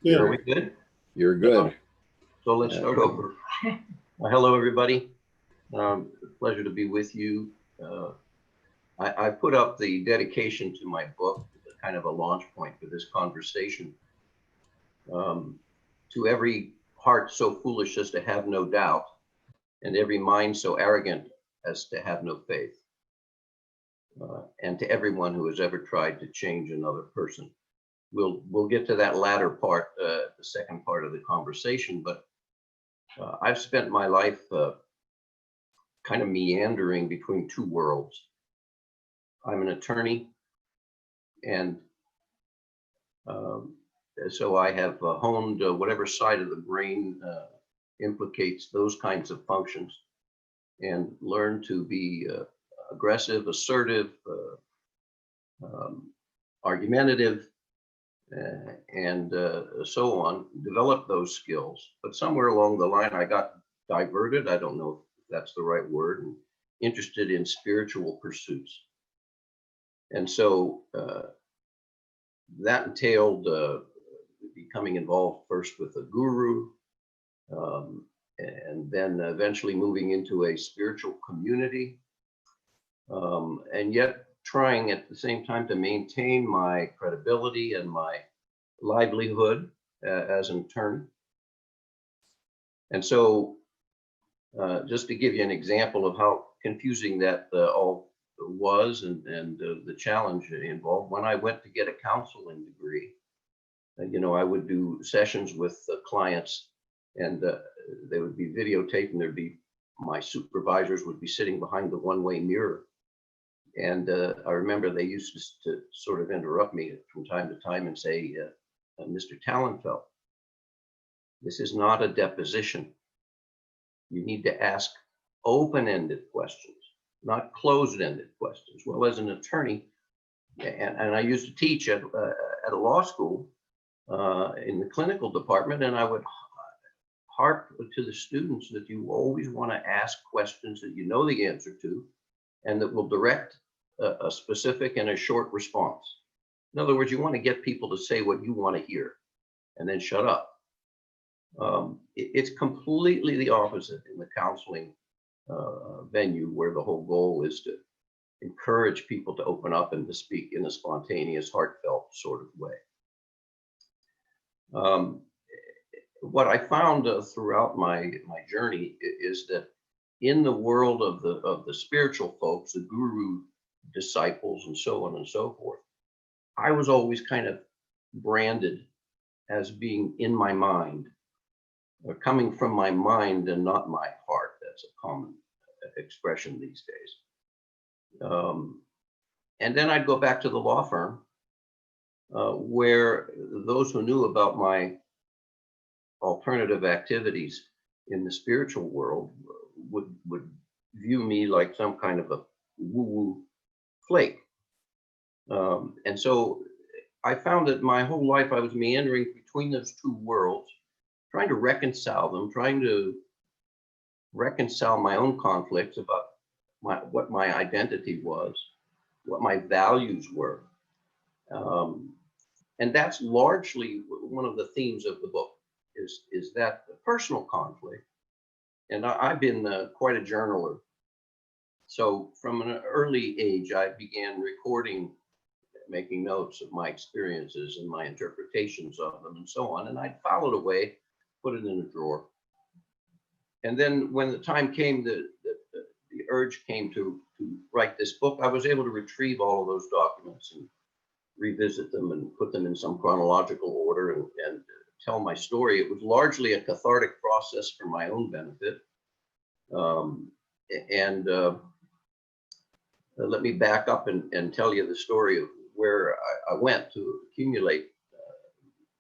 Yeah. Are we good? You're good. So let's start over. Hello, everybody. Pleasure to be with you. I put up the dedication to my book, kind of a launch point for this conversation. To every heart so foolish as to have no doubt, and every mind so arrogant as to have no faith, and to everyone who has ever tried to change another person. We'll get to that latter part, the second part of the conversation, but I've spent my life kind of meandering between two worlds. I'm an attorney, and so I have honed whatever side of the brain implicates those kinds of functions, and learned to be aggressive, assertive, argumentative, and so on, develop those skills. But somewhere along the line, I got diverted. I don't know if that's the right word, and interested in spiritual pursuits. And so that entailed becoming involved first with a guru, and then eventually moving into a spiritual community, and yet trying at the same time to maintain my credibility and my livelihood as an attorney. And so just to give you an example of how confusing that all was, and the challenge involved, when I went to get a counseling degree, I would do sessions with clients, and they would be videotaped, and there'd be, my supervisors would be sitting behind the one-way mirror. And I remember they used to sort of interrupt me from time to time and say, Mr. Talenfeld, this is not a deposition. You need to ask open-ended questions, not closed-ended questions. Well, as an attorney, and I used to teach at a law school in the clinical department, and I would harp to the students that you always want to ask questions that you know the answer to, and that will direct a specific and a short response. In other words, you want to get people to say what you want to hear and then shut up. It's completely the opposite in the counseling venue, where the whole goal is to encourage people to open up and to speak in a spontaneous, heartfelt sort of way. What I found throughout my journey is that in the world of the spiritual folks, the guru disciples, and so on and so forth, I was always kind of branded as being in my mind, or coming from my mind and not my heart. That's a common expression these days. And then I'd go back to the law firm, where those who knew about my alternative activities in the spiritual world would view me like some kind of a woo-woo flake. And so I found that my whole life I was meandering between those two worlds, trying to reconcile them, trying to reconcile my own conflicts about what my identity was, what my values were. And that's largely one of the themes of the book, is that personal conflict. And I've been quite a journaler. So from an early age, I began recording, making notes of my experiences and my interpretations of them and so on. And I'd file it away, put it in a drawer. And then when the time came, the urge came to write this book, I was able to retrieve all of those documents and revisit them and put them in some chronological order and tell my story. It was largely a cathartic process for my own benefit. Let me back up and tell you the story of where I went to accumulate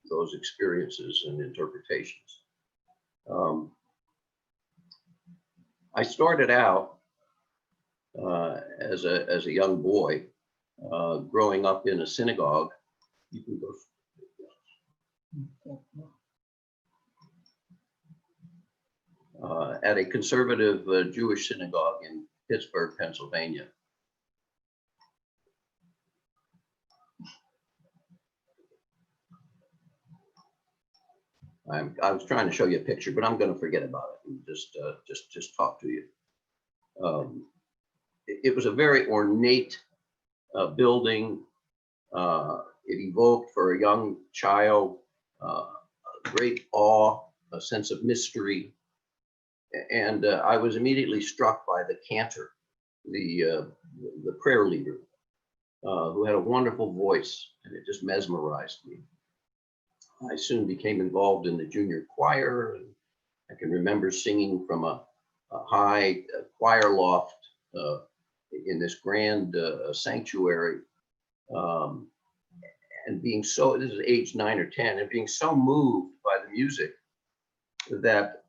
those experiences and interpretations. I started out as a young boy, growing up in a synagogue. You can go. At a conservative Jewish synagogue in Pittsburgh, Pennsylvania. I was trying to show you a picture, but I'm going to forget about it and just talk to you. It was a very ornate building. It evoked for a young child a great awe, a sense of mystery, and I was immediately struck by the cantor, the prayer leader, who had a wonderful voice, and it just mesmerized me. I soon became involved in the junior choir, and I can remember singing from a high choir loft in this grand sanctuary, and being so, this is age 9 or 10, and being so moved by the music that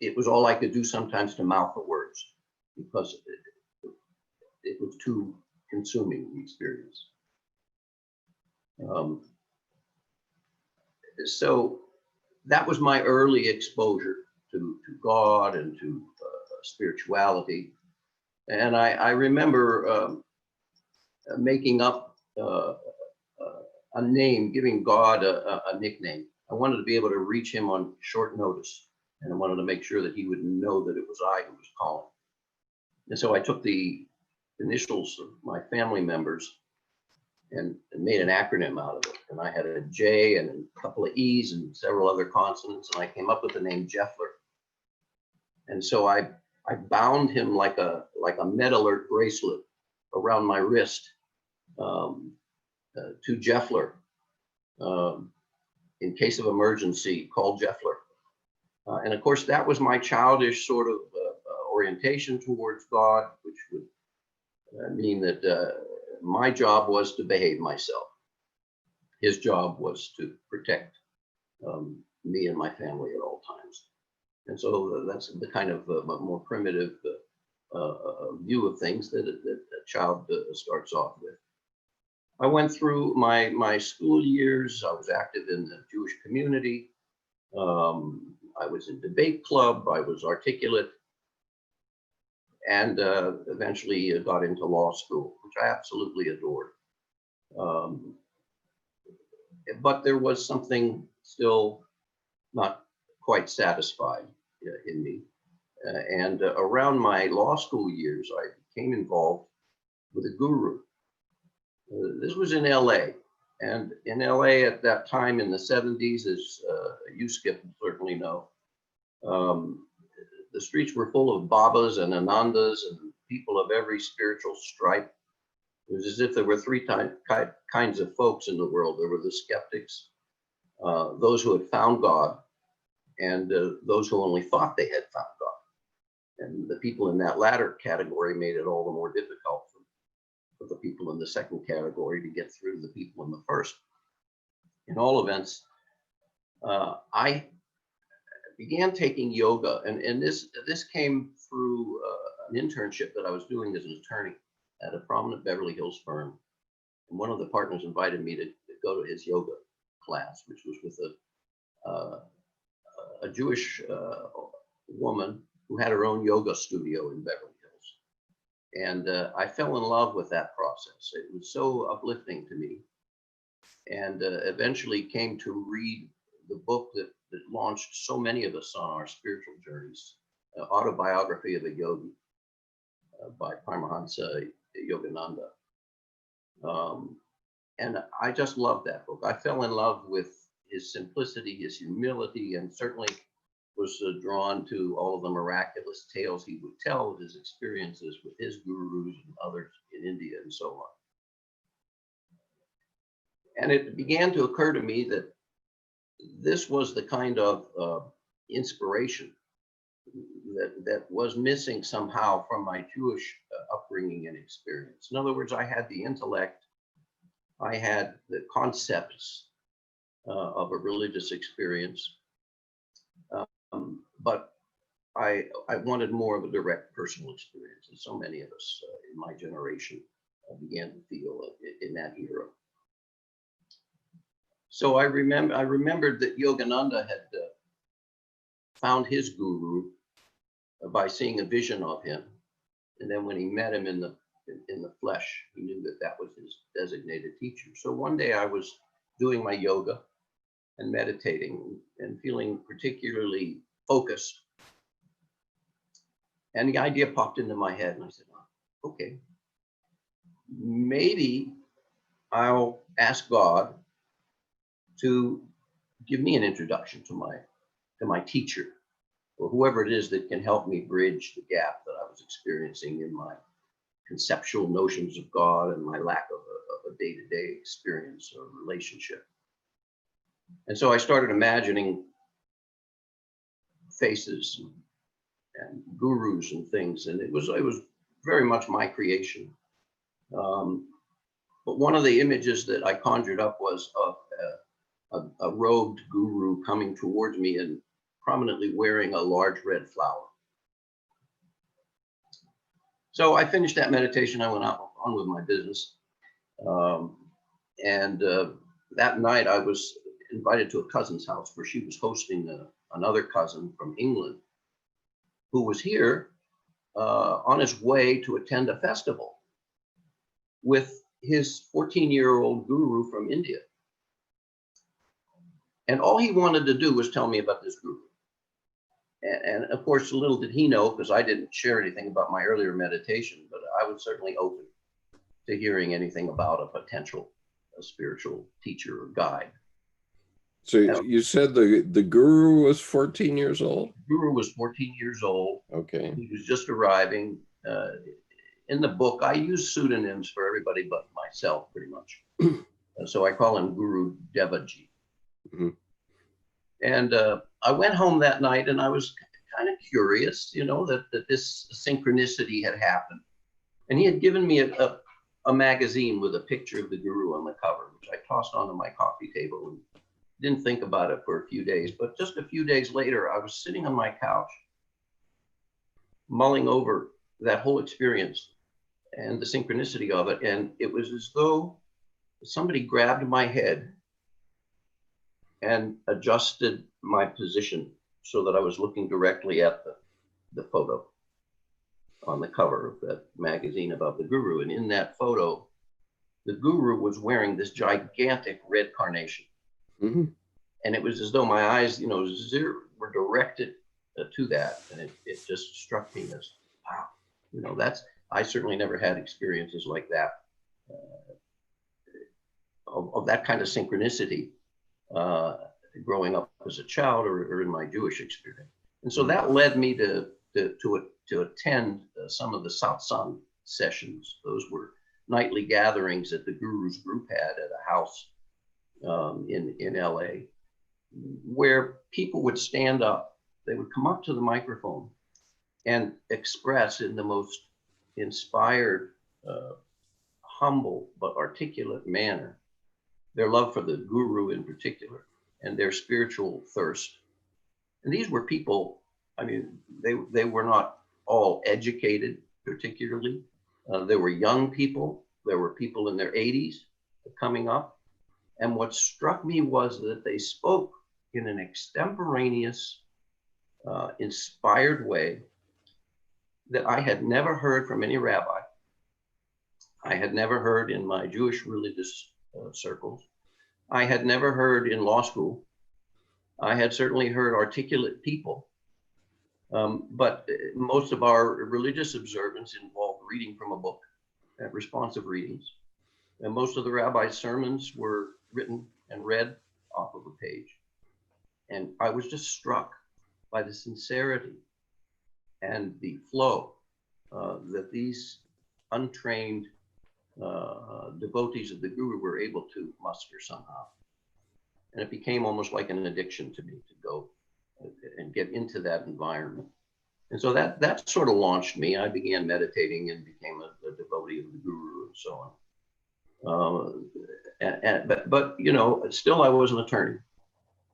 it was all I could do sometimes to mouth the words, because it was too consuming, the experience. So that was my early exposure to God and to spirituality. And I remember making up a name, giving God a nickname. I wanted to be able to reach him on short notice, and I wanted to make sure that he would know that it was I who was calling. And so I took the initials of my family members and made an acronym out of it. And I had a J and a couple of E's and several other consonants, and I came up with the name Jeffler. And so I bound him like a med alert bracelet around my wrist to Jeffler. In case of emergency, call Jeffler. And of course, that was my childish sort of orientation towards God, which would mean that my job was to behave myself. His job was to protect me and my family at all times. And so that's the kind of more primitive view of things that a child starts off with. I went through my school years. I was active in the Jewish community. I was in debate club. I was articulate, and eventually got into law school, which I absolutely adored. But there was something still not quite satisfied in me. And around my law school years, I became involved with a guru. This was in LA. And in LA at that time in the 70s, as you, Skip, certainly know, the streets were full of Babas and Anandas and people of every spiritual stripe. It was as if there were three kinds of folks in the world. There were the skeptics, those who had found God, and those who only thought they had found God. And the people in that latter category made it all the more difficult for the people in the second category to get through to the people in the first. In all events, I began taking yoga, and this came through an internship that I was doing as an attorney at a prominent Beverly Hills firm. And one of the partners invited me to go to his yoga class, which was with a Jewish woman who had her own yoga studio in Beverly Hills. And I fell in love with that process. It was so uplifting to me. And eventually came to read the book that launched so many of us on our spiritual journeys, Autobiography of a Yogi by Paramahansa Yogananda. And I just loved that book. I fell in love with his simplicity, his humility, and certainly was drawn to all of the miraculous tales he would tell of his experiences with his gurus and others in India and so on. And it began to occur to me that this was the kind of inspiration that was missing somehow from my Jewish upbringing and experience. In other words, I had the intellect, I had the concepts of a religious experience, but I wanted more of a direct personal experience, and so many of us in my generation began to feel in that era. So I remembered that Yogananda had found his guru by seeing a vision of him, and then when he met him in the flesh, he knew that that was his designated teacher. So one day I was doing my yoga, and meditating and feeling particularly focused. And the idea popped into my head, and I said, oh, okay, maybe I'll ask God to give me an introduction to my teacher, or whoever it is that can help me bridge the gap that I was experiencing in my conceptual notions of God and my lack of a day-to-day experience or relationship. And so I started imagining faces and gurus and things, and it was very much my creation. But one of the images that I conjured up was of a robed guru coming towards me and prominently wearing a large red flower. So I finished that meditation. I went on with my business. That night I was invited to a cousin's house where she was hosting another cousin from England who was here on his way to attend a festival with his 14-year-old guru from India. And all he wanted to do was tell me about this guru. And of course, little did he know, because I didn't share anything about my earlier meditation, but I was certainly open to hearing anything about a potential spiritual teacher or guide. So you said the guru was 14 years old? The guru was 14 years old. Okay. He was just arriving. In the book, I use pseudonyms for everybody but myself, pretty much. So I call him Guru Devaji. Mm-hmm. And I went home that night, and I was kind of curious, that this synchronicity had happened. And he had given me a magazine with a picture of the guru on the cover, which I tossed onto my coffee table and didn't think about it for a few days. But just a few days later, I was sitting on my couch, mulling over that whole experience and the synchronicity of it. And it was as though somebody grabbed my head and adjusted my position so that I was looking directly at the photo on the cover of that magazine about the guru. And in that photo, the guru was wearing this gigantic red carnation. Mm-hmm. And it was as though my eyes, were directed to that. And it just struck me as, wow, I certainly never had experiences like that, of that kind of synchronicity. Growing up as a child or in my Jewish experience. And so that led me to attend some of the satsang sessions. Those were nightly gatherings that the guru's group had at a house in LA, where people would stand up. They would come up to the microphone and express in the most inspired, humble, but articulate manner their love for the guru in particular, and their spiritual thirst. And these were people, they were not all educated particularly. There were young people. There were people in their 80s coming up. And what struck me was that they spoke in an extemporaneous, inspired way that I had never heard from any rabbi. I had never heard in my Jewish religious circles. I had never heard in law school. I had certainly heard articulate people, but most of our religious observance involved reading from a book, responsive readings. And most of the rabbi's sermons were written and read off of a page. And I was just struck by the sincerity and the flow that these untrained devotees of the guru were able to muster somehow. And it became almost like an addiction to me to go and get into that environment. And so that sort of launched me. I began meditating and became a devotee of the guru and so on. But still I was an attorney.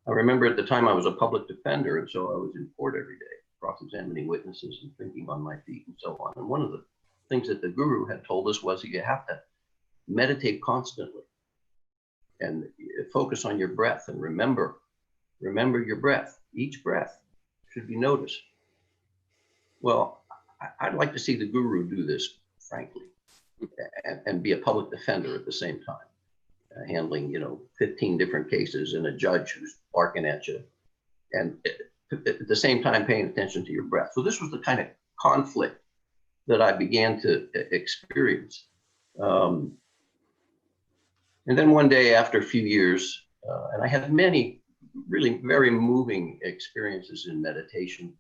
I remember at the time I was a public defender, and so I was in court every day, cross-examining witnesses and thinking on my feet and so on. And one of the things that the guru had told us was you have to meditate constantly and focus on your breath and remember your breath. Each breath should be noticed. Well, I'd like to see the guru do this, frankly, and be a public defender at the same time. handling, 15 different cases and a judge who's barking at you, and at the same time paying attention to your breath. So this was the kind of conflict that I began to experience. And then one day, after a few years, and I had many really very moving experiences in meditation,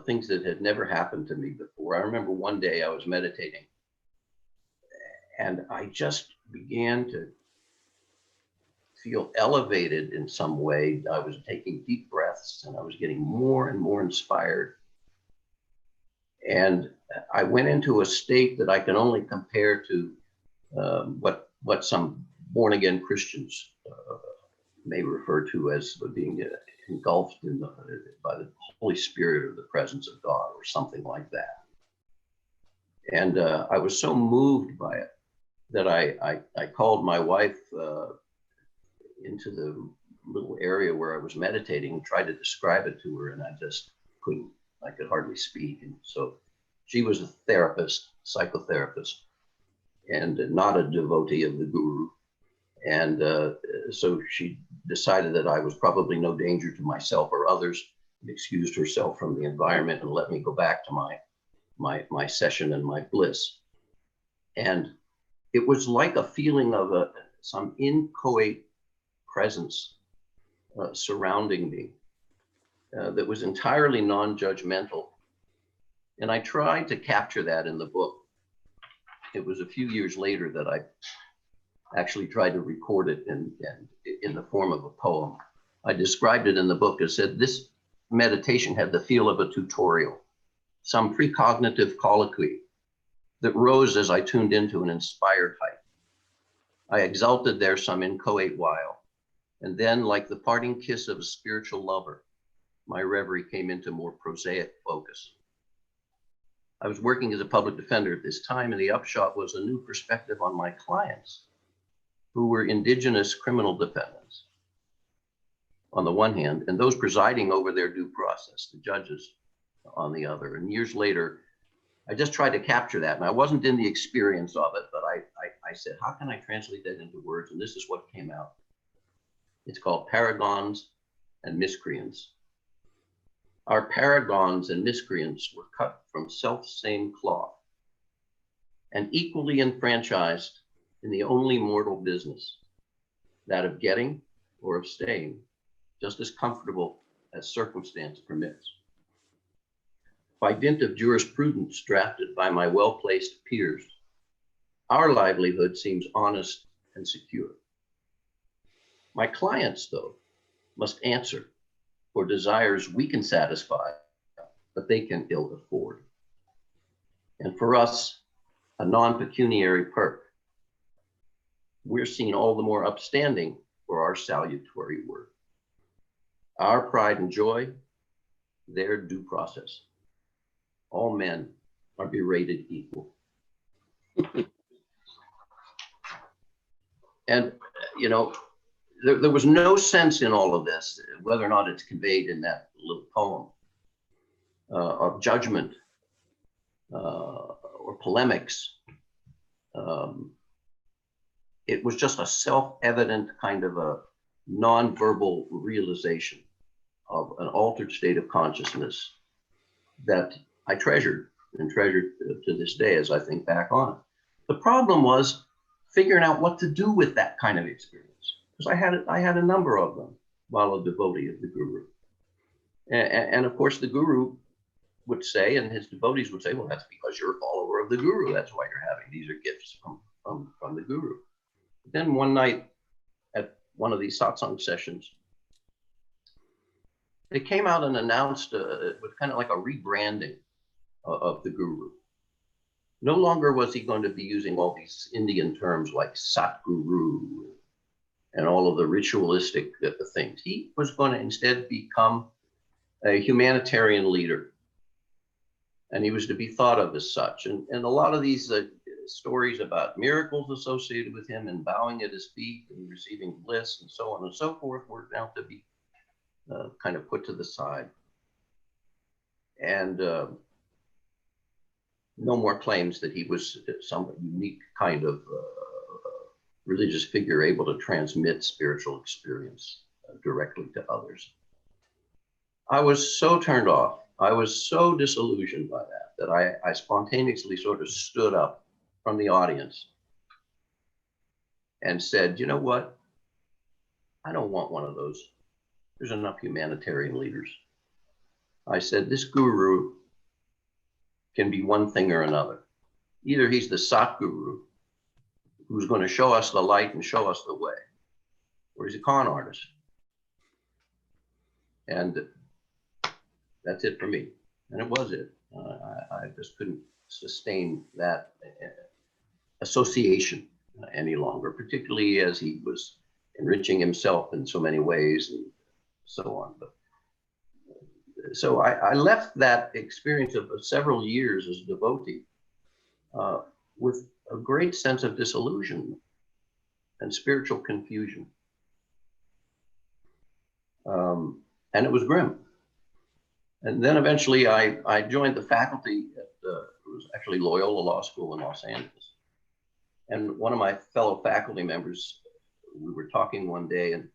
things that had never happened to me before. I remember one day I was meditating, and I just began to feel elevated in some way. I was taking deep breaths, and I was getting more and more inspired. And I went into a state that I can only compare to what some born-again Christians may refer to as being engulfed by the Holy Spirit or the presence of God or something like that. And I was so moved by it that I called my wife into the little area where I was meditating and tried to describe it to her, and I just couldn't. I could hardly speak. And so she was a therapist, psychotherapist, and not a devotee of the guru. And so she decided that I was probably no danger to myself or others, and excused herself from the environment and let me go back to my session and my bliss. And it was like a feeling of some inchoate presence surrounding me that was entirely non-judgmental. And I tried to capture that in the book. It was a few years later that I actually tried to record it in the form of a poem. I described it in the book as said, this meditation had the feel of a tutorial, some precognitive colloquy that rose as I tuned into an inspired height. I exulted there some inchoate while, and then, like the parting kiss of a spiritual lover, my reverie came into more prosaic focus. I was working as a public defender at this time, and the upshot was a new perspective on my clients, who were indigenous criminal defendants, on the one hand, and those presiding over their due process, the judges, on the other. And years later, I just tried to capture that, and I wasn't in the experience of it, but I said, how can I translate that into words? And this is what came out. It's called Paragons and Miscreants. Our paragons and miscreants were cut from self-same cloth and equally enfranchised in the only mortal business, that of getting or of staying, just as comfortable as circumstance permits. By dint of jurisprudence drafted by my well-placed peers, our livelihood seems honest and secure. My clients, though, must answer for desires we can satisfy, but they can ill afford. And for us, a non-pecuniary perk, we're seen all the more upstanding for our salutary work. Our pride and joy, their due process. All men are berated equal. And, there was no sense in all of this, whether or not it's conveyed in that little poem, of judgment or polemics. It was just a self-evident kind of a non-verbal realization of an altered state of consciousness that I treasured and treasured to this day as I think back on it. The problem was figuring out what to do with that kind of experience, because I had a number of them while a devotee of the guru. And of course the guru would say, and his devotees would say, well, that's because you're a follower of the guru. That's why you're having these are gifts from the guru. Then one night at one of these satsang sessions, they came out and announced with kind of like a rebranding of the guru. No longer was he going to be using all these Indian terms like Satguru and all of the ritualistic things. He was going to instead become a humanitarian leader. And he was to be thought of as such. And a lot of these stories about miracles associated with him and bowing at his feet and receiving bliss and so on and so forth were now to be kind of put to the side. And no more claims that he was some unique kind of religious figure able to transmit spiritual experience directly to others. I was so turned off. I was so disillusioned by that I spontaneously sort of stood up from the audience and said, you know what? I don't want one of those. There's enough humanitarian leaders. I said, this guru can be one thing or another. Either he's the Satguru, who's going to show us the light and show us the way, or he's a con artist. And that's it for me. And it was it. I just couldn't sustain that association any longer, particularly as he was enriching himself in so many ways and so on. But so I left that experience of several years as a devotee with a great sense of disillusionment and spiritual confusion. And it was grim. And then eventually I joined the faculty at it was actually Loyola Law School in Los Angeles. And one of my fellow faculty members, we were talking one day, and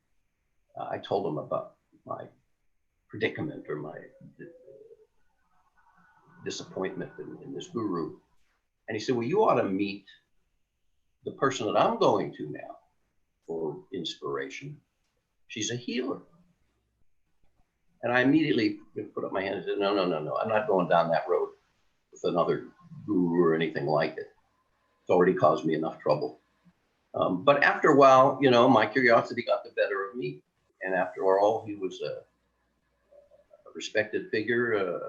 I told him about my predicament or my disappointment in this guru. And he said, well, you ought to meet the person that I'm going to now for inspiration. She's a healer. And I immediately put up my hand and said, no, I'm not going down that road with another guru or anything like it. It's already caused me enough trouble. But after a while, you know, my curiosity got the better of me. And after all, he was a respected figure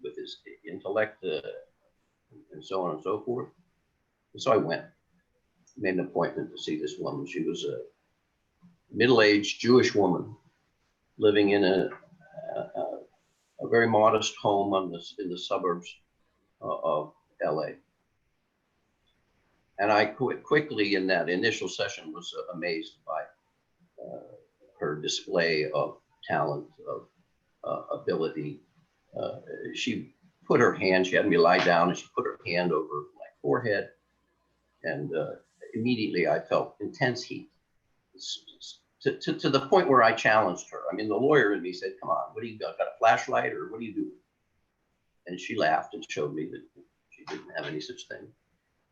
with his intellect and so on and so forth. And so I went, made an appointment to see this woman. She was a middle-aged Jewish woman living in a very modest home in the suburbs of LA. And I quickly in that initial session was amazed by her display of talent, of ability. She put her hand, she had me lie down, and she put her hand over my forehead. And immediately I felt intense heat to the point where I challenged her. I mean, the lawyer in me said, come on, what do you got? Got a flashlight or what do you do? And she laughed and showed me that she didn't have any such thing.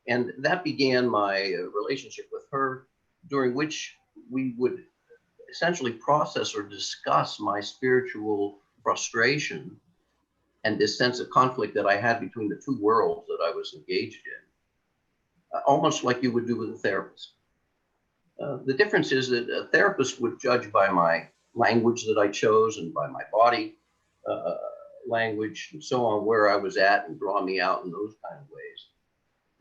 And that began my relationship with her, during which we would essentially process or discuss my spiritual frustration and this sense of conflict that I had between the two worlds that I was engaged in, almost like you would do with a therapist. The difference is that a therapist would judge by my language that I chose and by my body language and so on, where I was at, and draw me out in those kind of ways.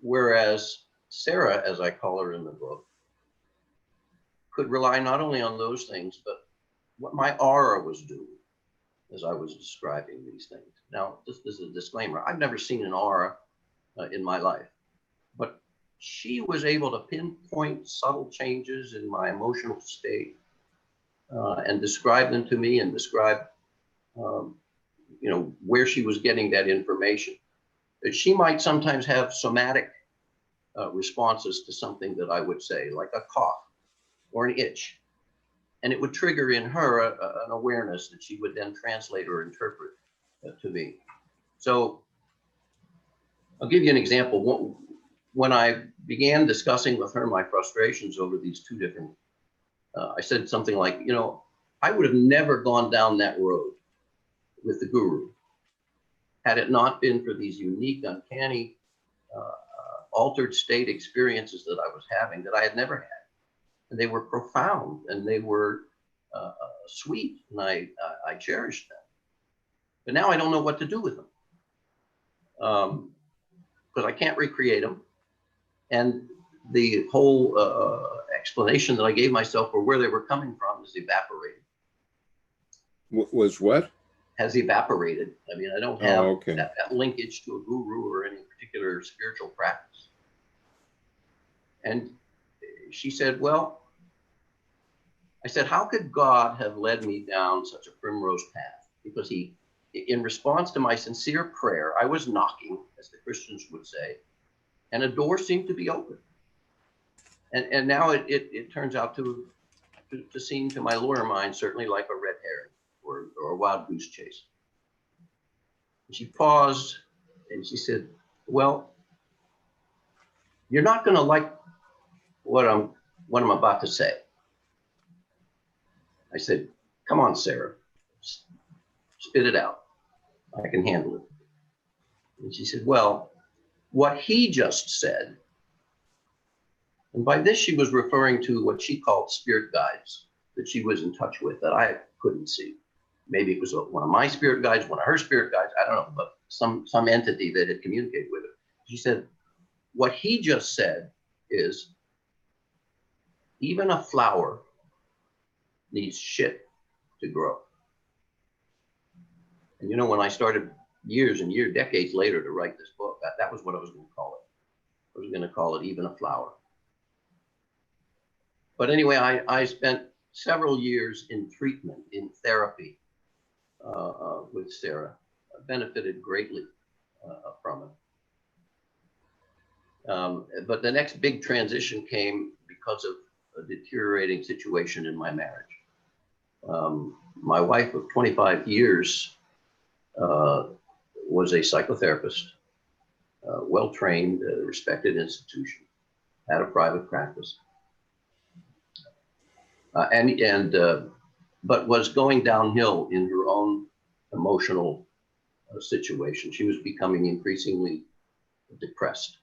Whereas Sarah, as I call her in the book, could rely not only on those things, but what my aura was doing as I was describing these things. Now, this is a disclaimer. I've never seen an aura in my life, but she was able to pinpoint subtle changes in my emotional state and describe them to me and describe, you know, where she was getting that information. That she might sometimes have somatic responses to something that I would say, like a cough or an itch. And it would trigger in her an awareness that she would then translate or interpret to me. So I'll give you an example. When I began discussing with her my frustrations over these two different, I said something like, you know, I would have never gone down that road with the guru had it not been for these unique, uncanny, altered state experiences that I was having that I had never had. And they were profound and they were sweet, and I cherished them. But now I don't know what to do with them because I can't recreate them. And the whole explanation that I gave myself for where they were coming from is evaporated. Was what? Has evaporated. I mean, I don't have that linkage to a guru or any particular spiritual practice. And she said, well, I said, how could God have led me down such a primrose path? Because he, in response to my sincere prayer, I was knocking, as the Christians would say, and a door seemed to be open. And now it turns out to seem to my lawyer mind certainly like a red herring or a wild goose chase. And she paused and she said, well, you're not going to like what I'm about to say. I said, come on, Sarah, spit it out. I can handle it. And she said, well, what he just said, and by this she was referring to what she called spirit guides that she was in touch with that I couldn't see. Maybe it was one of my spirit guides, one of her spirit guides, I don't know, but some entity that had communicated with her. She said, what he just said is, even a flower needs shit to grow. And you know, when I started years and years, decades later to write this book, that was what I was going to call it. I was going to call it Even a Flower. But anyway, I spent several years in treatment, in therapy with Sarah. I benefited greatly from it. But the next big transition came because of a deteriorating situation in my marriage. My wife of 25 years was a psychotherapist, well-trained, respected institution, had a private practice. But was going downhill in her own emotional situation. She was becoming increasingly depressed.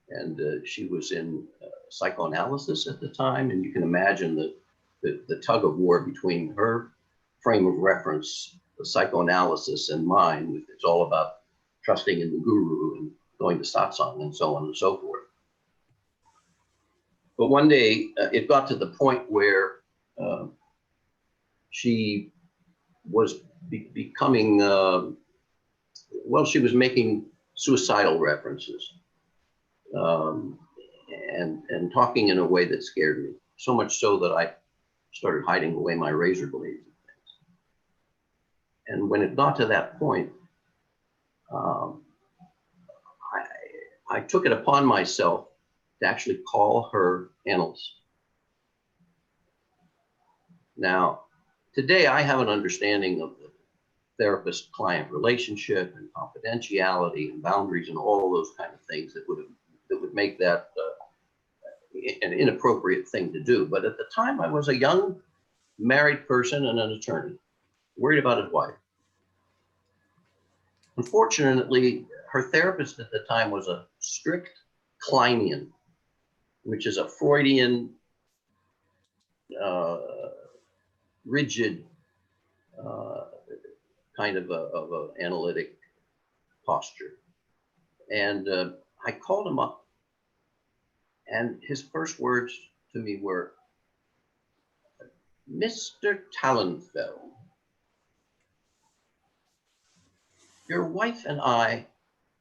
And she was in psychoanalysis at the time. And you can imagine the tug of war between her frame of reference, the psychoanalysis, and mine. It's all about trusting in the guru and going to satsang and so on and so forth. But one day it got to the point where she was becoming, well, she was making suicidal references and talking in a way that scared me. So much so that I started hiding away my razor blades and things. And when it got to that point, I took it upon myself to actually call her analyst. Now, today I have an understanding of the therapist-client relationship and confidentiality and boundaries and all those kind of things that would make that an inappropriate thing to do. But at the time, I was a young married person and an attorney, worried about his wife. Unfortunately, her therapist at the time was a strict Kleinian, which is a Freudian, rigid kind of a analytic posture. And I called him up, and his first words to me were, Mr. Talenfeld, your wife and I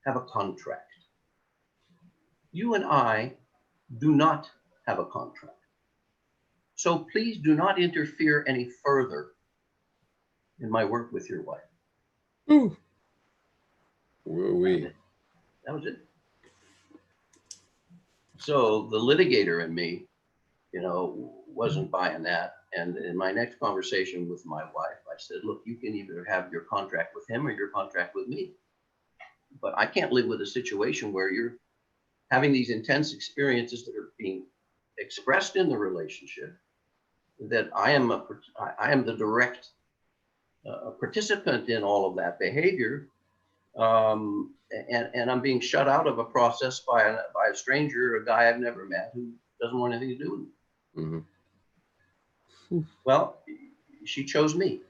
have a contract. You and I do not have a contract. So please do not interfere any further in my work with your wife. Ooh. Woo-wee. That was it. So the litigator in me, you know, wasn't buying that. And in my next conversation with my wife, I said, look, you can either have your contract with him or your contract with me. But I can't live with a situation where you're having these intense experiences that are being expressed in the relationship, that I am the direct participant in all of that behavior. And I'm being shut out of a process by a stranger, a guy I've never met who doesn't want anything to do with me. Mm-hmm. Well, she chose me,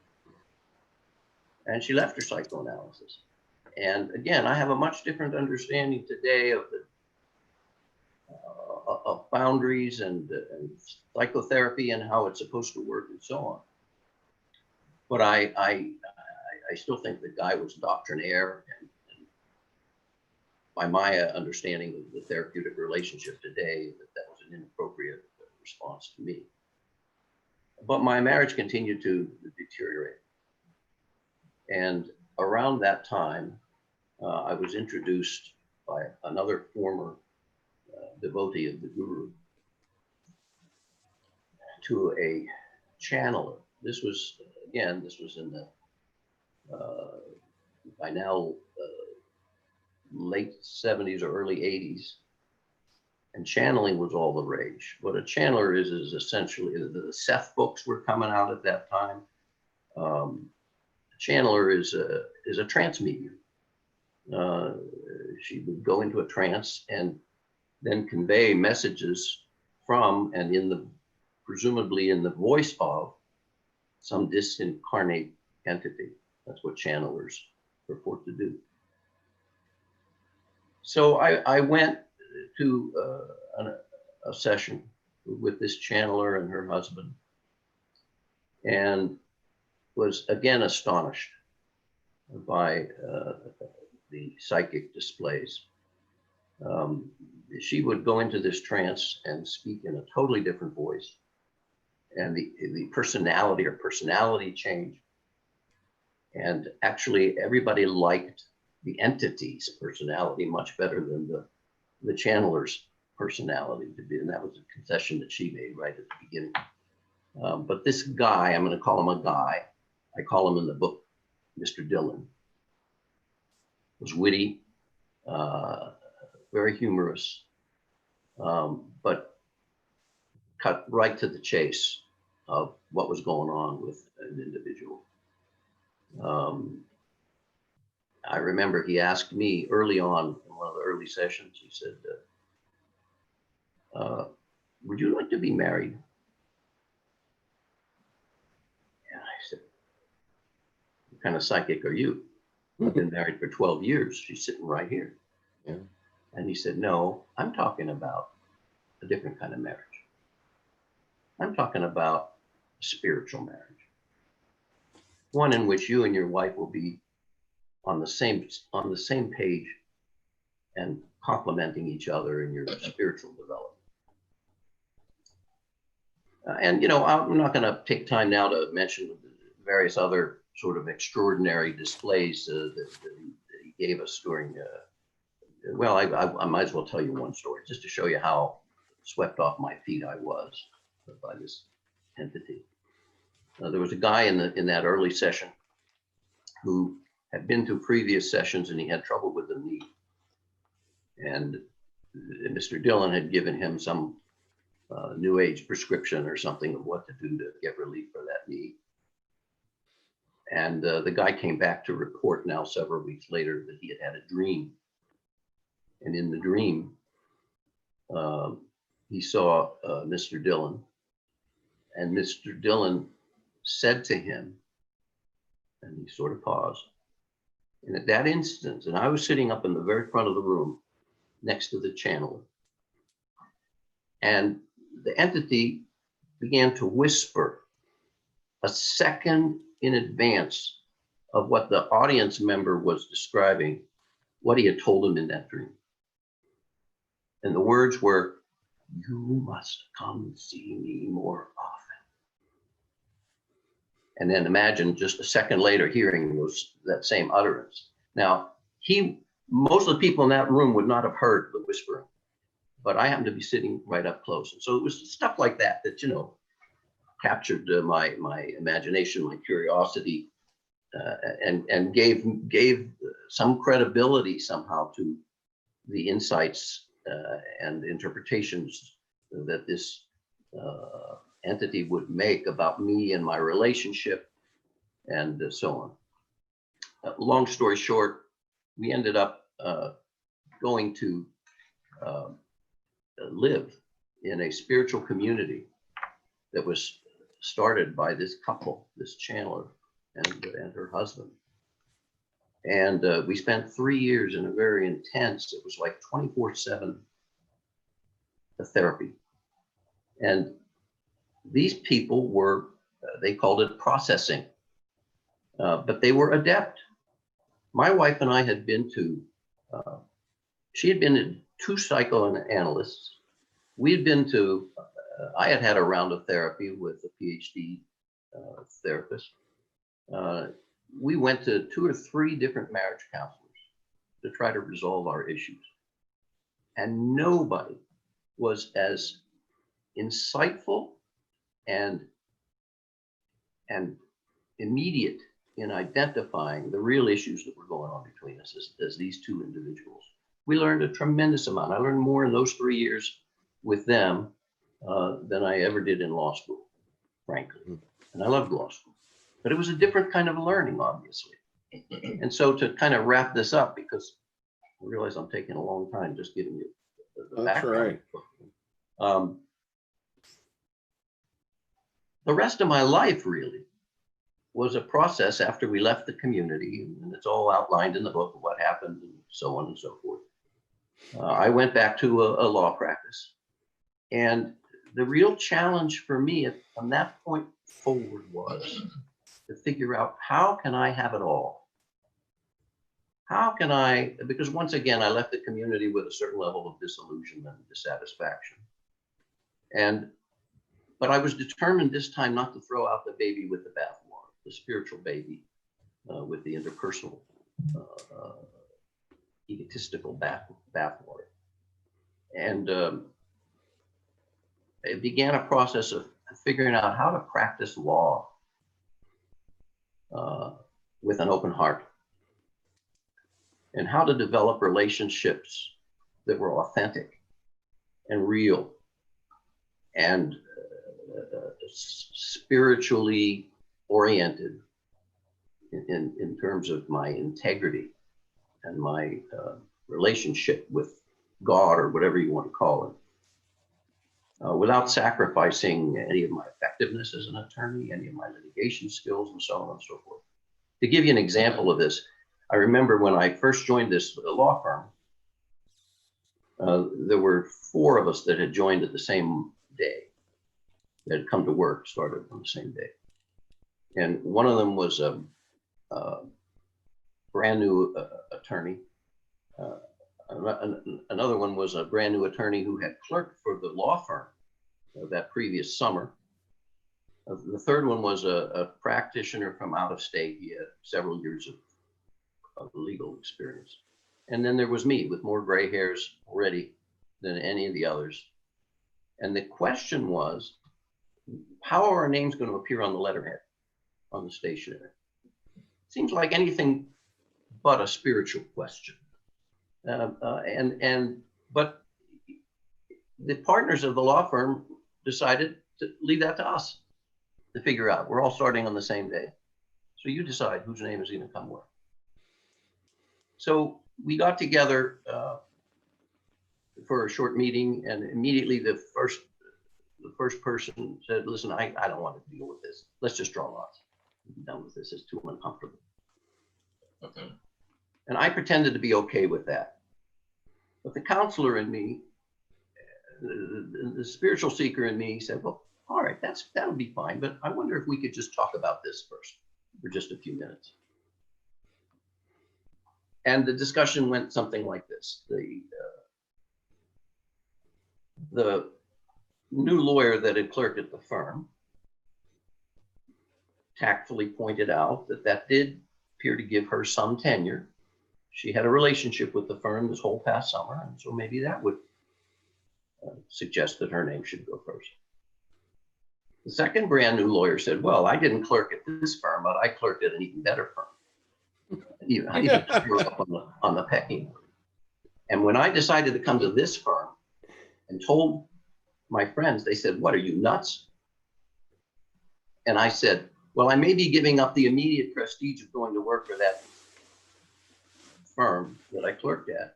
and she left her psychoanalysis. And again, I have a much different understanding today of the of boundaries and psychotherapy and how it's supposed to work and so on. But I still think the guy was doctrinaire, and by my understanding of the therapeutic relationship today, that was an inappropriate response to me. But my marriage continued to deteriorate. And around that time, I was introduced by another former devotee of the guru, to a channeler. This was, again, this was in the, by now, late 70s or early 80s. And channeling was all the rage. What a channeler is essentially, the Seth books were coming out at that time. A channeler is a trance medium. She would go into a trance and then convey messages from and in the, presumably in the voice of, some disincarnate entity. That's what channelers purport to do. So I went to a session with this channeler and her husband, and was again astonished by the psychic displays. She would go into this trance and speak in a totally different voice, and the personality change. And actually, everybody liked the entity's personality much better than the channeler's personality to be, and that was a concession that she made right at the beginning. But this guy, I'm going to call him a guy. I call him in the book Mr. Dillon. Was witty, very humorous, but cut right to the chase of what was going on with an individual. I remember he asked me early on in one of the early sessions, he said, would you like to be married? And I said, what kind of psychic are you? I've been married for 12 years. She's sitting right here. Yeah. And he said, no, I'm talking about a different kind of marriage. I'm talking about a spiritual marriage. One in which you and your wife will be on the same page and complementing each other in your spiritual development. And, you know, I'm not going to take time now to mention various other sort of extraordinary displays that he gave us during, well, I might as well tell you one story just to show you how swept off my feet I was by this entity. There was a guy in that early session who had been to previous sessions and he had trouble with the knee. And Mr. Dillon had given him some new age prescription or something of what to do to get relief for that knee. And the guy came back to report now several weeks later that he had had a dream. And in the dream, he saw Mr. Dillon, and Mr. Dillon said to him, and he sort of paused. And at that instant, and I was sitting up in the very front of the room next to the channeler, and the entity began to whisper a second in advance of what the audience member was describing, what he had told him in that dream. And the words were, "You must come see me more often." And then imagine just a second later hearing that same utterance. Now, most of the people in that room would not have heard the whispering, but I happened to be sitting right up close. And so it was stuff like that, you know, captured my imagination, my curiosity, and gave some credibility somehow to the insights and interpretations that this entity would make about me and my relationship, and so on. Long story short, we ended up going to live in a spiritual community that was started by this couple, this channeler and her husband. And we spent 3 years in a very intense, it was like 24/7 therapy. And these people were, they called it processing, but they were adept. My wife and I had been to, she had been to 2 psychoanalysts. We had been to, I had had a round of therapy with a PhD therapist. We went to 2 or 3 different marriage counselors to try to resolve our issues. And nobody was as insightful and immediate in identifying the real issues that were going on between us as these two individuals. We learned a tremendous amount. I learned more in those 3 years with them than I ever did in law school, frankly. And I loved law school, but it was a different kind of learning, obviously. And so to kind of wrap this up, because I realize I'm taking a long time just giving you the background. Right. The rest of my life really was a process after we left the community, and it's all outlined in the book of what happened and so on and so forth. I went back to a law practice, and the real challenge for me from that point forward was to figure out, how can I have it all? How can I, because once again, I left the community with a certain level of disillusionment and dissatisfaction. But I was determined this time not to throw out the baby with the bathwater, the spiritual baby with the interpersonal, egotistical bathwater. And it began a process of figuring out how to practice law with an open heart, and how to develop relationships that were authentic and real and spiritually oriented in terms of my integrity and my relationship with God, or whatever you want to call it, without sacrificing any of my effectiveness as an attorney, any of my litigation skills, and so on and so forth. To give you an example of this, I remember when I first joined this law firm, there were 4 of us that had joined at the same day, that had come to work, started on the same day. And one of them was a brand new attorney. Another one was a brand new attorney who had clerked for the law firm that previous summer. The third one was a practitioner from out of state. He had several years of legal experience. And then there was me with more gray hairs already than any of the others. And the question was, how are our names going to appear on the letterhead, on the stationery? Seems like anything but a spiritual question. But the partners of the law firm decided to leave that to us to figure out. We're all starting on the same day. So you decide whose name is going to come where. So we got together for a short meeting, and immediately the first person said, listen, I don't want to deal with this. Let's just draw lots. I'm done with this. It's too uncomfortable. Okay. And I pretended to be okay with that. But the counselor in me, the spiritual seeker in me said, well, all right, that'll be fine. But I wonder if we could just talk about this first for just a few minutes. And the discussion went something like this. The new lawyer that had clerked at the firm tactfully pointed out that did appear to give her some tenure. She had a relationship with the firm this whole past summer, and so maybe that would suggest that her name should go first. The second brand new lawyer said, well, I didn't clerk at this firm, but I clerked at an even better firm. I even screw up on the pecking order. And when I decided to come to this firm and told my friends, they said, what, are you nuts? And I said, well, I may be giving up the immediate prestige of going to work for that firm that I clerked at,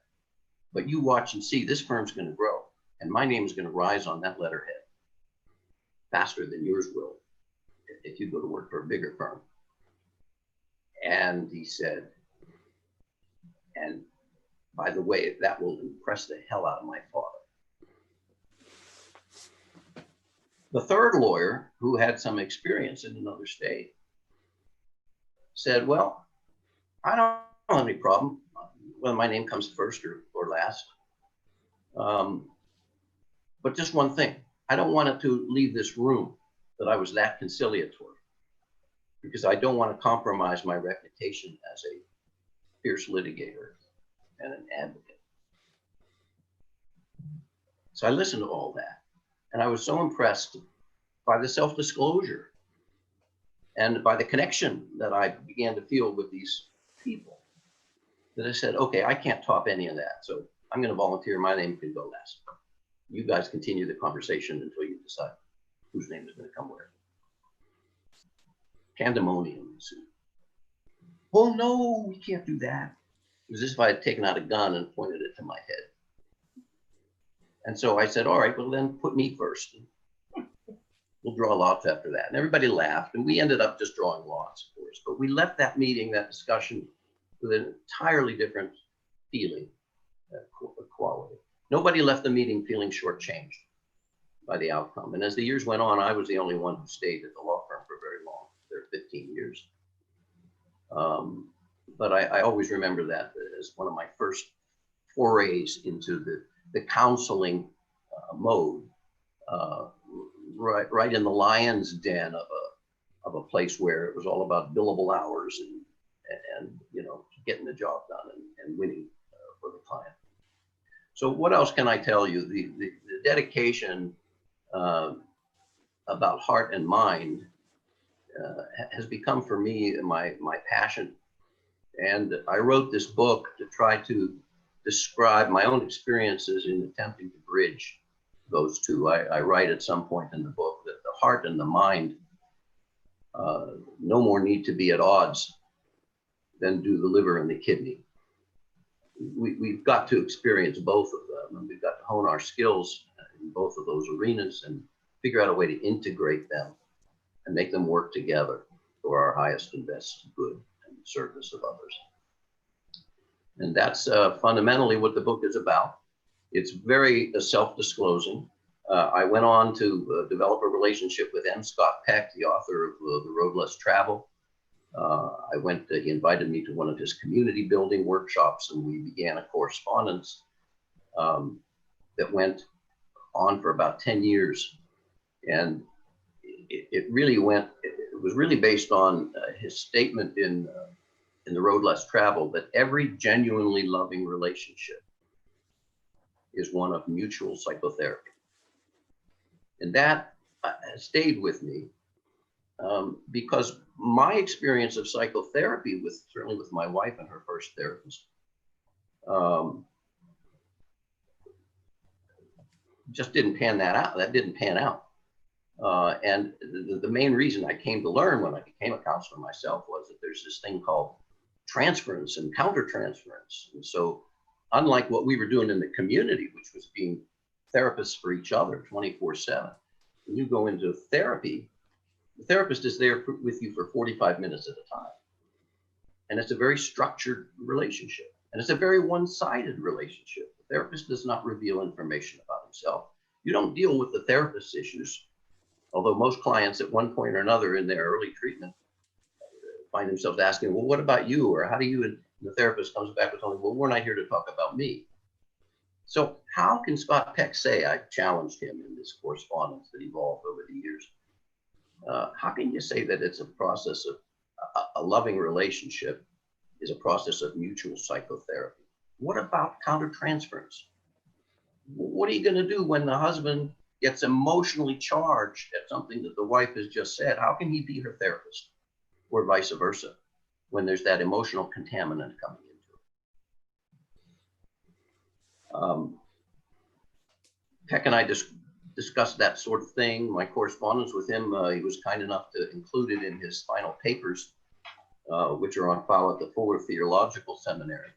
but you watch and see, this firm's going to grow, and my name is going to rise on that letterhead faster than yours will if you go to work for a bigger firm. And he said, and by the way, that will impress the hell out of my father. The third lawyer, who had some experience in another state, said, well, I don't have any problem whether my name comes first or last. But just one thing, I don't want it to leave this room that I was that conciliatory, because I don't want to compromise my reputation as a fierce litigator and an advocate. So I listened to all that, and I was so impressed by the self-disclosure and by the connection that I began to feel with these people, that I said, okay, I can't top any of that. So I'm going to volunteer. My name can go last. You guys continue the conversation until you decide whose name is going to come where. Pandemonium ensued. Oh no, we can't do that. It was as if I had taken out a gun and pointed it to my head. And so I said, all right, well then put me first. We'll draw lots after that. And everybody laughed, and we ended up just drawing lots, of course. But we left that meeting, that discussion, with an entirely different feeling, quality. Nobody left the meeting feeling shortchanged by the outcome. And as the years went on, I was the only one who stayed at the law firm for very long. There 15 years. But I always remember that as one of my first forays into the counseling mode, right in the lion's den of a place where it was all about billable hours and you know, getting the job done and winning for the client. So what else can I tell you? The dedication about heart and mind has become for me my passion. And I wrote this book to try to describe my own experiences in attempting to bridge those two. I write at some point in the book that the heart and the mind no more need to be at odds than do the liver and the kidney. We've got to experience both of them, and we've got to hone our skills in both of those arenas and figure out a way to integrate them and make them work together for our highest and best good and service of others. And that's fundamentally what the book is about. It's very self-disclosing. I went on to develop a relationship with M. Scott Peck, the author of The Road Less Traveled. He invited me to one of his community building workshops, and we began a correspondence that went on for about 10 years. And it was really based on his statement in The Road Less Traveled that every genuinely loving relationship is one of mutual psychotherapy. And that has stayed with me because my experience of psychotherapy, certainly with my wife and her first therapist, just didn't pan that out. That didn't pan out. And the main reason I came to learn when I became a counselor myself was that there's this thing called transference and countertransference. And so unlike what we were doing in the community, which was being therapists for each other 24/7, when you go into therapy, the therapist is there with you for 45 minutes at a time. And it's a very structured relationship. And it's a very one-sided relationship. The therapist does not reveal information about himself. You don't deal with the therapist's issues, although most clients at one point or another in their early treatment find themselves asking, well, what about you? Or how do you? And the therapist comes back with something, well, we're not here to talk about me. So how can Scott Peck say, I challenged him in this correspondence that evolved over the years, how can you say that it's a process of a loving relationship is a process of mutual psychotherapy? What about countertransference? What are you going to do when the husband gets emotionally charged at something that the wife has just said? How can he be her therapist, or vice versa, when there's that emotional contaminant coming into it? Peck and I discussed that sort of thing. My correspondence with him, he was kind enough to include it in his final papers, which are on file at the Fuller Theological Seminary.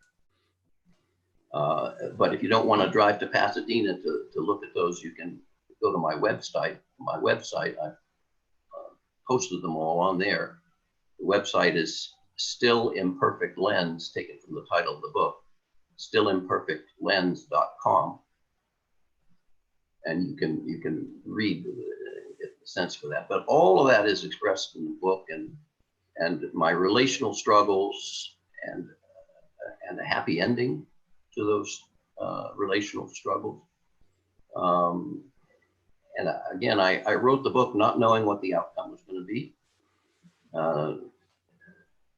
But if you don't want to drive to Pasadena to look at those, you can go to my website. I've posted them all on there. The website is Still Imperfect Lens, taken from the title of the book, stillimperfectlens.com. And you can read, get the sense for that. But all of that is expressed in the book, and my relational struggles and a happy ending to those relational struggles. And again, I wrote the book not knowing what the outcome was going to be,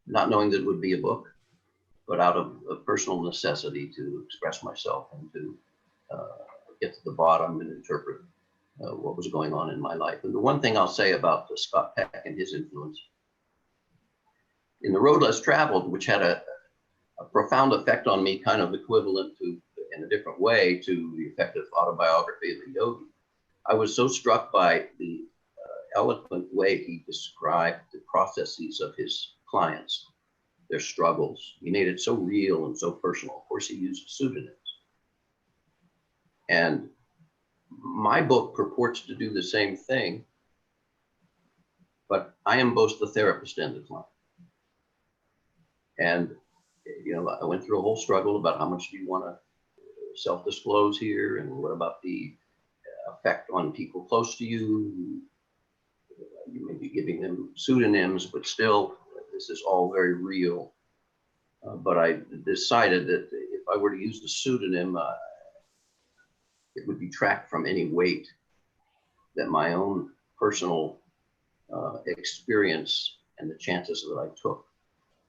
not knowing that it would be a book, but out of personal necessity to express myself and to get to the bottom and interpret what was going on in my life. And the one thing I'll say about Scott Peck and his influence, in The Road Less Traveled, which had a profound effect on me, kind of equivalent to, in a different way, to the effect of Autobiography of a Yogi, I was so struck by the eloquent way he described the processes of his clients, their struggles. He made it so real and so personal. Of course, he used pseudonyms. And my book purports to do the same thing, but I am both the therapist and the client. And, you know, I went through a whole struggle about how much do you want to self-disclose here, and what about the effect on people close to you. You may be giving them pseudonyms, but still, this is all very real. But I decided that if I were to use the pseudonym, it would detract from any weight that my own personal experience and the chances that I took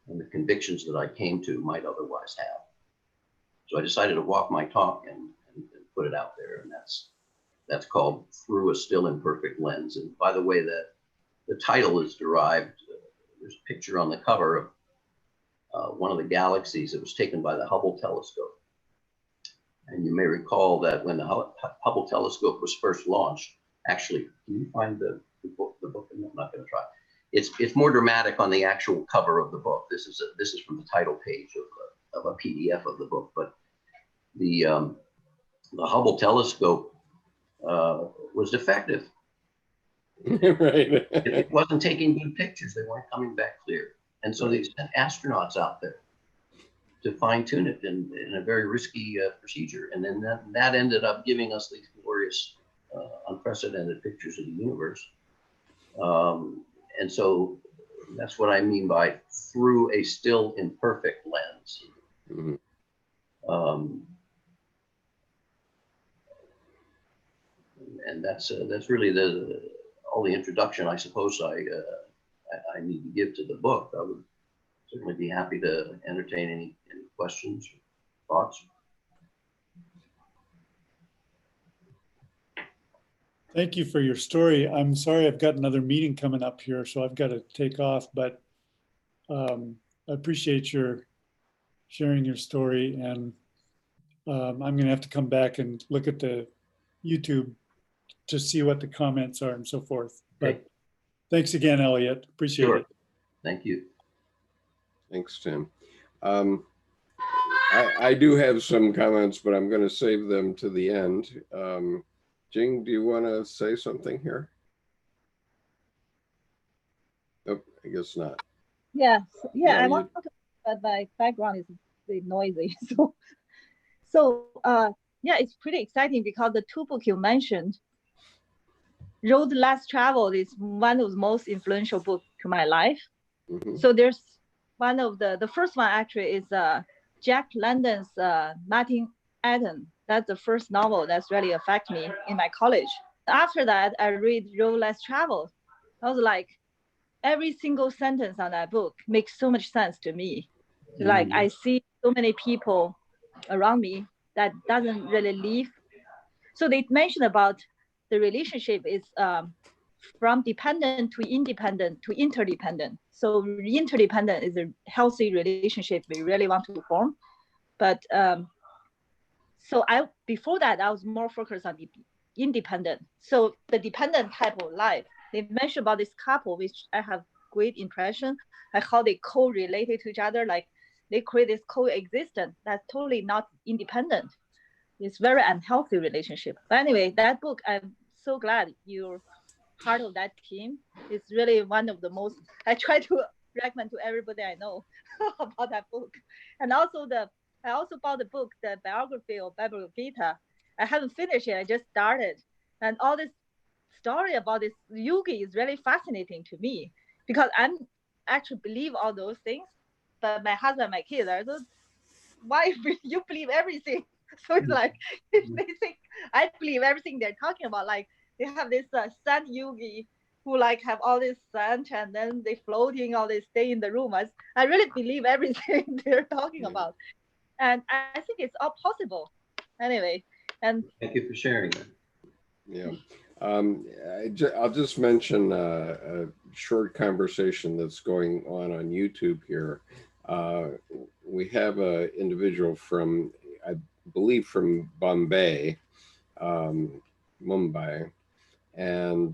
and the convictions that I came to might otherwise have. So I decided to walk my talk and put it out there, and that's called Through a Still Imperfect Lens. And by the way, the title is derived, there's a picture on the cover of one of the galaxies that was taken by the Hubble telescope. And you may recall that when the Hubble telescope was first launched, actually, can you find the book? I'm not going to try. It's more dramatic on the actual cover of the book. This is from the title page of a PDF of the book. But the Hubble telescope was defective. Right. It wasn't taking good pictures. They weren't coming back clear. And so they sent astronauts out there to fine tune it in a very risky procedure. And then that ended up giving us these glorious, unprecedented pictures of the universe. And so that's what I mean by through a still imperfect lens. Mm-hmm. And that's really all the introduction I suppose I need to give to the book. I would certainly be happy to entertain any questions or thoughts. Thank you for your story. I'm sorry I've got another meeting coming up here, so I've got to take off, but I appreciate your sharing your story, and I'm going to have to come back and look at the YouTube to see what the comments are and so forth. But thanks again, Elliot. Appreciate it. Thank you. Thanks, Tim. I do have some comments, but I'm going to save them to the end. Jing, do you want to say something here? Nope, I guess not. Yes, yeah, I want to, but my background is really noisy. Yeah, it's pretty exciting because the two books you mentioned, Road Less Traveled is one of the most influential books to my life. Mm-hmm. So there's one of the first one actually is Jack London's Nothing Atom. That's the first novel that's really affected me in my college. After that, I read Road Less Traveled. I was like, every single sentence on that book makes so much sense to me. Mm-hmm. Like I see so many people around me that doesn't really live. So they mentioned about the relationship is from dependent to independent to interdependent. So interdependent is a healthy relationship we really want to form. But so before that, I was more focused on the independent. So the dependent type of life, they mentioned about this couple, which I have great impression, like how they co-related to each other, like they create this coexistence that's totally not independent. It's very unhealthy relationship. But anyway, that book, I'm so glad you're part of that team. It's really one of the most, I try to recommend to everybody I know about that book. And also I also bought the book, the biography of Bhagavad Gita. I haven't finished it, I just started. And all this story about this yogi is really fascinating to me because I'm actually believe all those things, but my husband, my kids are so, why you believe everything? So it's like, they think I believe everything they're talking about. Like they have this sun yogi who like have all this sun and then they floating, all they stay in the room. I really believe everything they're talking about. And I think it's all possible. Anyway, And Thank you for sharing that. Yeah. I'll just mention a short conversation that's going on YouTube here. We have an individual from, I believe, from Bombay, Mumbai, and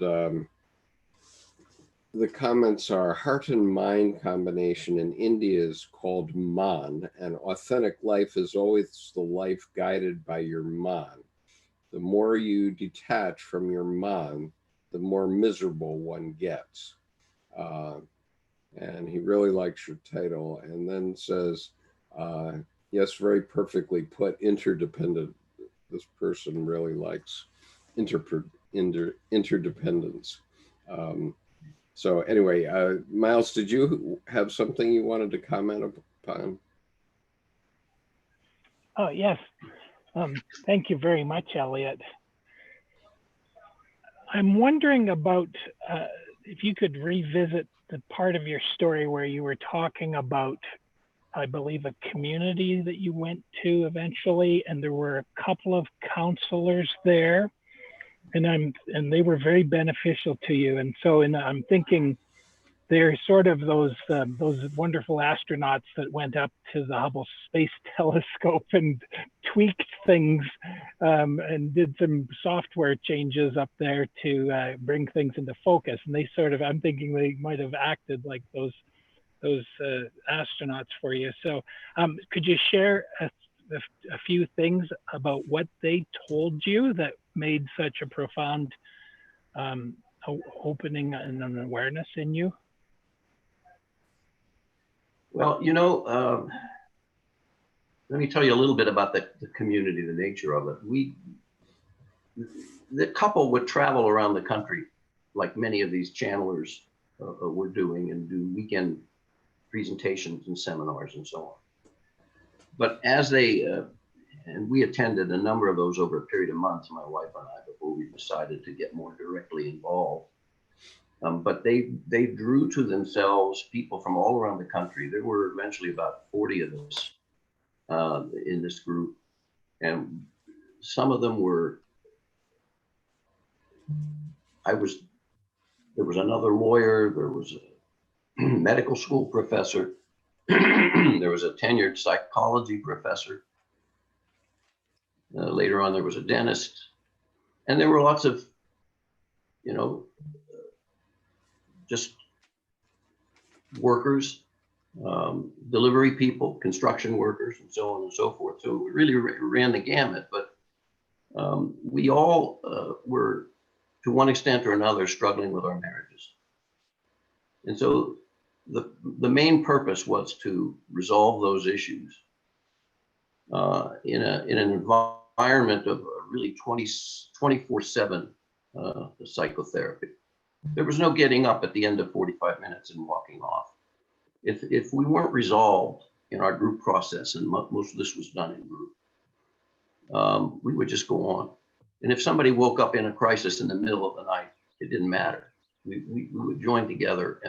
the comments are: heart and mind combination in India is called man, and authentic life is always the life guided by your man. The more you detach from your man, the more miserable one gets. And he really likes your title, and then says, yes, very perfectly put, interdependent. This person really likes interdependence. So anyway, Miles, did you have something you wanted to comment upon? Oh, yes. Thank you very much, Elliot. I'm wondering about if you could revisit the part of your story where you were talking about, I believe, a community that you went to eventually, and there were a couple of counselors there, and they were very beneficial to you. And so, I'm thinking they're sort of those wonderful astronauts that went up to the Hubble Space Telescope and tweaked things and did some software changes up there to bring things into focus. And they sort of, I'm thinking they might have acted like those astronauts for you. So could you share a few things about what they told you that made such a profound opening and an awareness in you? Well, let me tell you a little bit about the community, the nature of it. The couple would travel around the country, like many of these channelers were doing, and do weekend presentations and seminars and so on. But as they, and we attended a number of those over a period of months, my wife and I, before we decided to get more directly involved. But they drew to themselves people from all around the country. There were eventually about 40 of us in this group. And some of them were, there was another lawyer, there was a medical school professor, there was a tenured psychology professor. Later on, there was a dentist. And there were lots of, just workers, delivery people, construction workers, and so on and so forth. So we really ran the gamut, but we all were, to one extent or another, struggling with our marriages. And so the main purpose was to resolve those issues in an environment of really 24/7 psychotherapy. There was no getting up at the end of 45 minutes and walking off. If we weren't resolved in our group process, and most of this was done in group, we would just go on. And if somebody woke up in a crisis in the middle of the night, it didn't matter. We would join together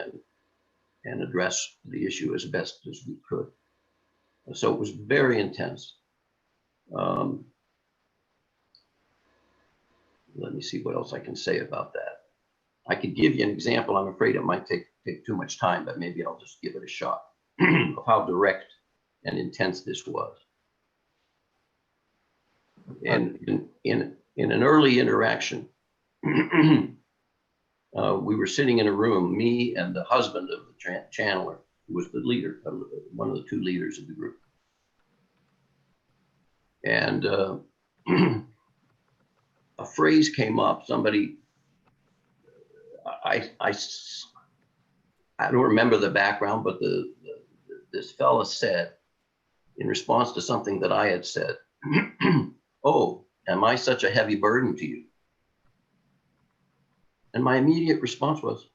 and address the issue as best as we could. So it was very intense. Let me see what else I can say about that. I could give you an example. I'm afraid it might take too much time, but maybe I'll just give it a shot of how direct and intense this was. And in an early interaction, we were sitting in a room, me and the husband of the channeler, who was the leader, one of the two leaders of the group. And a phrase came up. Somebody, I don't remember the background, but this fella said, in response to something that I had said, "Oh, am I such a heavy burden to you?" And my immediate response was,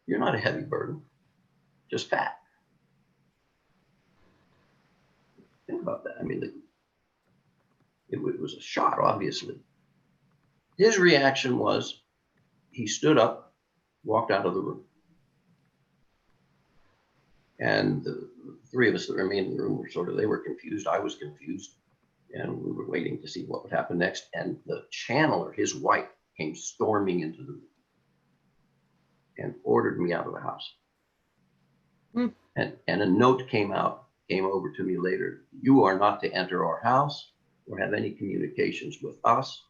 "You're not a heavy burden, just fat." Think about that. I mean, it was a shot, obviously. His reaction was, he stood up, walked out of the room. And the three of us that remained in the room were they were confused. I was confused. And we were waiting to see what would happen next. And the channeler, his wife, came storming into the room and ordered me out of the house. Mm. And a note came over to me later. You are not to enter our house or have any communications with us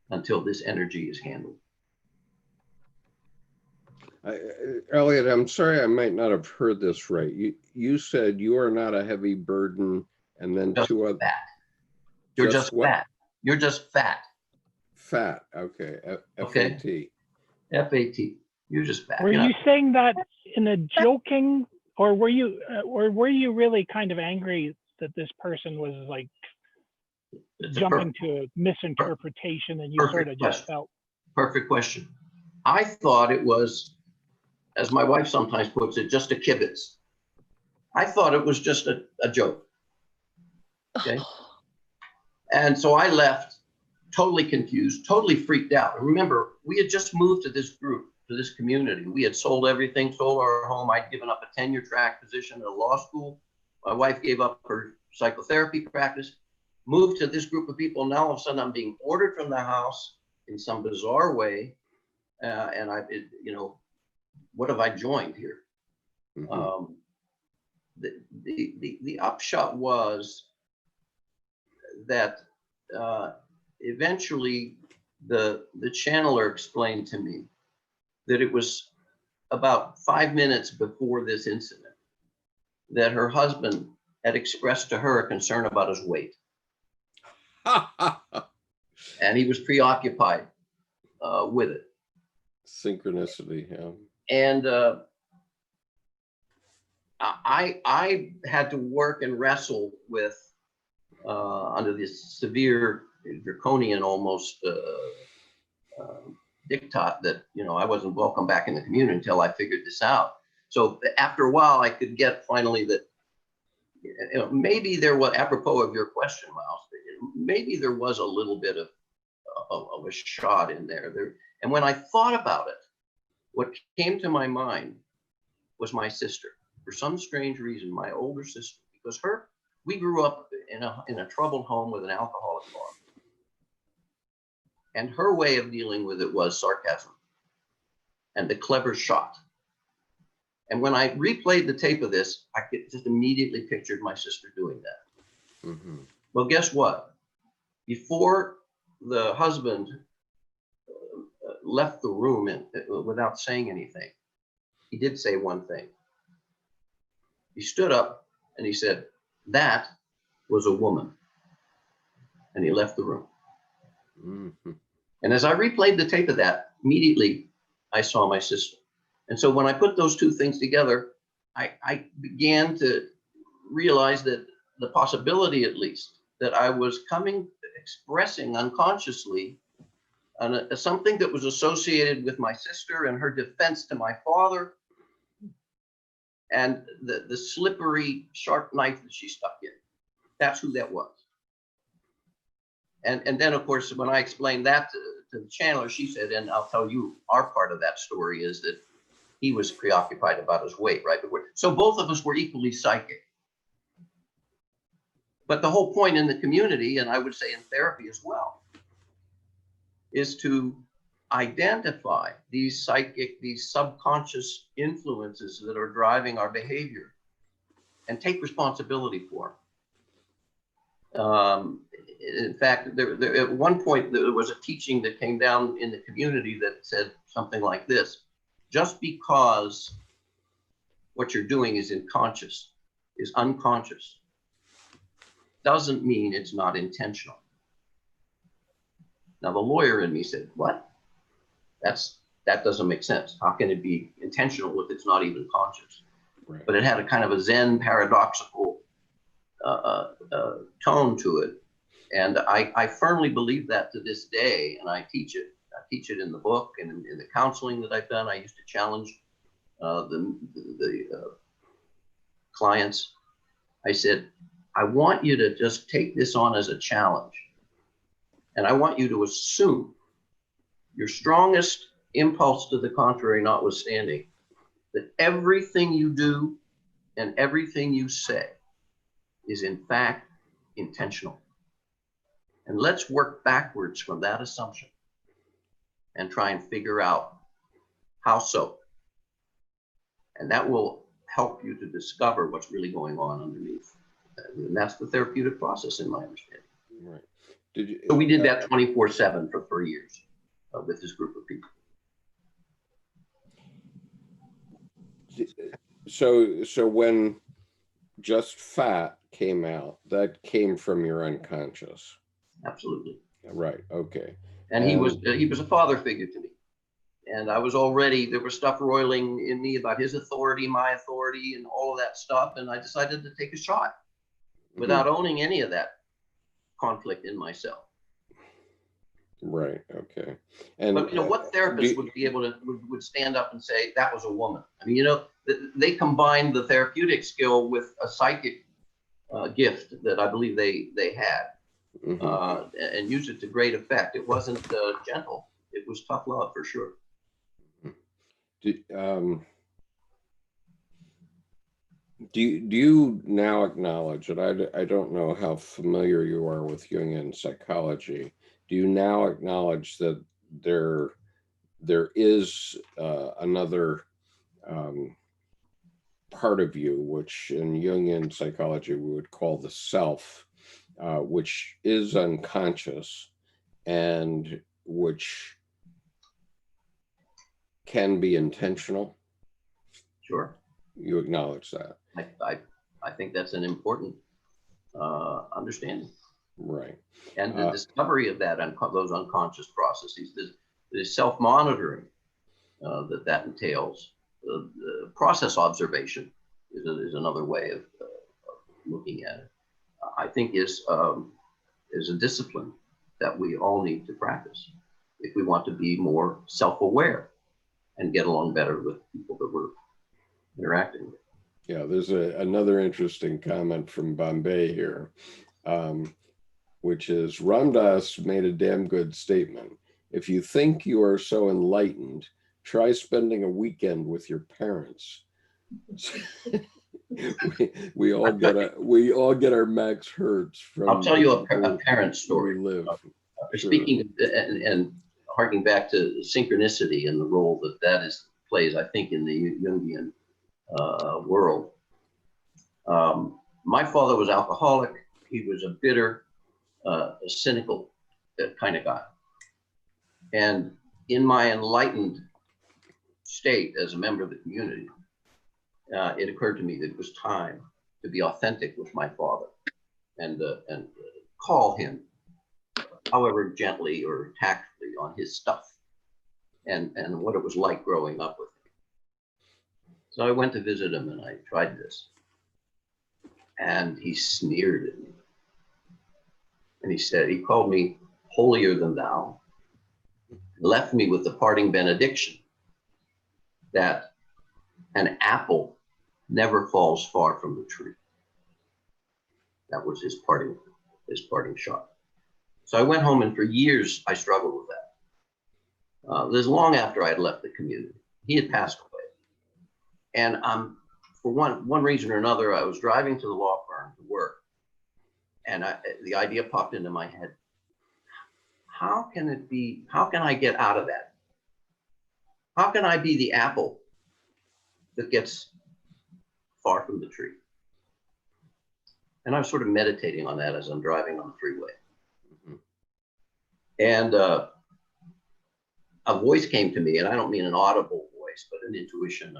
until this energy is handled. Elliot, I'm sorry, I might not have heard this right. You said you are not a heavy burden, and then Just two other. fat. You're just what? fat. You're just fat. Fat. Okay. Okay. F-A-T. F-A-T. You're just fat. Were you saying that in a joking, or were you really kind of angry that this person was like jumping to a misinterpretation, and you sort of just felt? Perfect question. I thought it was, as my wife sometimes puts it, just a kibitz. I thought it was just a joke. Okay. And so I left totally confused, totally freaked out. Remember, we had just moved to this group, to this community. We had sold everything, sold our home. I'd given up a tenure track position at a law school. My wife gave up her psychotherapy practice, moved to this group of people. Now all of a sudden I'm being ordered from the house in some bizarre way. And what have I joined here? Mm-hmm. The upshot was that eventually the channeler explained to me that it was about 5 minutes before this incident that her husband had expressed to her a concern about his weight. And he was preoccupied with it. Synchronicity, yeah. And I had to work and wrestle with, under this severe, draconian almost diktat that, I wasn't welcome back in the community until I figured this out. So after a while, I could get finally that, maybe there was, apropos of your question, Miles, maybe there was a little bit of a shot in there. And when I thought about it, what came to my mind was my sister. For some strange reason, my older sister, because we grew up in a troubled home with an alcoholic father. And her way of dealing with it was sarcasm and the clever shot. And when I replayed the tape of this, I just immediately pictured my sister doing that. Mm-hmm. Well, guess what? Before the husband left the room without saying anything, he did say one thing. He stood up and he said, "That was a woman." And he left the room. Mm-hmm. And as I replayed the tape of that, immediately I saw my sister. And so when I put those two things together, I began to realize that the possibility, at least, that I was expressing unconsciously something that was associated with my sister and her defense to my father, and the slippery, sharp knife that she stuck in. That's who that was. And then, of course, when I explained that to the channeler, she said, and I'll tell you, our part of that story is that he was preoccupied about his weight, right? So both of us were equally psychic. But the whole point in the community, and I would say in therapy as well, is to identify these subconscious influences that are driving our behavior and take responsibility for them. In fact, there, at one point, there was a teaching that came down in the community that said something like this: just because what you're doing is unconscious, doesn't mean it's not intentional. Now, the lawyer in me said, what? That doesn't make sense. How can it be intentional if it's not even conscious? Right. But it had a kind of a Zen paradoxical tone to it. And I firmly believe that to this day, and I teach it. I teach it in the book and in the counseling that I've done. I used to challenge the clients. I said, I want you to just take this on as a challenge. And I want you to assume, your strongest impulse to the contrary notwithstanding, that everything you do and everything you say is in fact intentional. And let's work backwards from that assumption and try and figure out how so. And that will help you to discover what's really going on underneath. And that's the therapeutic process, in my understanding. Right. So we did that 24/7 for 3 years with this group of people. So when Just Fat came out, that came from your unconscious. Absolutely. Right. Okay. And he was a father figure to me. And I was already, there was stuff roiling in me about his authority, my authority, and all of that stuff. And I decided to take a shot without owning any of that conflict in myself. Right. Okay. And but what therapist would be able to would stand up and say that was a woman? I mean, they combined the therapeutic skill with a psychic gift that I believe they had, and used it to great effect. It wasn't gentle; it was tough love for sure. Do you now acknowledge that I don't know how familiar you are with Jungian psychology? Do you now acknowledge that there is another part of you, which in Jungian psychology we would call the self, which is unconscious and which can be intentional? Sure. You acknowledge that? I think that's an important understanding. Right. And the discovery of that those unconscious processes, the self-monitoring that entails, the process observation is another way of looking at it. I think is a discipline that we all need to practice if we want to be more self-aware and get along better with people that we're interacting with. Yeah, there's another interesting comment from Bombay here, which is Ram Dass made a damn good statement. If you think you are so enlightened, try spending a weekend with your parents. we all get our max Hertz from. I'll tell you a parent story. We live. Speaking and harking back to synchronicity and the role that plays, I think, in the Jungian world. My father was alcoholic. He was a bitter, a cynical kind of guy. And in my enlightened state as a member of the community, it occurred to me that it was time to be authentic with my father and call him, however gently or tactfully, on his stuff and what it was like growing up with him. So I went to visit him and I tried this. And he sneered at me. And he called me holier than thou, left me with the parting benediction that an apple never falls far from the tree. That was his parting shot. So I went home, and for years I struggled with that. This long after I had left the community. He had passed away. And for one reason or another, I was driving to the law firm to work. And the idea popped into my head. How can I get out of that? How can I be the apple that gets far from the tree? And I was sort of meditating on that as I'm driving on the freeway. And a voice came to me, and I don't mean an audible voice, but an intuition,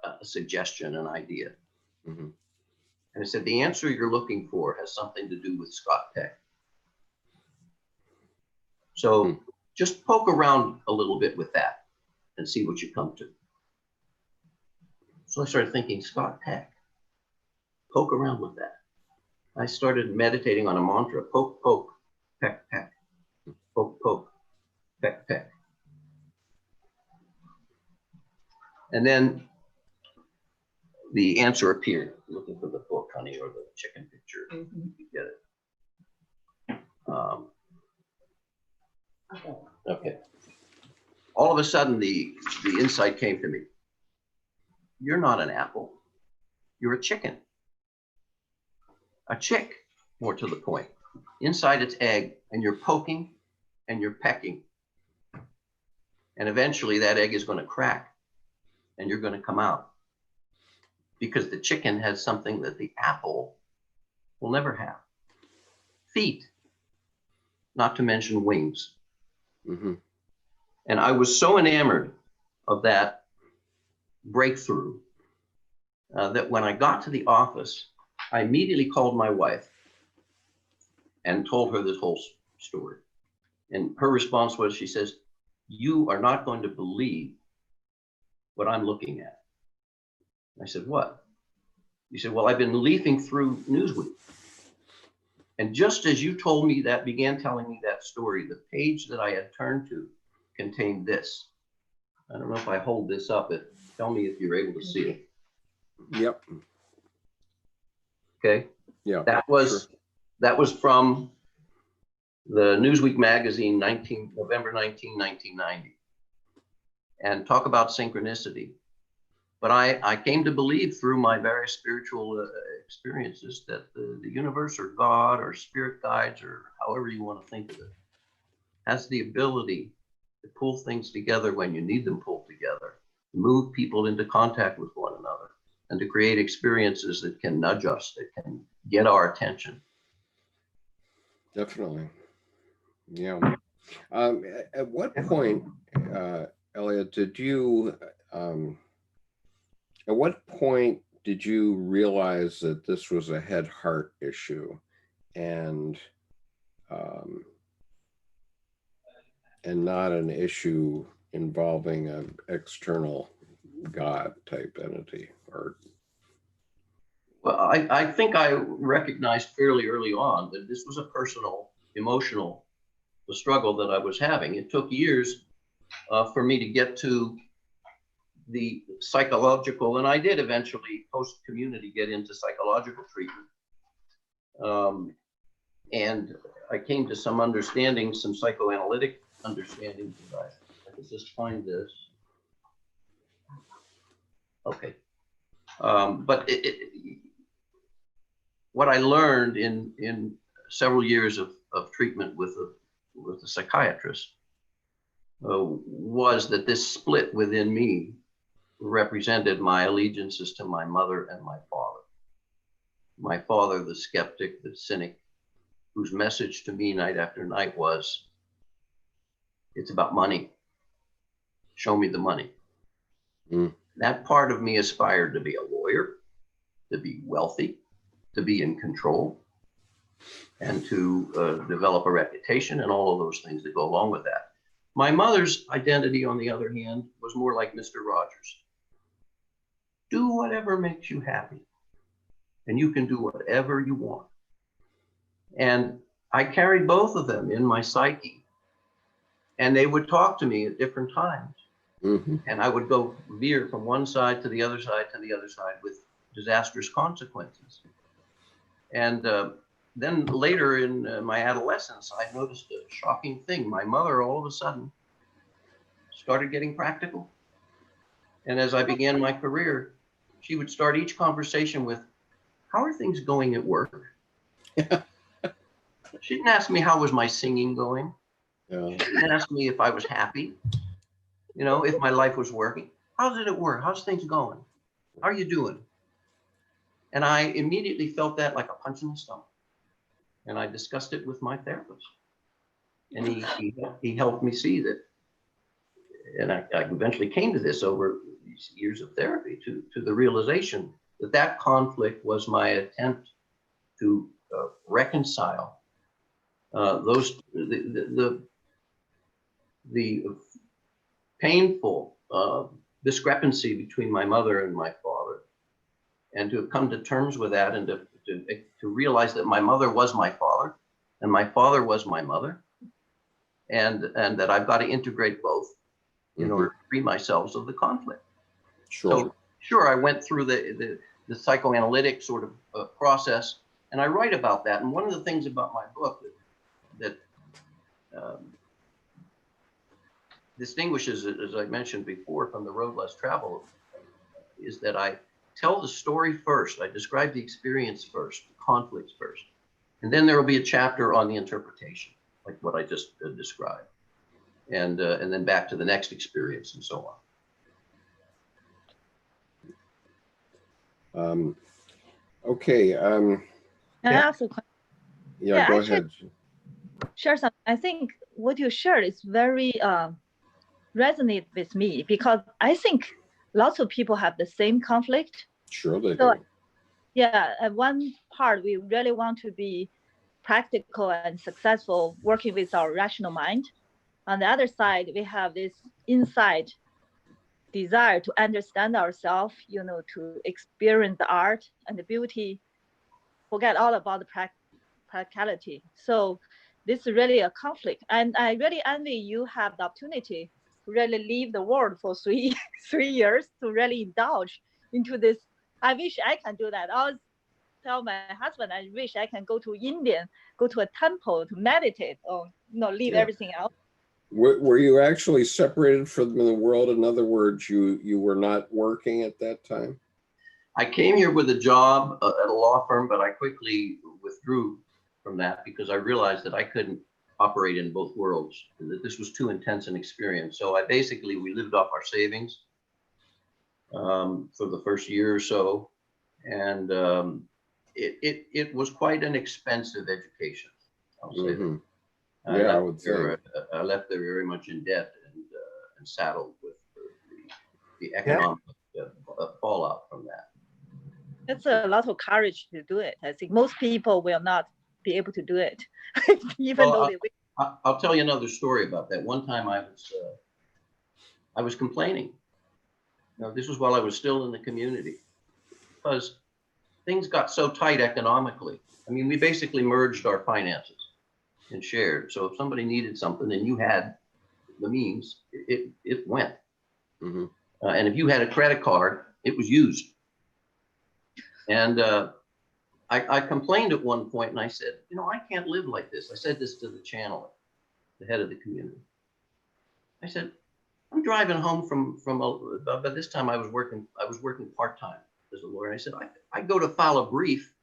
a suggestion, an idea. And it said, the answer you're looking for has something to do with Scott Peck. So just poke around a little bit with that and see what you come to. So I started thinking, Scott Peck, poke around with that. I started meditating on a mantra, poke, poke, peck, peck, poke, poke, peck, peck. And then the answer appeared, looking for the book, honey, or the chicken picture. You get it. Okay. All of a sudden, the insight came to me. You're not an apple. You're a chicken. A chick, more to the point. inside its egg, and you're poking and you're pecking. And eventually that egg is going to crack and you're going to come out, because the chicken has something that the apple will never have: feet, not to mention wings. Mm-hmm. And I was so enamored of that breakthrough that when I got to the office, I immediately called my wife and told her this whole story. And her response was, she says, "You are not going to believe what I'm looking at." I said, "What?" He said, "Well, I've been leafing through Newsweek. And just as you told me that, began telling me that story, the page that I had turned to contained this." I don't know if I hold this up. Tell me if you're able to see it. Yep. Okay. Yeah. That was from the Newsweek magazine, November 19, 1990. And talk about synchronicity. But I came to believe through my various spiritual experiences that the universe, or God, or spirit guides, or however you want to think of it, has the ability to pull things together when you need them pulled together, to move people into contact with one another, and to create experiences that can nudge us, that can get our attention. Definitely. Yeah. At what point, Elliot, did you, at what point did you realize that this was a head-heart issue and not an issue involving an external God type entity? Or Well, I think I recognized fairly early on that this was a personal, emotional struggle that I was having. It took years for me to get to the psychological, and I did eventually, post-community, get into psychological treatment. And I came to some understanding, some psychoanalytic understandings. I could just find this. Okay. But what I learned in several years of treatment with a psychiatrist was that this split within me represented my allegiances to my mother and my father. My father, the skeptic, the cynic, whose message to me night after night was, "It's about money. Show me the money." Mm. That part of me aspired to be a lawyer, to be wealthy, to be in control, and to develop a reputation, and all of those things that go along with that. My mother's identity, on the other hand, was more like Mr. Rogers. Do whatever makes you happy, and you can do whatever you want. And I carried both of them in my psyche, and they would talk to me at different times. Mm-hmm. And I would go veer from one side to the other side to the other side with disastrous consequences. And then later in my adolescence, I noticed a shocking thing. My mother all of a sudden started getting practical. And as I began my career, she would start each conversation with, "How are things going at work?" She didn't ask me how was my singing going. Yeah. She didn't ask me if I was happy, if my life was working. "How's it at work? How's things going? How are you doing?" And I immediately felt that like a punch in the stomach. And I discussed it with my therapist. And he helped me see that. And I eventually came to this over these years of therapy, to the realization that that conflict was my attempt to reconcile the painful discrepancy between my mother and my father, and to have come to terms with that, and to realize that my mother was my father and my father was my mother, and that I've got to integrate both in order to free myself of the conflict. Sure. So sure, I went through the psychoanalytic sort of process, and I write about that. And one of the things about my book that distinguishes it, as I mentioned before, from The Road Less Traveled, is that I tell the story first. I describe the experience first, the conflicts first. And then there will be a chapter on the interpretation, like what I just described. And then back to the next experience and so on. Okay. Can I ask a question? Yeah, go actually, ahead. share something. I think what you shared is very resonate with me, because I think lots of people have the same conflict. Sure they So do. yeah, at one part, we really want to be practical and successful working with our rational mind. On the other side, we have this inside desire to understand ourselves, to experience the art and the beauty, forget all about the practicality. So this is really a conflict. And I really envy you have the opportunity to really leave the world for 3 years to really indulge into this. I wish I can do that. I always tell my husband, I wish I can go to India, go to a temple to meditate, or leave everything else. Were you actually separated from the world? In other words, you were not working at that time? I came here with a job at a law firm, but I quickly withdrew from that because I realized that I couldn't operate in both worlds, and that this was too intense an experience. So we lived off our savings for the first year or so. And it was quite an expensive education, I'll say that. Yeah, I would say. I left there very much in debt and saddled with the economic fallout from that. It's a lot of courage to do it. I think most people will not be able to do it, even though they will. I'll tell you another story about that. One time I was complaining. This was while I was still in the community, because things got so tight economically. I mean, we basically merged our finances and shared. So if somebody needed something and you had the means, it went. And if you had a credit card, it was used. And I complained at one point, and I said, I can't live like this. I said this to the channeler, the head of the community. I said, I'm driving home by this time I was working part-time as a lawyer. And I said, I go to file a brief,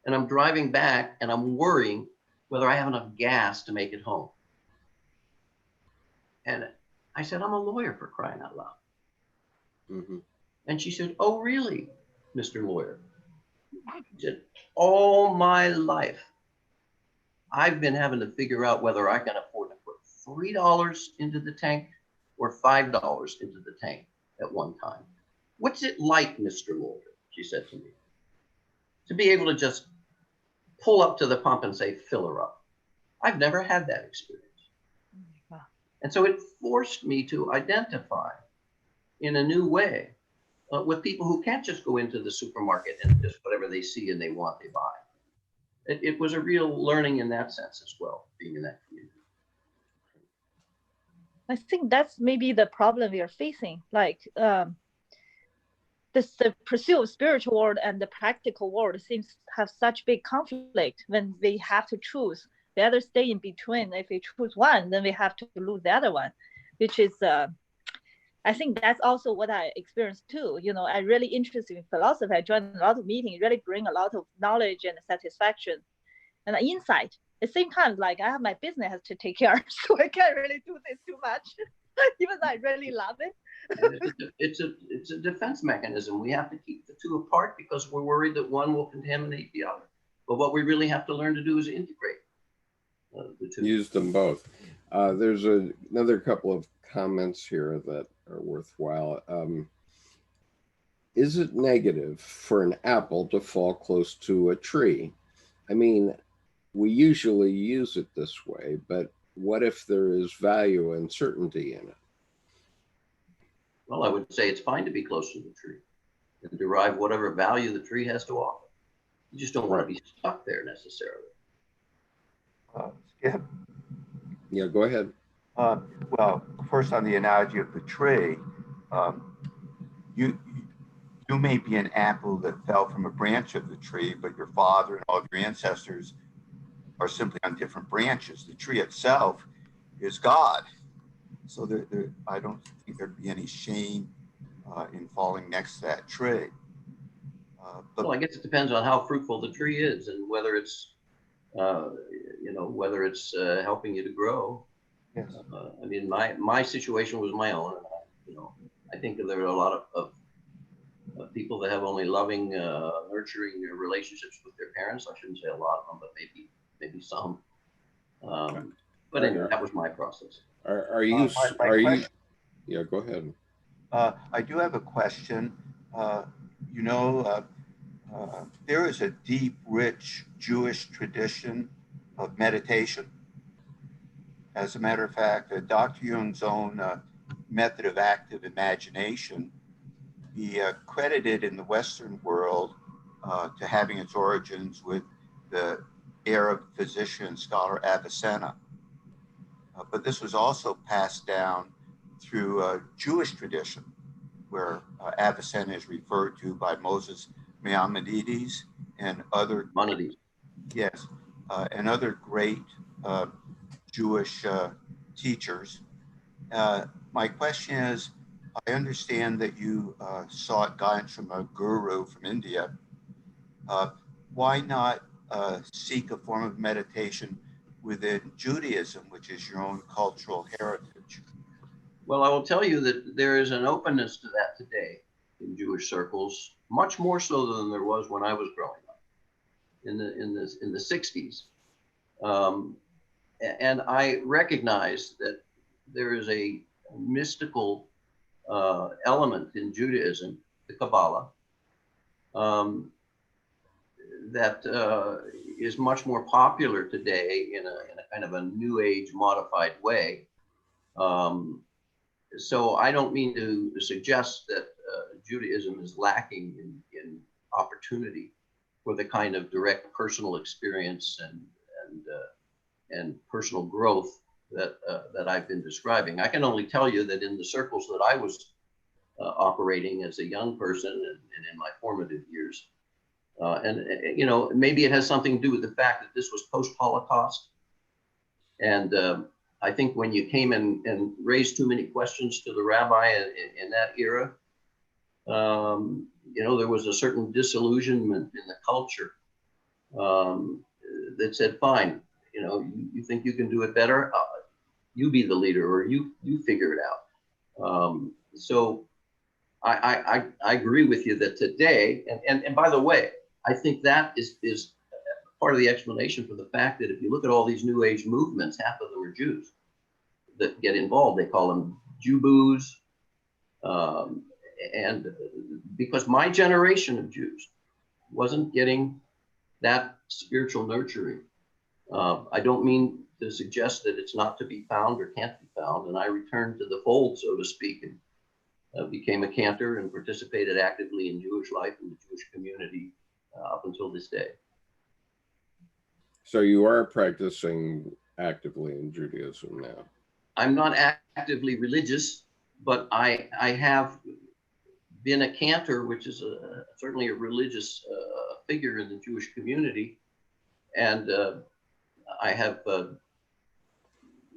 and I'm driving back, and I'm worrying whether I have enough gas to make it home. And I said, I'm a lawyer, for crying out loud. And she said, oh, really, Mr. Lawyer? She said, all my life, I've been having to figure out whether I can afford to put $3 into the tank or $5 into the tank at one time. What's it like, Mr. Lawyer, she said to me, to be able to just pull up to the pump and say, fill her up? I've never had that experience. And so it forced me to identify in a new way with people who can't just go into the supermarket and just whatever they see and they want, they buy. It was a real learning in that sense as well, being in that community. I think that's maybe the problem we are facing. Like the pursuit of spiritual world and the practical world seems to have such big conflict when we have to choose. We either stay in between. If we choose one, then we have to lose the other one, which is, I think that's also what I experienced too. I'm really interested in philosophy. I joined a lot of meetings, really bring a lot of knowledge and satisfaction and insight. At the same time, like I have my business to take care of, so I can't really do this too much, even though I really love it. It's a defense mechanism. We have to keep the two apart because we're worried that one will contaminate the other. But what we really have to learn to do is integrate the two. Use them both. There's another couple of comments here that are worthwhile. Is it negative for an apple to fall close to a tree? I mean, we usually use it this way, but what if there is value and certainty in it? Well, I would say it's fine to be close to the tree and derive whatever value the tree has to offer. You just don't want to be stuck there necessarily. Skip? Yeah, go ahead. Well, first on the analogy of the tree, you may be an apple that fell from a branch of the tree, but your father and all of your ancestors are simply on different branches. The tree itself is God. So I don't think there'd be any shame in falling next to that tree. Well, I guess it depends on how fruitful the tree is and whether it's you know, whether it's helping you to grow. Yes. I mean, my situation was my own. And you know, I think there are a lot of people that have only loving, nurturing relationships with their parents. I shouldn't say a lot of them, but maybe some. But anyway, that was my process. Are you, My you, yeah, go ahead. I do have a question. You know, there is a deep, rich Jewish tradition of meditation. As a matter of fact, Dr. Jung's own method of active imagination, he credited in the Western world to having its origins with the Arab physician and scholar Avicenna. But this was also passed down through Jewish tradition, where Avicenna is referred to by Moses Maimonides and other Maimonides. Yes, and other great Jewish teachers. My question is, I understand that you sought guidance from a guru from India. Why not seek a form of meditation within Judaism, which is your own cultural heritage? Well, I will tell you that there is an openness to that today in Jewish circles, much more so than there was when I was growing up in the 60s. And I recognize that there is a mystical element in Judaism, the Kabbalah, that is much more popular today in a kind of a new age modified way. So I don't mean to suggest that Judaism is lacking in opportunity for the kind of direct personal experience and personal growth that I've been describing. I can only tell you that in the circles that I was operating as a young person and in my formative years, and you know, maybe it has something to do with the fact that this was post-Holocaust, and I think when you came and raised too many questions to the rabbi in that era, you know, there was a certain disillusionment in the culture that said, fine, you know, you think you can do it better, you be the leader, or you figure it out. So I agree with you that today, and by the way, I think that is part of the explanation for the fact that if you look at all these New Age movements, half of them are Jews that get involved. They call them Jewboos. And because my generation of Jews wasn't getting that spiritual nurturing, I don't mean to suggest that it's not to be found or can't be found. And I returned to the fold, so to speak, and became a cantor and participated actively in Jewish life in the Jewish community up until this day. So you are practicing actively in Judaism now? I'm not actively religious, but I have been a cantor, which is certainly a religious figure in the Jewish community. And I have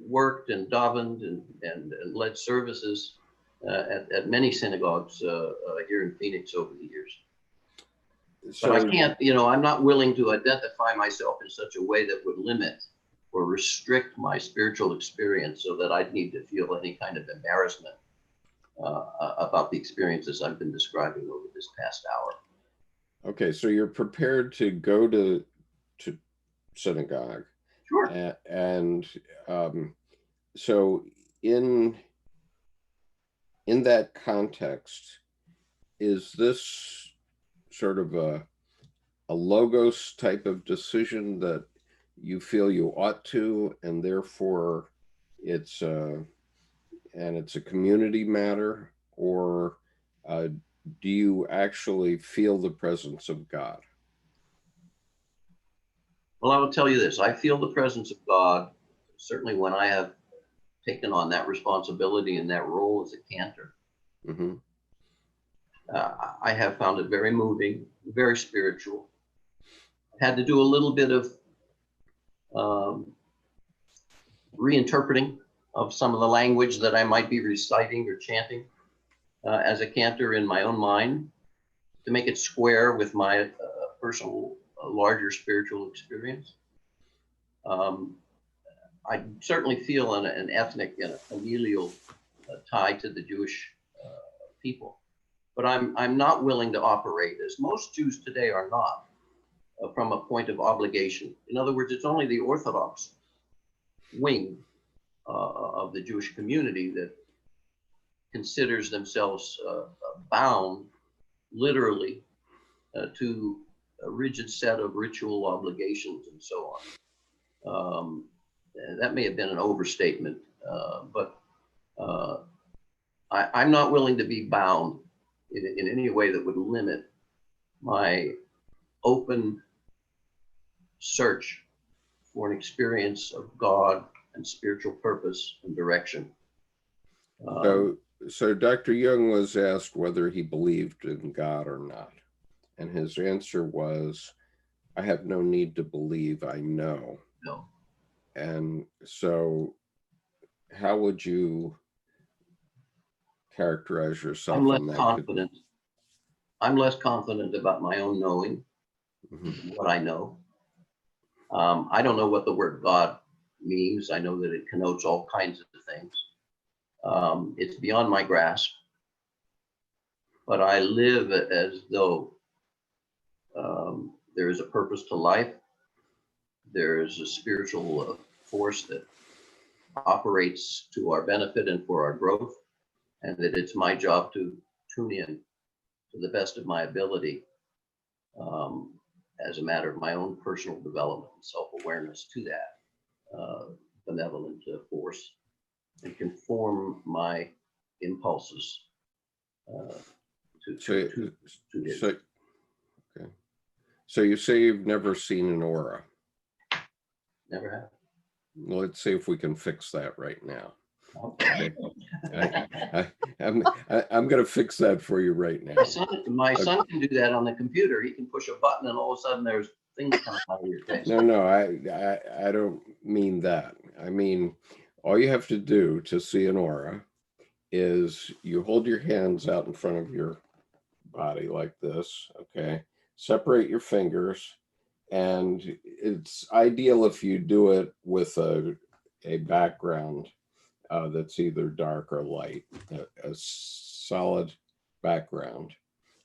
worked and davened and led services at many synagogues here in Phoenix over the years. So, but I can't, you know, I'm not willing to identify myself in such a way that would limit or restrict my spiritual experience so that I'd need to feel any kind of embarrassment about the experiences I've been describing over this past hour. Okay, so you're prepared to go to synagogue. Sure. And so in that context, is this sort of a logos type of decision that you feel you ought to, and therefore it's a community matter, or do you actually feel the presence of God? Well, I will tell you this. I feel the presence of God, certainly when I have taken on that responsibility and that role as a cantor. Mm-hmm. I have found it very moving, very spiritual. Had to do a little bit of reinterpreting of some of the language that I might be reciting or chanting as a cantor in my own mind to make it square with my personal, larger spiritual experience. I certainly feel an ethnic and a familial tie to the Jewish people, but I'm not willing to operate, as most Jews today are not, from a point of obligation. In other words, it's only the Orthodox wing of the Jewish community that considers themselves bound literally to a rigid set of ritual obligations and so on. That may have been an overstatement, but I'm not willing to be bound in any way that would limit my open search for an experience of God and spiritual purpose and direction. So Dr. Jung was asked whether he believed in God or not. And his answer was, I have no need to believe, I know. No. And so how would you characterize yourself? I'm less confident. I'm less confident about my own knowing, what I know. I don't know what the word God means. I know that it connotes all kinds of things. It's beyond my grasp, but I live as though there is a purpose to life. There is a spiritual force that operates to our benefit and for our growth, and that it's my job to tune in to the best of my ability as a matter of my own personal development and self-awareness to that benevolent force, and conform my impulses to it. Okay. So you say you've never seen an aura. Never have. Well, let's see if we can fix that right now. Okay. I'm going to fix that for you right now. My son can do that on the computer. He can push a button and all of a sudden there's things coming out of your face. No, I don't mean that. I mean, all you have to do to see an aura is you hold your hands out in front of your body like this, okay? Separate your fingers, and it's ideal if you do it with a background that's either dark or light, a solid background.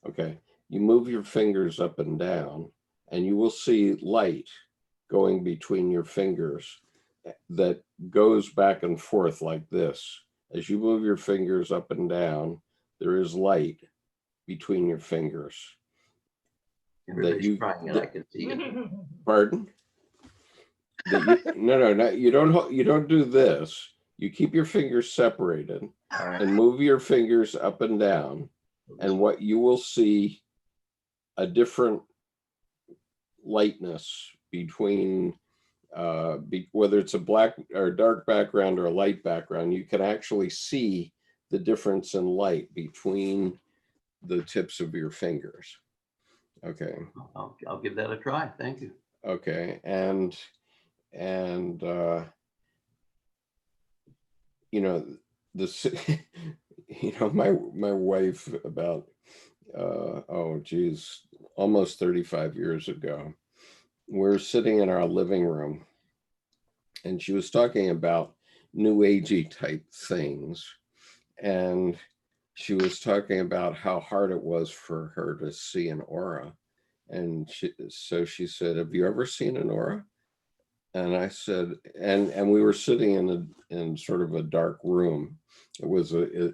Okay, you move your fingers up and down, and you will see light going between your fingers that goes back and forth like this. As you move your fingers up and down, there is light between your fingers. Everybody's trying it, I can see it. Pardon? No, you don't do this. You keep your fingers separated and move your fingers up and down, and what you will see a different lightness between whether it's a black or dark background or a light background. You can actually see the difference in light between the tips of your fingers. Okay. I'll give that a try. Thank you. Okay, and you know, this, you know, my wife about oh geez, almost 35 years ago, we're sitting in our living room, and she was talking about new agey type things, and she was talking about how hard it was for her to see an aura. And so she said, have you ever seen an aura? And I said, and we were sitting in sort of a dark room. It was the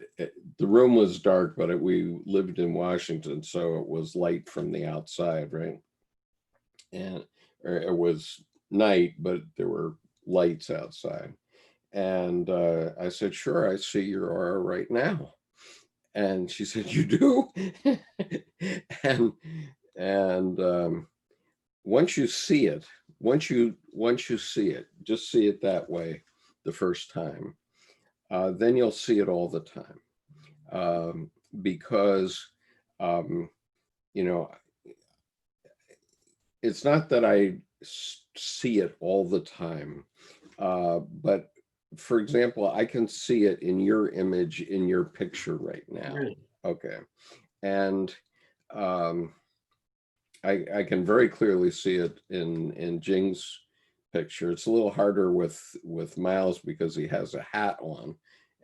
room was dark, but we lived in Washington, so it was light from the outside, right? And it was night, but there were lights outside. And I said, sure, I see your aura right now. And she said, you do? and once you see it, once you see it, just see it that way the first time, then you'll see it all the time, because you know, it's not that I see it all the time, but for example, I can see it in your image, in your picture right now. Really? Okay, and I can very clearly see it in Jing's picture. It's a little harder with Miles because he has a hat on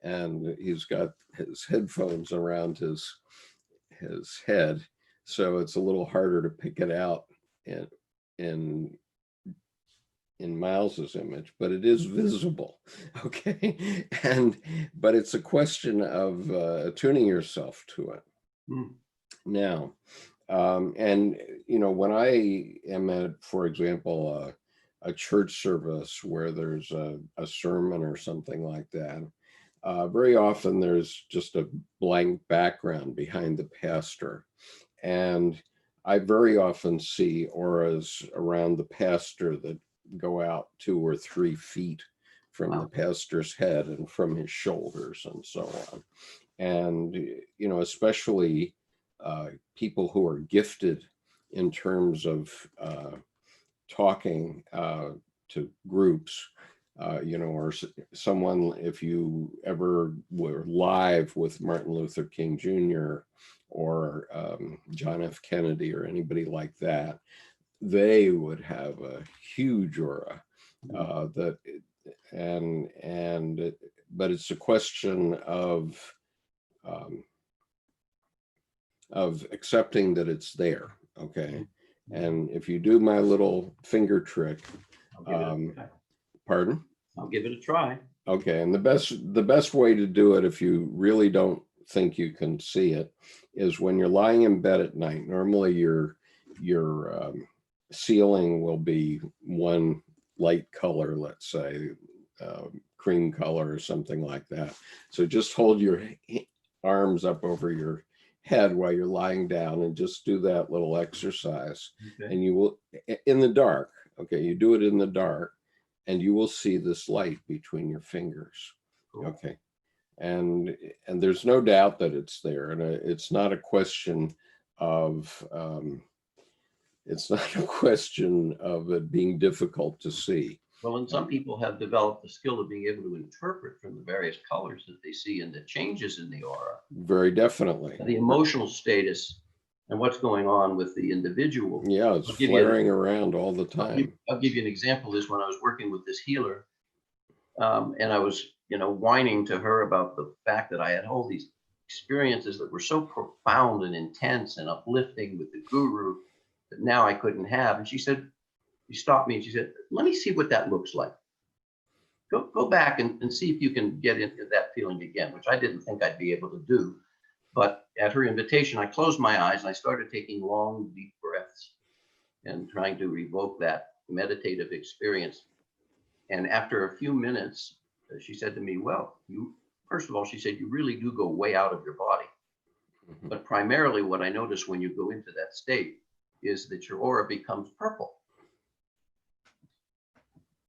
and he's got his headphones around his head, so it's a little harder to pick it out in Miles's image, but it is visible. Okay. But it's a question of attuning yourself to it. Now, and when I am at, for example, a church service where there's a sermon or something like that, very often there's just a blank background behind the pastor. And I very often see auras around the pastor that go out 2 or 3 feet from the pastor's head and from his shoulders and so on. And, especially people who are gifted in terms of talking to groups, or someone, if you ever were live with Martin Luther King Jr. or John F. Kennedy or anybody like that, they would have a huge aura but it's a question of accepting that it's there. Okay. And if you do my little finger trick, pardon? I'll give it a try. Okay. And the best way to do it, if you really don't think you can see it, is when you're lying in bed at night. Normally your ceiling will be one light color, let's say cream color or something like that. So just hold your arms up over your head while you're lying down and just do that little exercise. Okay. And you will, in the dark, okay, you do it in the dark and you will see this light between your fingers. Cool. Okay. And there's no doubt that it's there. And it's not a question of it being difficult to see. Well, and some people have developed the skill of being able to interpret from the various colors that they see and the changes in the aura. Very definitely. The emotional status and what's going on with the individual. Yeah, it's flaring around all the time. I'll give you an example. Is when I was working with this healer, and I was, whining to her about the fact that I had all these experiences that were so profound and intense and uplifting with the guru that now I couldn't have. And she stopped me and she said, let me see what that looks like. Go back and see if you can get into that feeling again, which I didn't think I'd be able to do. But at her invitation, I closed my eyes and I started taking long, deep breaths and trying to evoke that meditative experience. And after a few minutes, she said to me, well, first of all, she said, you really do go way out of your body. Mm-hmm. But primarily what I notice when you go into that state is that your aura becomes purple.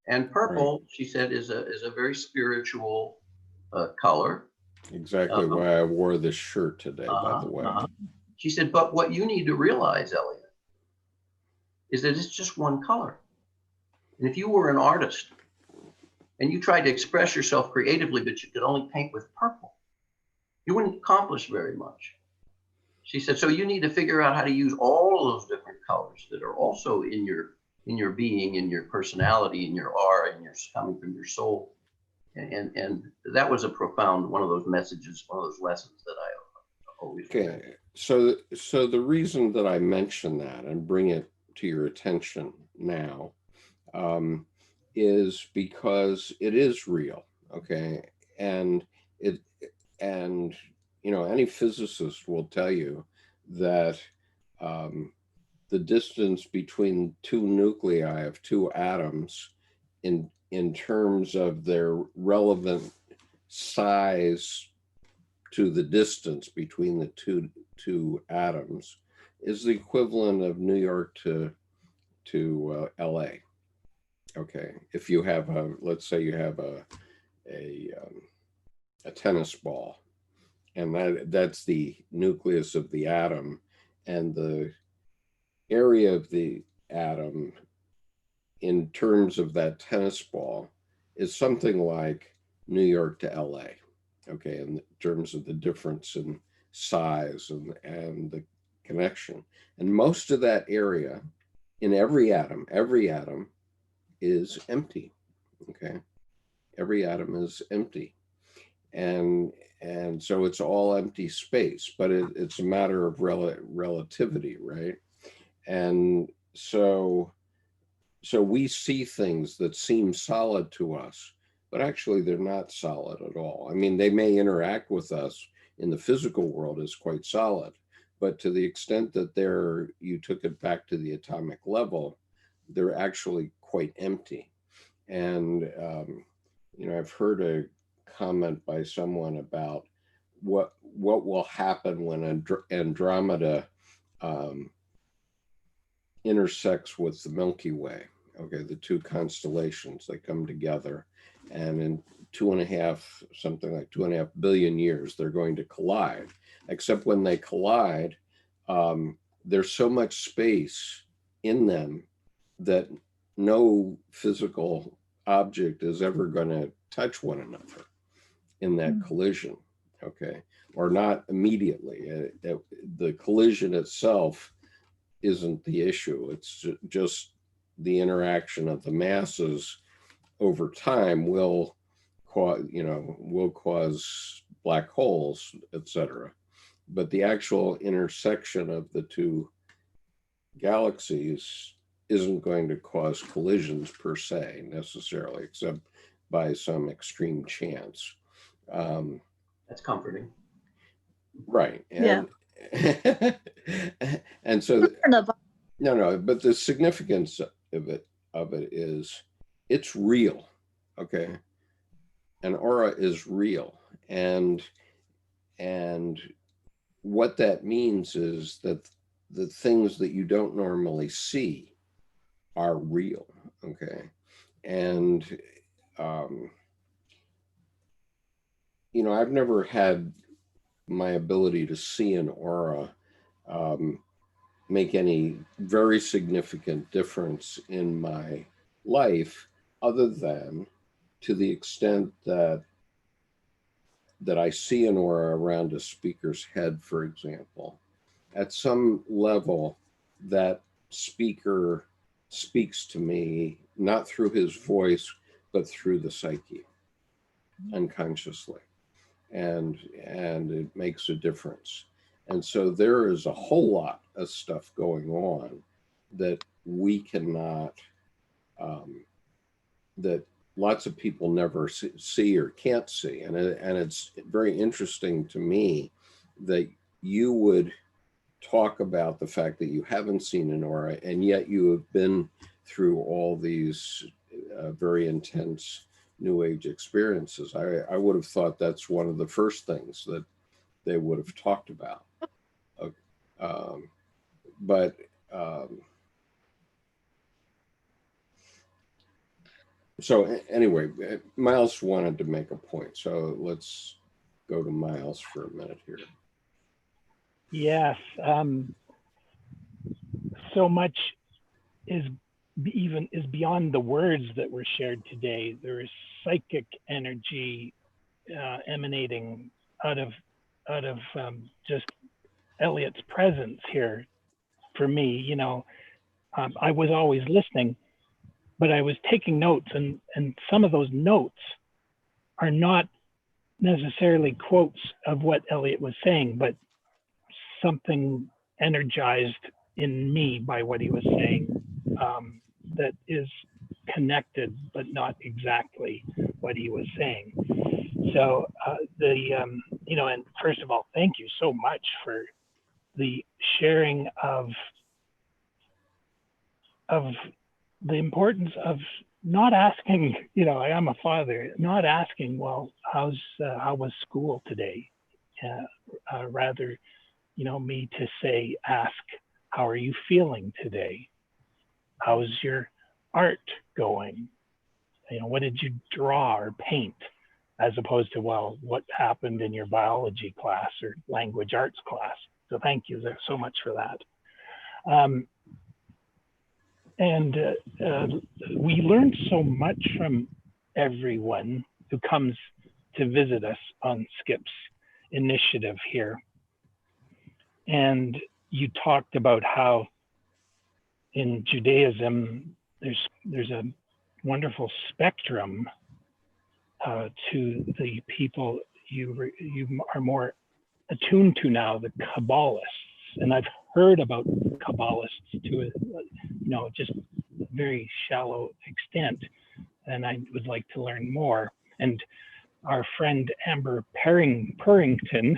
And purple, right, she said, is a very spiritual color. Exactly why I wore this shirt today, by the way. She said, but what you need to realize, Elliot, is that it's just one color. And if you were an artist and you tried to express yourself creatively, but you could only paint with purple, you wouldn't accomplish very much. She said, so you need to figure out how to use all of those different colors that are also in your being, in your personality, in your aura, and your coming from your soul. And that was a profound one of those messages, one of those lessons that I always remember. So the reason that I mention that and bring it to your attention now is because it is real, okay? And any physicist will tell you that the distance between two nuclei of two atoms in terms of their relevant size to the distance between the two atoms is the equivalent of New York to LA. Okay, if you have let's say you have a tennis ball, and that's the nucleus of the atom, and the area of the atom in terms of that tennis ball is something like New York to LA, okay, in terms of the difference in size and the connection. And most of that area in every atom is empty. Okay, every atom is empty, and so it's all empty space, but it's a matter of relativity, right? And so we see things that seem solid to us, but actually they're not solid at all. I mean, they may interact with us in the physical world as quite solid, but to the extent that you took it back to the atomic level, they're actually quite empty. And I've heard a comment by someone about what will happen when Andromeda intersects with the Milky Way. Okay, the two constellations, they come together, and in 2.5 billion years, they're going to collide. Except when they collide, there's so much space in them that no physical object is ever going to touch one another in that collision, okay? Or not immediately. The collision itself isn't the issue. It's just the interaction of the masses over time will cause black holes, etc. But the actual intersection of the two galaxies isn't going to cause collisions per se necessarily, except by some extreme chance. That's comforting. Right. And, yeah. And so no, but the significance of it is it's real. Okay. An aura is real. And what that means is that the things that you don't normally see are real. Okay. And I've never had my ability to see an aura make any very significant difference in my life, other than to the extent that I see an aura around a speaker's head, for example. At some level, that speaker speaks to me, not through his voice, but through the psyche, unconsciously. And it makes a difference. And so there is a whole lot of stuff going on that we cannot, that lots of people never see or can't see. And it's very interesting to me that you would talk about the fact that you haven't seen an aura, and yet you have been through all these very intense New Age experiences. I would have thought that's one of the first things that they would have talked about. So anyway, Miles wanted to make a point. So let's go to Miles for a minute here. Yes. So much is beyond the words that were shared today. There is psychic energy emanating out of just Elliot's presence here. For me, I was always listening, but I was taking notes, and some of those notes are not necessarily quotes of what Elliot was saying, but something energized in me by what he was saying that is connected, but not exactly what he was saying. So and first of all, thank you so much for the sharing of the importance of not asking, I am a father, not asking, well, how was school today? Rather, me to ask, how are you feeling today? How's your art going? What did you draw or paint? As opposed to, well, what happened in your biology class or language arts class? So thank you so much for that. We learned so much from everyone who comes to visit us on Skip's initiative here. And you talked about how in Judaism, there's a wonderful spectrum to the people you are more attuned to now, the Kabbalists. And I've heard about Kabbalists to a, just very shallow extent, and I would like to learn more. And our friend Amber Purrington,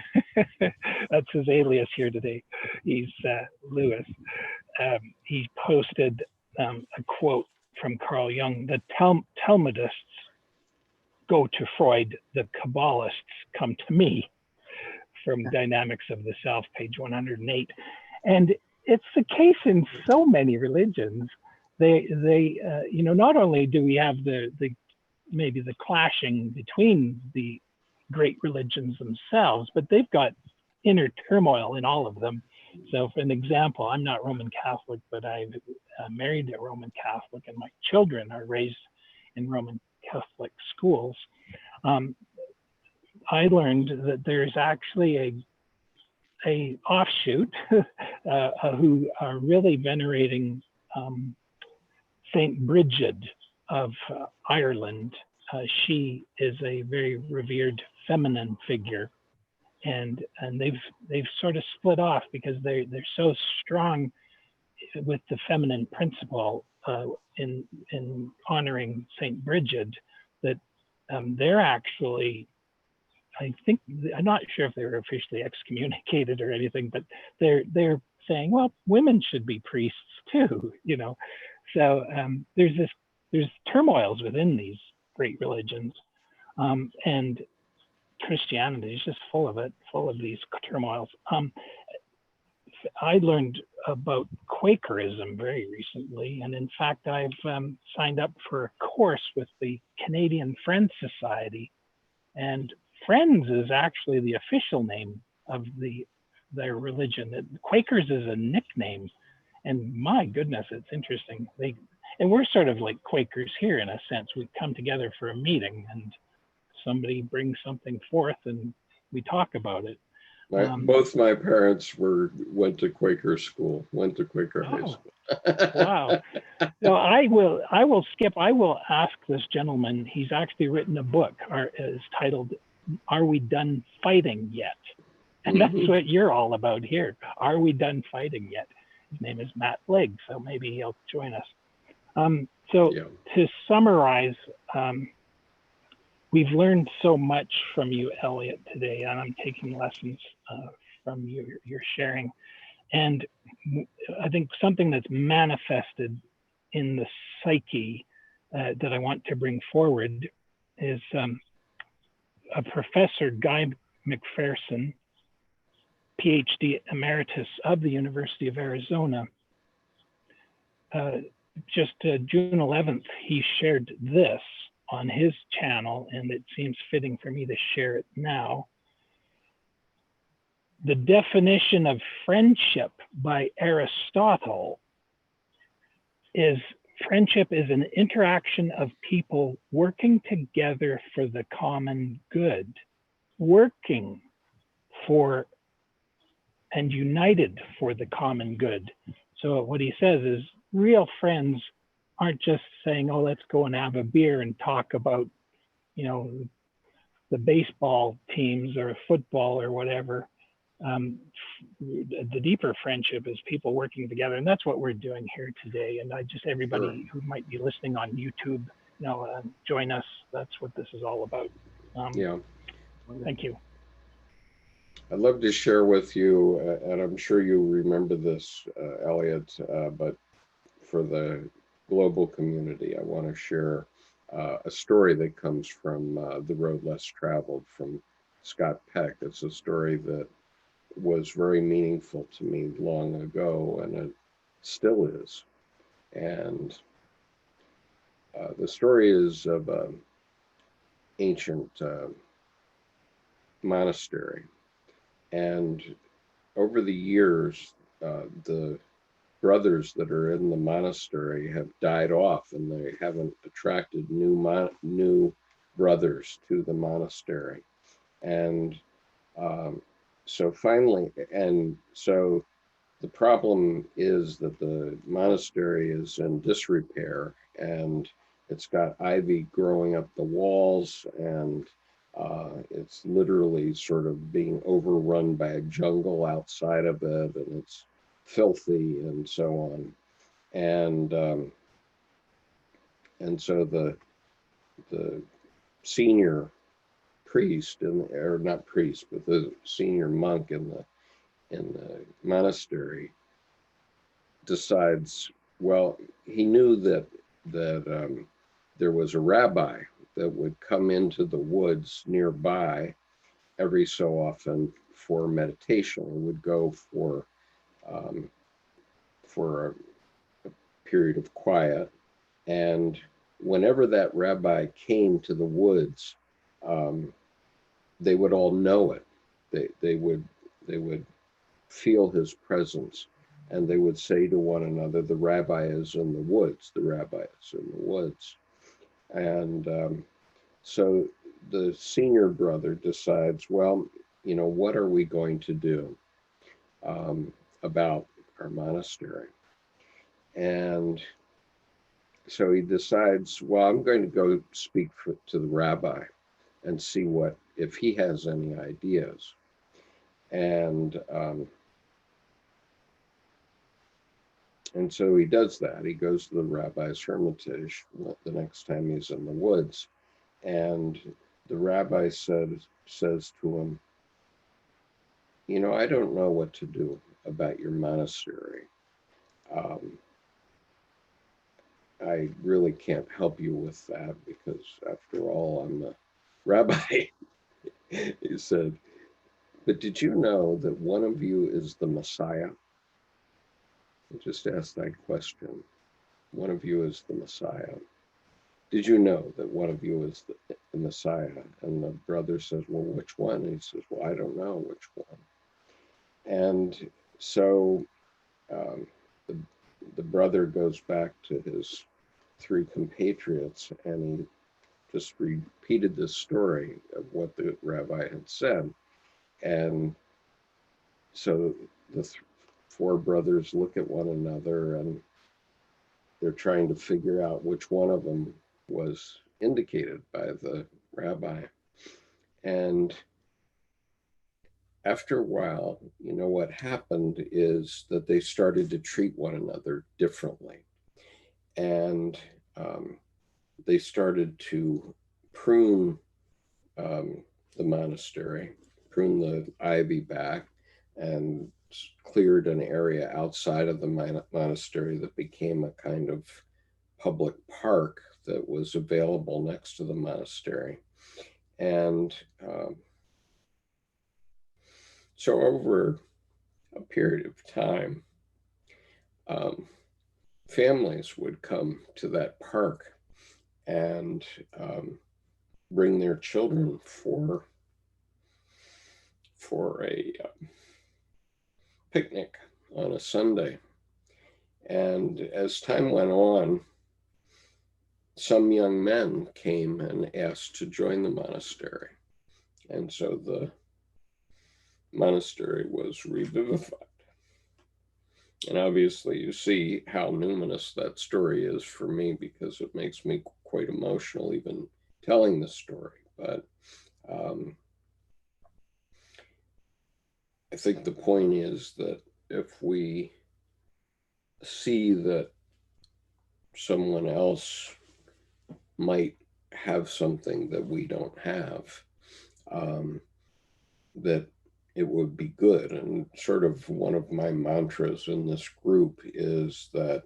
that's his alias here today, he's Lewis, he posted a quote from Carl Jung: the Talmudists go to Freud, the Kabbalists come to me, from Dynamics of the Self, page 108. And it's the case in so many religions. They not only do we have maybe the clashing between the great religions themselves, but they've got inner turmoil in all of them. So for an example, I'm not Roman Catholic, but I've married a Roman Catholic, and my children are raised in Roman Catholic schools. I learned that there's actually a offshoot who are really venerating Saint Bridget of Ireland. She is a very revered feminine figure, and they've sort of split off because they're so strong with the feminine principle in honoring Saint Bridget that they're actually, I think, I'm not sure if they were officially excommunicated or anything, but they're saying, well, women should be priests too, So there's turmoils within these great religions, and Christianity is just full of it, full of these turmoils. I learned about Quakerism very recently, and in fact, I've signed up for a course with the Canadian Friends Society, and Friends is actually the official name of their religion. Quakers is a nickname, and my goodness, it's interesting. And we're sort of like Quakers here in a sense. We come together for a meeting, and somebody brings something forth, and we talk about it. Both my parents went to Quaker school, went to Quaker high school. Wow. No, I will skip. I will ask this gentleman. He's actually written a book. It's titled "Are We Done Fighting Yet?" And that's what you're all about here. Are we done fighting yet? His name is Matt Legg, so maybe he'll join us. To summarize, we've learned so much from you, Elliot, today, and I'm taking lessons from your sharing. And I think something that's manifested in the psyche that I want to bring forward is a Professor Guy McPherson, PhD Emeritus of the University of Arizona. Just June 11th, he shared this on his channel, and it seems fitting for me to share it now. The definition of friendship by Aristotle is friendship is an interaction of people working together for the common good, working for and united for the common good. So what he says is real friends aren't just saying, oh, let's go and have a beer and talk about, the baseball teams or football or whatever. The deeper friendship is people working together, and that's what we're doing here today. And everybody who might be listening on YouTube, join us. That's what this is all about. Thank you. I'd love to share with you, and I'm sure you remember this, Elliot, but for the global community, I want to share a story that comes from The Road Less Traveled from Scott Peck. It's a story that was very meaningful to me long ago, and it still is. And the story is of an ancient monastery. And over the years, the brothers that are in the monastery have died off, and they haven't attracted new brothers to the monastery. And so the problem is that the monastery is in disrepair, and it's got ivy growing up the walls, and it's literally sort of being overrun by a jungle outside of it, and it's filthy and so on. And so the senior priest, or not priest, but the senior monk in the monastery decides, well, he knew that there was a rabbi that would come into the woods nearby every so often for meditation, or would go for a period of quiet. And whenever that rabbi came to the woods, they would all know it. They would feel his presence, and they would say to one another, "The rabbi is in the woods. The rabbi is in the woods." And so the senior brother decides, well, what are we going to do about our monastery? And so he decides, well, I'm going to go speak to the rabbi and see if he has any ideas. And so he does that. He goes to the rabbi's hermitage the next time he's in the woods. And the rabbi says to him, I don't know what to do about your monastery. I really can't help you with that, because after all, I'm the rabbi. He said, but did you know that one of you is the Messiah? He just asked that question. One of you is the Messiah. Did you know that one of you is the Messiah? And the brother says, well, which one? And he says, well, I don't know which one. And so the brother goes back to his three compatriots, and he just repeated this story of what the rabbi had said. And so the four brothers look at one another, and they're trying to figure out which one of them was indicated by the rabbi. And after a while, what happened is that they started to treat one another differently. And they started to prune the monastery, prune the ivy back, and cleared an area outside of the monastery that became a kind of public park that was available next to the monastery. And so over a period of time, families would come to that park and bring their children for a picnic on a Sunday. And as time went on, some young men came and asked to join the monastery. And so the monastery was revivified. And obviously you see how numinous that story is for me, because it makes me quite emotional even telling the story. But I think the point is that if we see that someone else might have something that we don't have, that it would be good. And sort of one of my mantras in this group is that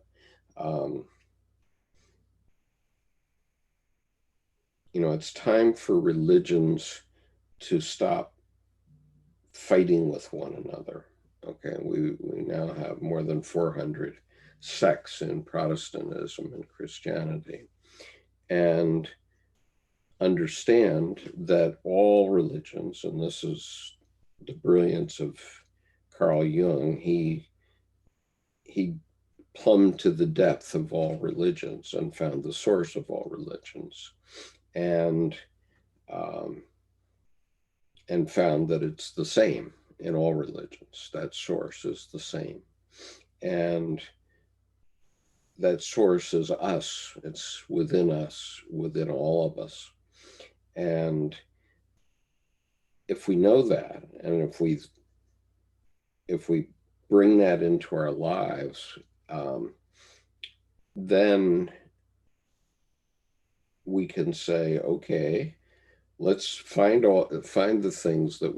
it's time for religions to stop fighting with one another. Okay, we now have more than 400 sects in Protestantism and Christianity, and understand that all religions, and this is the brilliance of Carl Jung, he plumbed to the depth of all religions and found the source of all religions, and found that it's the same in all religions. That source is the same. And that source is us. It's within us, within all of us. And if we know that, and if we bring that into our lives, then we can say, okay, let's find the things that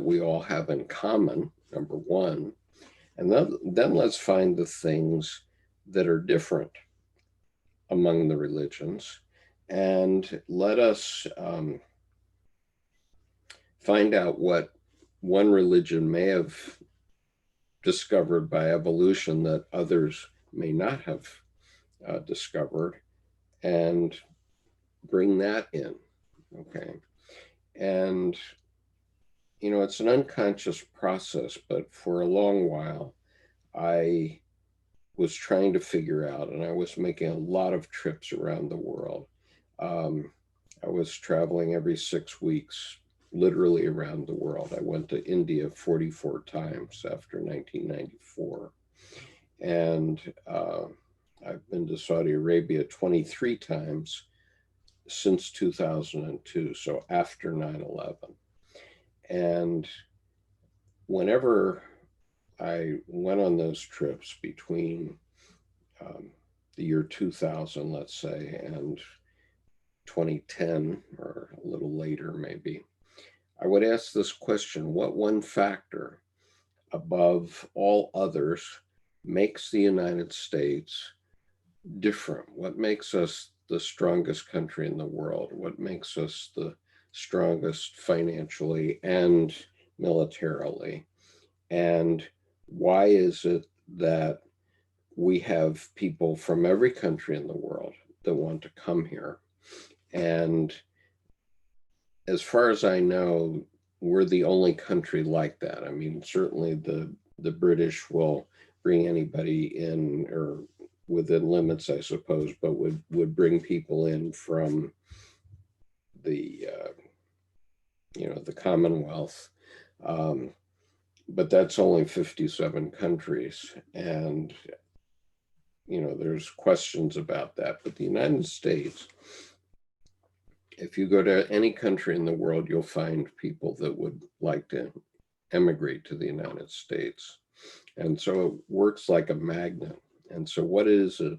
we all have in common, number one, and then let's find the things that are different among the religions, and let us find out what one religion may have discovered by evolution that others may not have discovered, and bring that in. Okay. And, you know, it's an unconscious process, but for a long while, I was trying to figure out, and I was making a lot of trips around the world. I was traveling every 6 weeks, literally around the world. I went to India 44 times after 1994. And I've been to Saudi Arabia 23 times since 2002, so after 9/11. And whenever I went on those trips between the year 2000, let's say, and 2010, or a little later maybe, I would ask this question: what one factor above all others makes the United States different? What makes us the strongest country in the world? What makes us the strongest financially and militarily? And why is it that we have people from every country in the world that want to come here? And as far as I know, we're the only country like that. I mean, certainly the British will bring anybody in, or within limits, I suppose, but would bring people in from the the Commonwealth. But that's only 57 countries, and there's questions about that. But the United States, if you go to any country in the world, you'll find people that would like to emigrate to the United States. And so it works like a magnet. And so what is it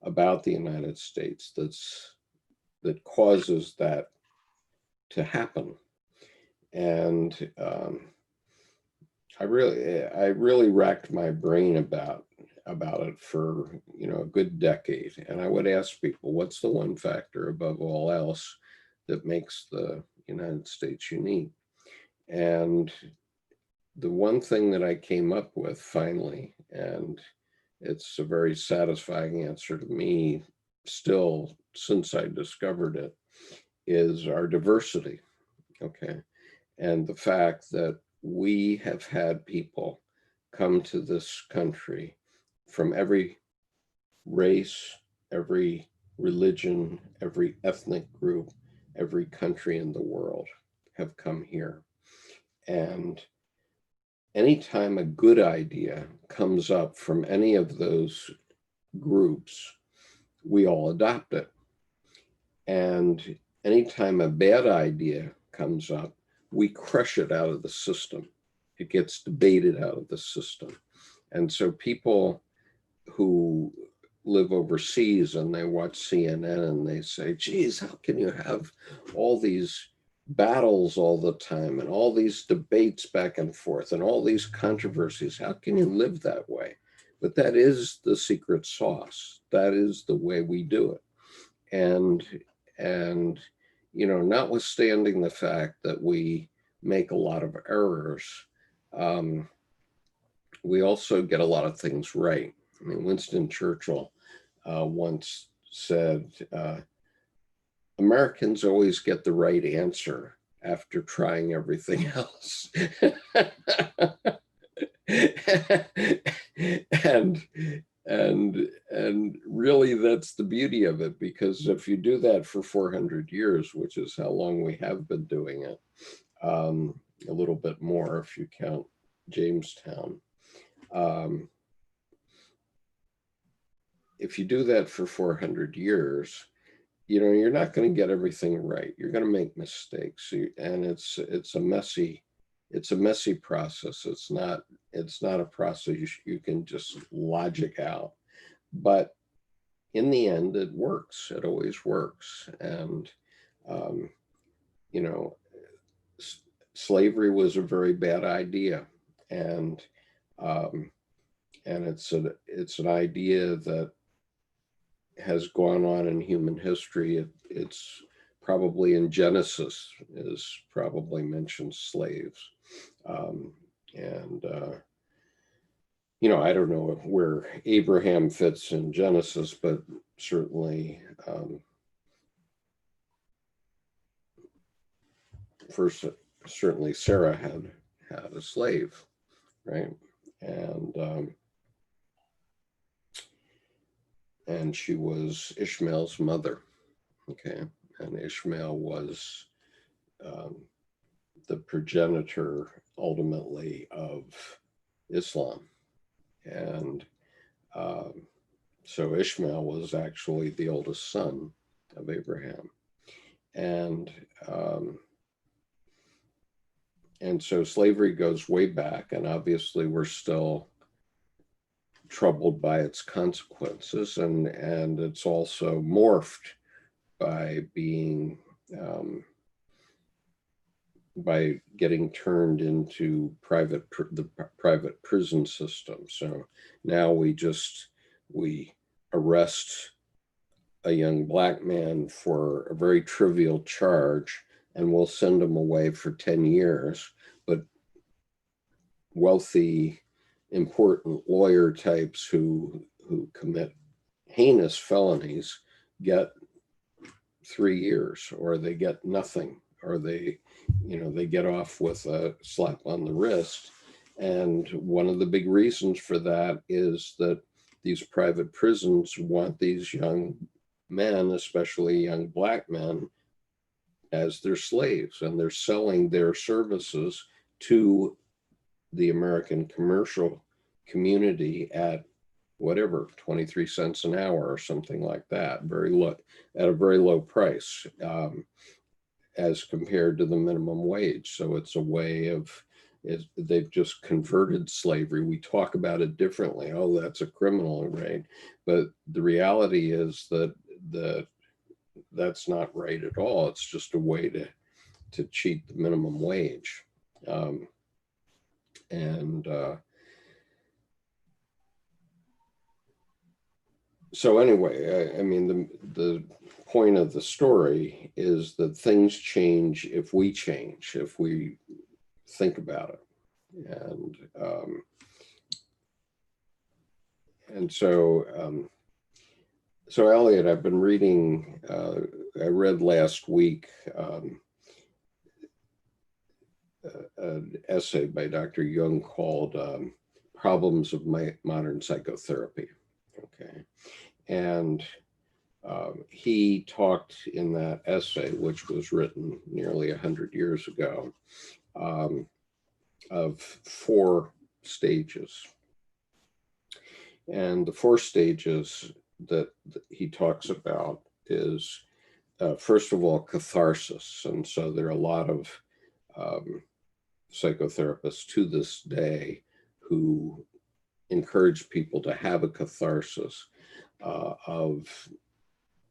about the United States that causes that to happen? And I really racked my brain about it for a good decade. And I would ask people, what's the one factor above all else that makes the United States unique? And the one thing that I came up with finally, and it's a very satisfying answer to me still since I discovered it, is our diversity. Okay. And the fact that we have had people come to this country from every race, every religion, every ethnic group, every country in the world have come here. And anytime a good idea comes up from any of those groups, we all adopt it. And anytime a bad idea comes up, we crush it out of the system. It gets debated out of the system. And so people who live overseas and they watch CNN and they say, geez, how can you have all these battles all the time and all these debates back and forth and all these controversies? How can you live that way? But that is the secret sauce. That is the way we do it. And notwithstanding the fact that we make a lot of errors, we also get a lot of things right. I mean, Winston Churchill once said, Americans always get the right answer after trying everything else. And really, that's the beauty of it, because if you do that for 400 years, which is how long we have been doing it, a little bit more if you count Jamestown, if you do that for 400 years, you know, you're not going to get everything right. You're going to make mistakes, and it's a messy process. It's not a process you can just logic out. But in the end, it works. It always works. And you know, slavery was a very bad idea, and it's an idea that has gone on in human history. It's probably in Genesis is probably mentions slaves, and you know, I don't know where Abraham fits in Genesis, but certainly first, certainly Sarah had a slave, right? And she was Ishmael's mother, okay? And Ishmael was the progenitor, ultimately, of Islam. And so Ishmael was actually the oldest son of Abraham. And so slavery goes way back, and obviously we're still troubled by its consequences, and it's also morphed by being by getting turned into the private prison system. So now we arrest a young Black man for a very trivial charge, and we'll send him away for 10 years. But wealthy, important lawyer types who commit heinous felonies get 3 years, or they get nothing, or they get off with a slap on the wrist. And one of the big reasons for that is that these private prisons want these young men, especially young Black men, as their slaves, and they're selling their services to the American commercial community at whatever, 23 cents an hour or something like that, very low, at a very low price as compared to the minimum wage. So it's a way of, they've just converted slavery. We talk about it differently. Oh, that's a criminal, right? But the reality is that that's not right at all. It's just a way to cheat the minimum wage. So anyway, I mean, the point of the story is that things change if we change, if we think about it. And so Elliot, I've been reading, I read last week an essay by Dr. Jung called Problems of Modern Psychotherapy. Okay. And he talked in that essay, which was written nearly 100 years ago, of 4 stages. And the 4 stages that he talks about is, first of all, catharsis. And so there are a lot of psychotherapists to this day who encourage people to have a catharsis of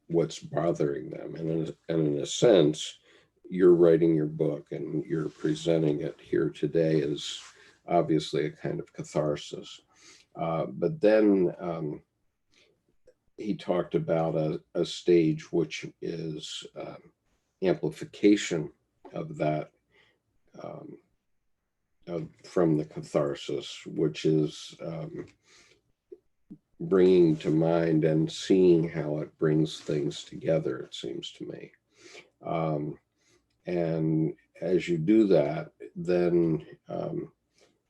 what's bothering them. And in a sense, you're writing your book and you're presenting it here today as obviously a kind of catharsis. But then he talked about a stage which is amplification of that from the catharsis, which is bringing to mind and seeing how it brings things together, it seems to me. And as you do that, then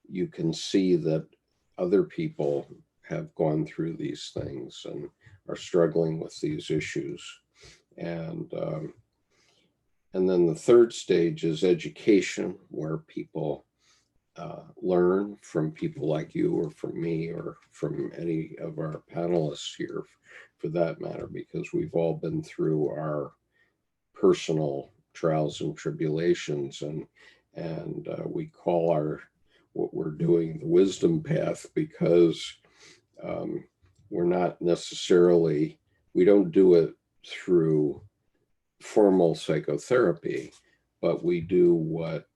you can see that other people have gone through these things and are struggling with these issues. And then the third stage is education, where people learn from people like you or from me or from any of our panelists here for that matter, because we've all been through our personal trials and tribulations, and we call what we're doing the wisdom path because we're not necessarily, we don't do it through formal psychotherapy, but we do what,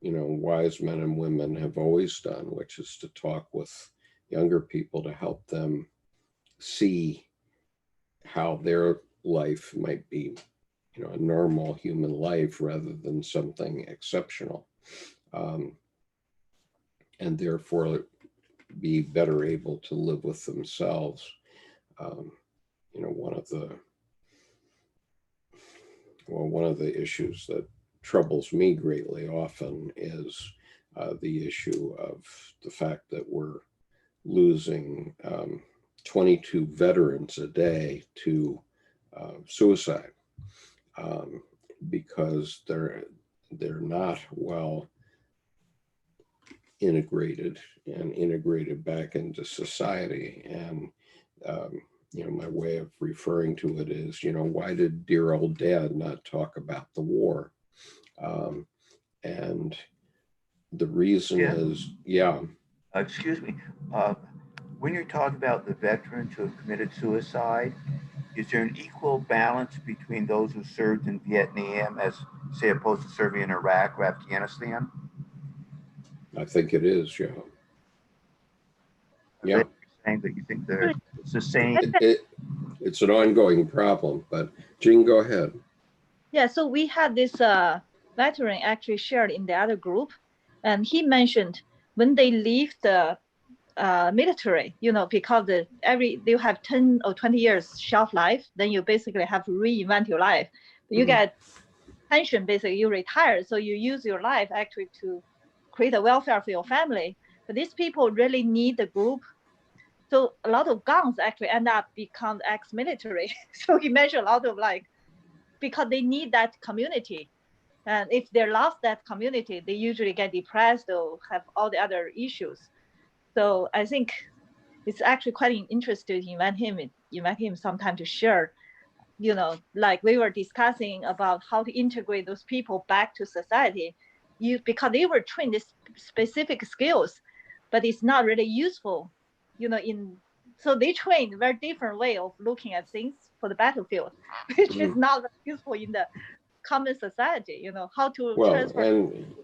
you know, wise men and women have always done, which is to talk with younger people to help them see how their life might be, you know, a normal human life rather than something exceptional, and therefore be better able to live with themselves. You know, one of the issues that troubles me greatly often is the issue of the fact that we're losing 22 veterans a day to suicide because they're not well integrated back into society. And you know, my way of referring to it is, you know, why did dear old dad not talk about the war? And the reason is, Excuse me. When you're talking about the veterans who have committed suicide, is there an equal balance between those who served in Vietnam as, say, opposed to serving in Iraq or Afghanistan? I think it is, yeah. Yeah. Saying that you think it's the same. It's an ongoing problem, but Jean, go ahead. Yeah, so we had this veteran actually shared in the other group, and he mentioned when they leave the military, you know, because they have 10 or 20 years shelf life, then you basically have to reinvent your life. You get pension, basically you retire, so you use your life actually to create a welfare for your family. But these people really need the group. So a lot of guns actually end up become ex-military. So he mentioned a lot of because they need that community. And if they lost that community, they usually get depressed or have all the other issues. So I think it's actually quite interesting to invite him sometime to share, you know, like we were discussing about how to integrate those people back to society, because they were trained this specific skills, but it's not really useful, you know, so they trained a very different way of looking at things for the battlefield, which is not useful in the common society, you know, how to transfer.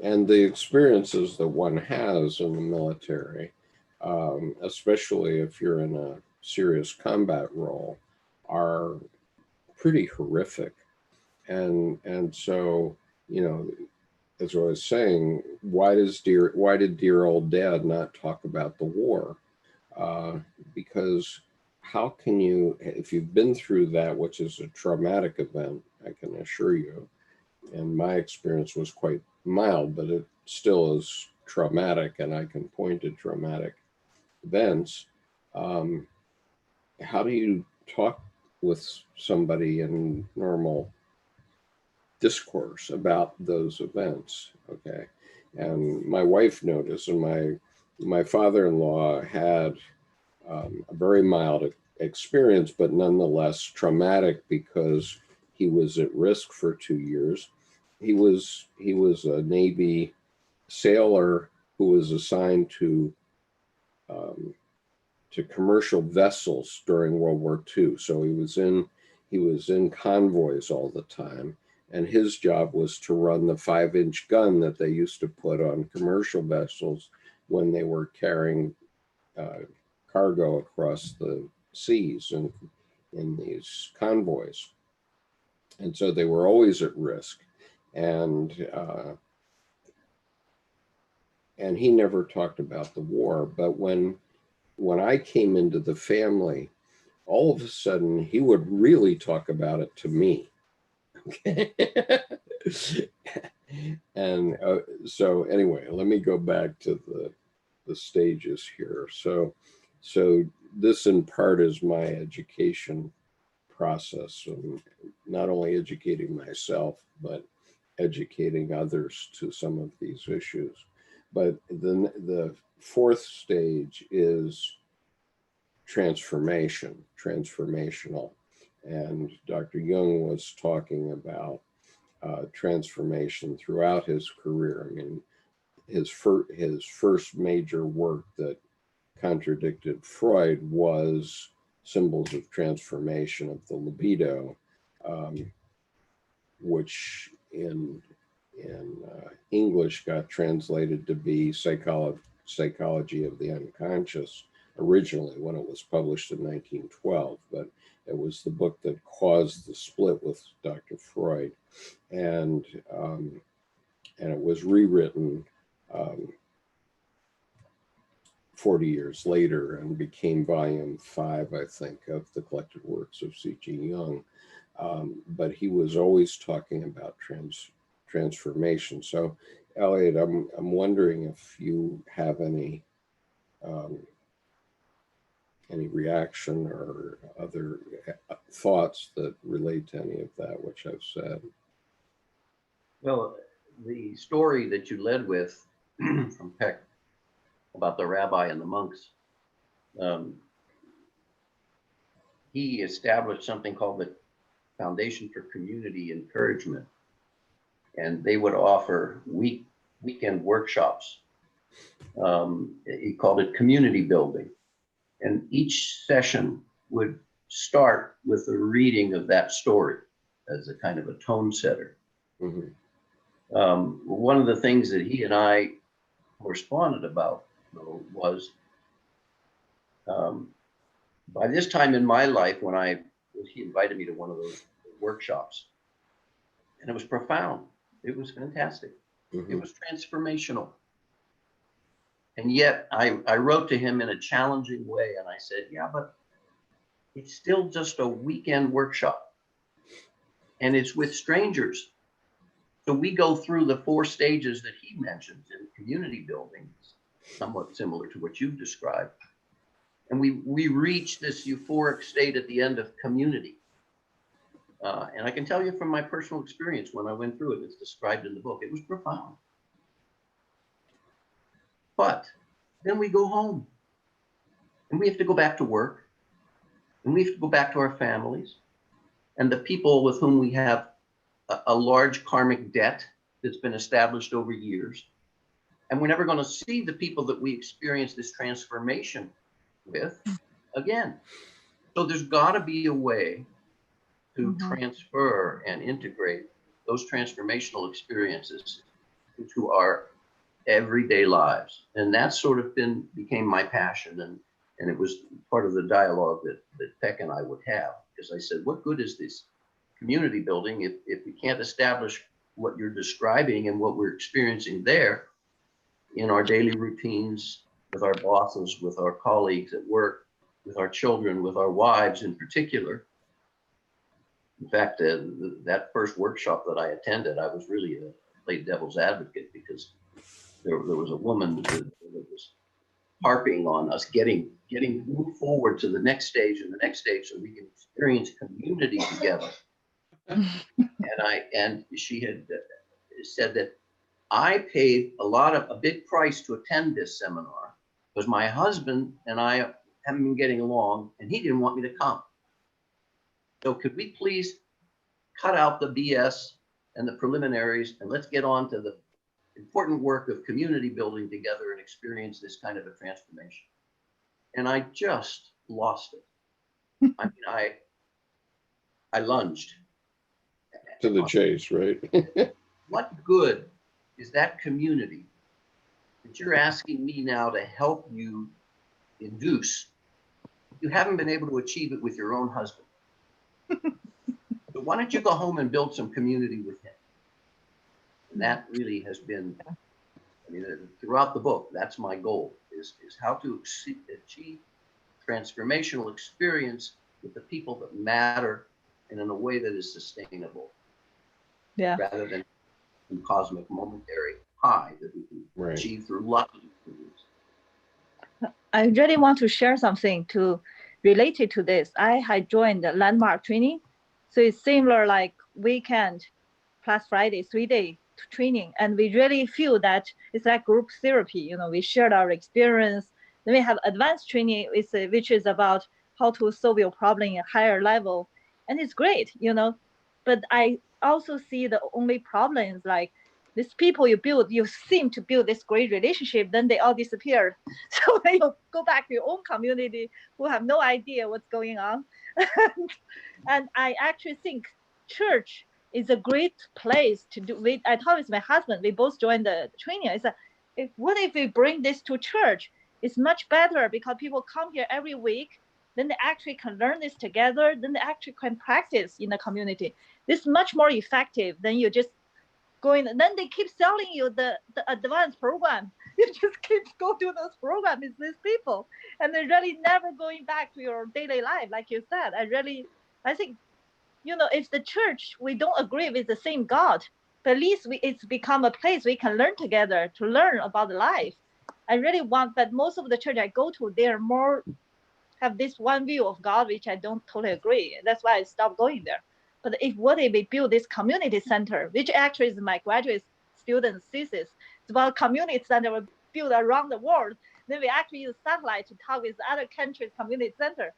And the experiences that one has in the military, especially if you're in a serious combat role, are pretty horrific. And so, you know, as I was saying, why did dear old dad not talk about the war? Because how can you, if you've been through that, which is a traumatic event, I can assure you, and my experience was quite mild, but it still is traumatic, and I can point to traumatic events. How do you talk with somebody in normal discourse about those events? Okay. And my wife noticed, and my father-in-law had a very mild experience, but nonetheless traumatic because he was at risk for 2 years. He was a Navy sailor who was assigned to commercial vessels during World War II. So he was in convoys all the time, and his job was to run the 5-inch gun that they used to put on commercial vessels when they were carrying cargo across the seas and in these convoys. And so they were always at risk. And he never talked about the war. But when I came into the family, all of a sudden he would really talk about it to me. Okay. And so anyway, let me go back to the stages here. So this in part is my education process, and not only educating myself, but educating others to some of these issues. But the fourth stage is transformational. And Dr. Jung was talking about transformation throughout his career. I mean, his first major work that contradicted Freud was Symbols of Transformation of the Libido, which in English got translated to be Psychology of the Unconscious originally when it was published in 1912, but it was the book that caused the split with Dr. Freud, and it was rewritten 40 years later and became volume 5, I think, of the collected works of C.G. Jung. But he was always talking about transformation. So, Elliot, I'm wondering if you have any reaction or other thoughts that relate to any of that which I've said. Well, the story that you led with from Peck about the rabbi and the monks, he established something called the Foundation for Community Encouragement, and they would offer weekend workshops. He called it community building, and each session would start with a reading of that story as a kind of a tone setter. Mm-hmm. One of the things that he and I corresponded about, though, was by this time in my life, when he invited me to one of those workshops, and it was profound. It was fantastic. Mm-hmm. It was transformational. And yet I wrote to him in a challenging way, and I said, yeah, but it's still just a weekend workshop, and it's with strangers. So we go through the 4 stages that he mentions in community building, somewhat similar to what you've described. And we reach this euphoric state at the end of community. And I can tell you from my personal experience when I went through it, it's described in the book, it was profound. But then we go home, and we have to go back to work, and we have to go back to our families and the people with whom we have a large karmic debt that's been established over years. And we're never going to see the people that we experience this transformation with again. So there's got to be a way to transfer and integrate those transformational experiences into our everyday lives. And that sort of became my passion. And it was part of the dialogue that Peck and I would have, because I said, what good is this community building if we can't establish what you're describing and what we're experiencing there in our daily routines, with our bosses, with our colleagues at work, with our children, with our wives in particular. In fact, that first workshop that I attended, I was really played devil's advocate, because there was a woman that was harping on us getting moved forward to the next stage and the next stage so we can experience community together. And she had said that I paid a big price to attend this seminar because my husband and I haven't been getting along, and he didn't want me to come. So could we please cut out the BS and the preliminaries, and let's get on to the important work of community building together and experience this kind of a transformation. And I just lost it. I mean, I lunged. To the chase, right? What good is that community that you're asking me now to help you induce? You haven't been able to achieve it with your own husband. So why don't you go home and build some community with him? And that really has been, I mean, throughout the book, that's my goal, is how to achieve transformational experience with the people that matter and in a way that is sustainable. Yeah. Rather than some cosmic momentary high that we can achieve through luck. I really want to share something related to this. I had joined the landmark training. So it's similar like weekend plus Friday, 3-day training, and we really feel that it's like group therapy. You know, we shared our experience. Then we have advanced training, which is about how to solve your problem at a higher level, and it's great, you know. But I also see the only problem is like these people you seem to build this great relationship, then they all disappeared. So when you go back to your own community who have no idea what's going on. And I actually think church is a great place to do. I talked with my husband, we both joined the training. I said, what if we bring this to church? It's much better because people come here every week, then they actually can learn this together, then they actually can practice in the community. This is much more effective than you just going, then they keep selling you the advanced program. You just keep go to those programs with these people, and they're really never going back to your daily life, like you said. I think, you know, if the church, we don't agree with the same God, but at least it's become a place we can learn together to learn about life. I really want, but most of the church I go to, they're more have this one view of God, which I don't totally agree. That's why I stopped going there. But what if we build this community center, which actually is my graduate student's thesis. It's about community center we build around the world. Then we actually use satellite to talk with other countries' community center.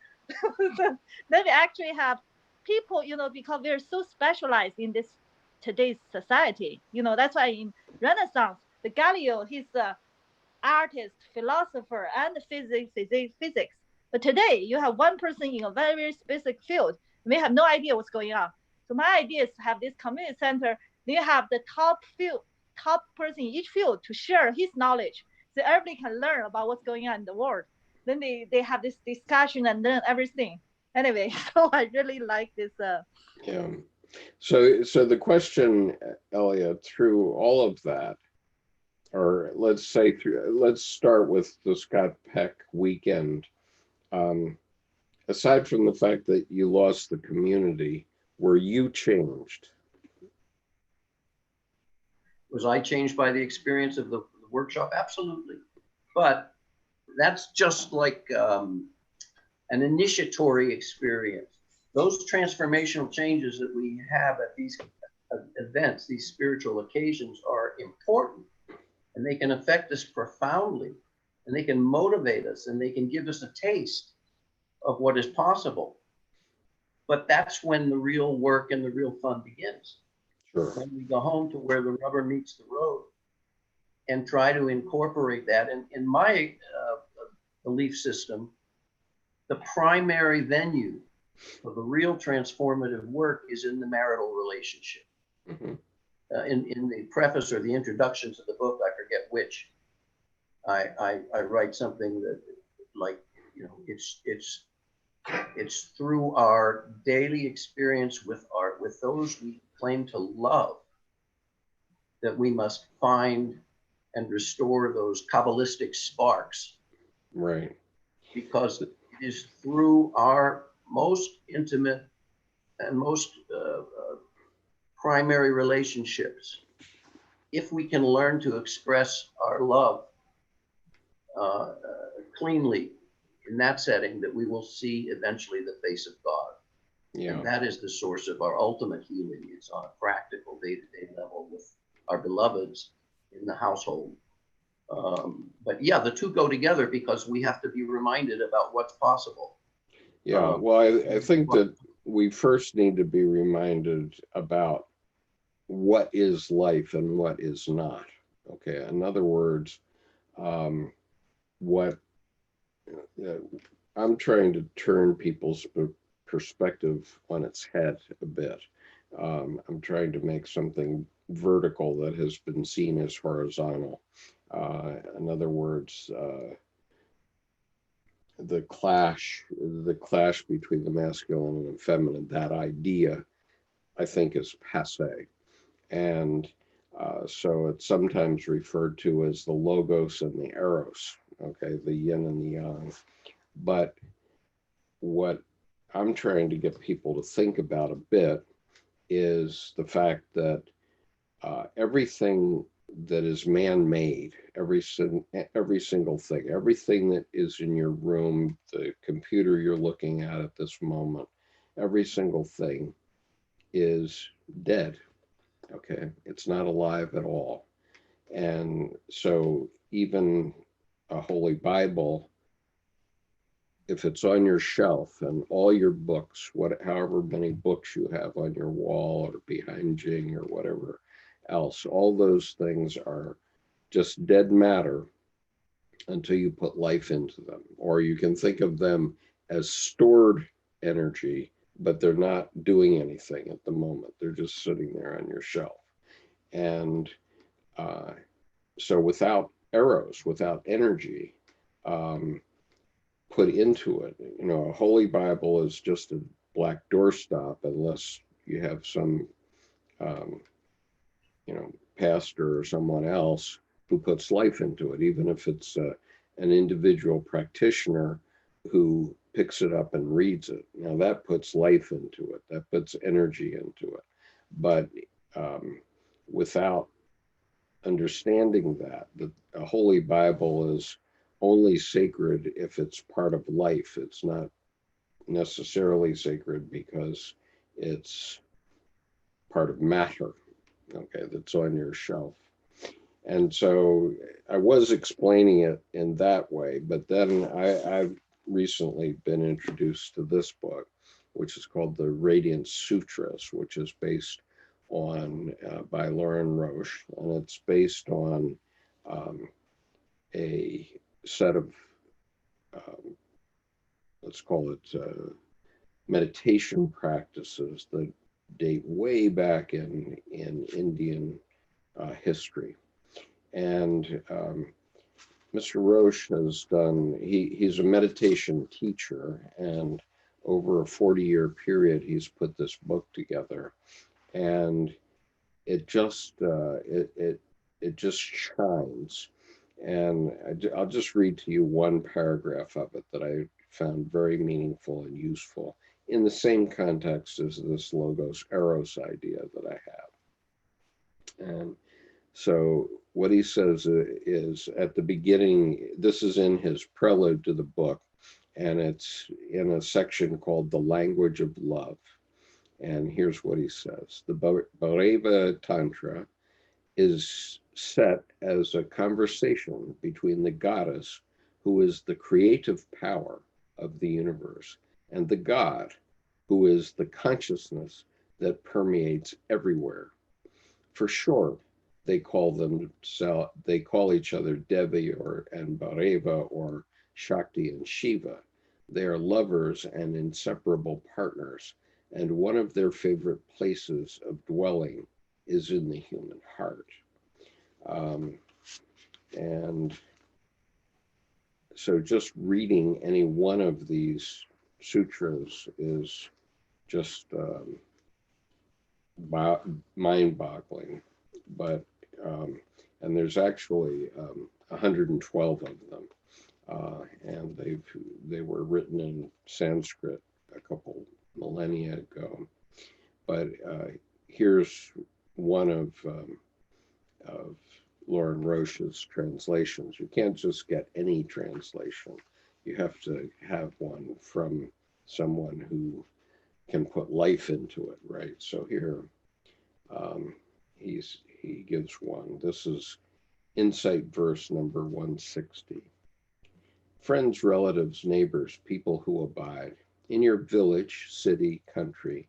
Then we actually have people, you know, because we're so specialized in this today's society. You know, that's why in Renaissance, the Galileo, he's an artist, philosopher, and physics. But today, you have one person in a very, very specific field. You may have no idea what's going on. So my idea is to have this community center. Then you have the top person in each field to share his knowledge, so everybody can learn about what's going on in the world. Then they have this discussion and learn everything. Anyway, so I really like this. Yeah. So the question, Elliot, through all of that, or let's start with the Scott Peck weekend. Aside from the fact that you lost the community, were you changed? Was I changed by the experience of the workshop? Absolutely. But that's just like an initiatory experience. Those transformational changes that we have at these events, these spiritual occasions, are important, and they can affect us profoundly, and they can motivate us, and they can give us a taste of what is possible. But that's when the real work and the real fun begins. Sure. When we go home to where the rubber meets the road and try to incorporate that. And in my belief system, the primary venue for the real transformative work is in the marital relationship. Mm-hmm. In the preface or the introduction to the book, I forget which, I write something that, like, you know, it's through our daily experience with those we claim to love that we must find and restore those Kabbalistic sparks. Right. Because it is through our most intimate and most primary relationships, if we can learn to express our love cleanly in that setting, that we will see eventually the face of God. Yeah. And that is the source of our ultimate healing. It's on a practical day-to-day level with our beloveds in the household. But yeah, the two go together because we have to be reminded about what's possible. Yeah, well, I think that we first need to be reminded about what is life and what is not. Okay, in other words, what I'm trying to turn people's perspective on its head a bit. I'm trying to make something vertical that has been seen as horizontal. In other words, the clash between the masculine and feminine, that idea, I think, is passé. And so it's sometimes referred to as the logos and the eros, okay, the yin and the yang. But what I'm trying to get people to think about a bit is the fact that everything that is man-made, every single thing, everything that is in your room, the computer you're looking at this moment, every single thing is dead. Okay, it's not alive at all. And so even a Holy Bible, if it's on your shelf and all your books, however many books you have on your wall or behind Jing or whatever else, all those things are just dead matter until you put life into them. Or you can think of them as stored energy, but they're not doing anything at the moment. They're just sitting there on your shelf. And so without arrows, without energy put into it, a Holy Bible is just a black doorstop unless you have some, pastor or someone else who puts life into it, even if it's an individual practitioner who picks it up and reads it. Now that puts life into it, that puts energy into it. But without understanding that a Holy Bible is only sacred if it's part of life. It's not necessarily sacred because it's part of matter, okay, that's on your shelf. And so I was explaining it in that way, but then I've recently been introduced to this book, which is called the Radiant Sutras, which is based on by Lauren Roche, and it's based on a set of let's call it meditation practices that date way back in Indian history. And Mr. Roche has done, he's a meditation teacher, and over a 40-year period, he's put this book together. And it just it just shines. And I'll just read to you one paragraph of it that I found very meaningful and useful in the same context as this Logos Eros idea that I have. And so what he says is at the beginning, this is in his prelude to the book, and it's in a section called The Language of Love. And here's what he says. The Bhairava Tantra is set as a conversation between the goddess, who is the creative power of the universe, and the god, who is the consciousness that permeates everywhere. For short, they call each other Devi and Bhairava, or Shakti and Shiva. They are lovers and inseparable partners, and one of their favorite places of dwelling is in the human heart. And so just reading any one of these sutras is just mind-boggling. But and there's actually 112 of them, and they were written in Sanskrit a couple millennia ago. But here's one of Lauren Roche's translations. You can't just get any translation. You have to have one from someone who can put life into it, right? So here, he gives one. This is Insight verse number 160. Friends, relatives, neighbors, people who abide in your village, city, country,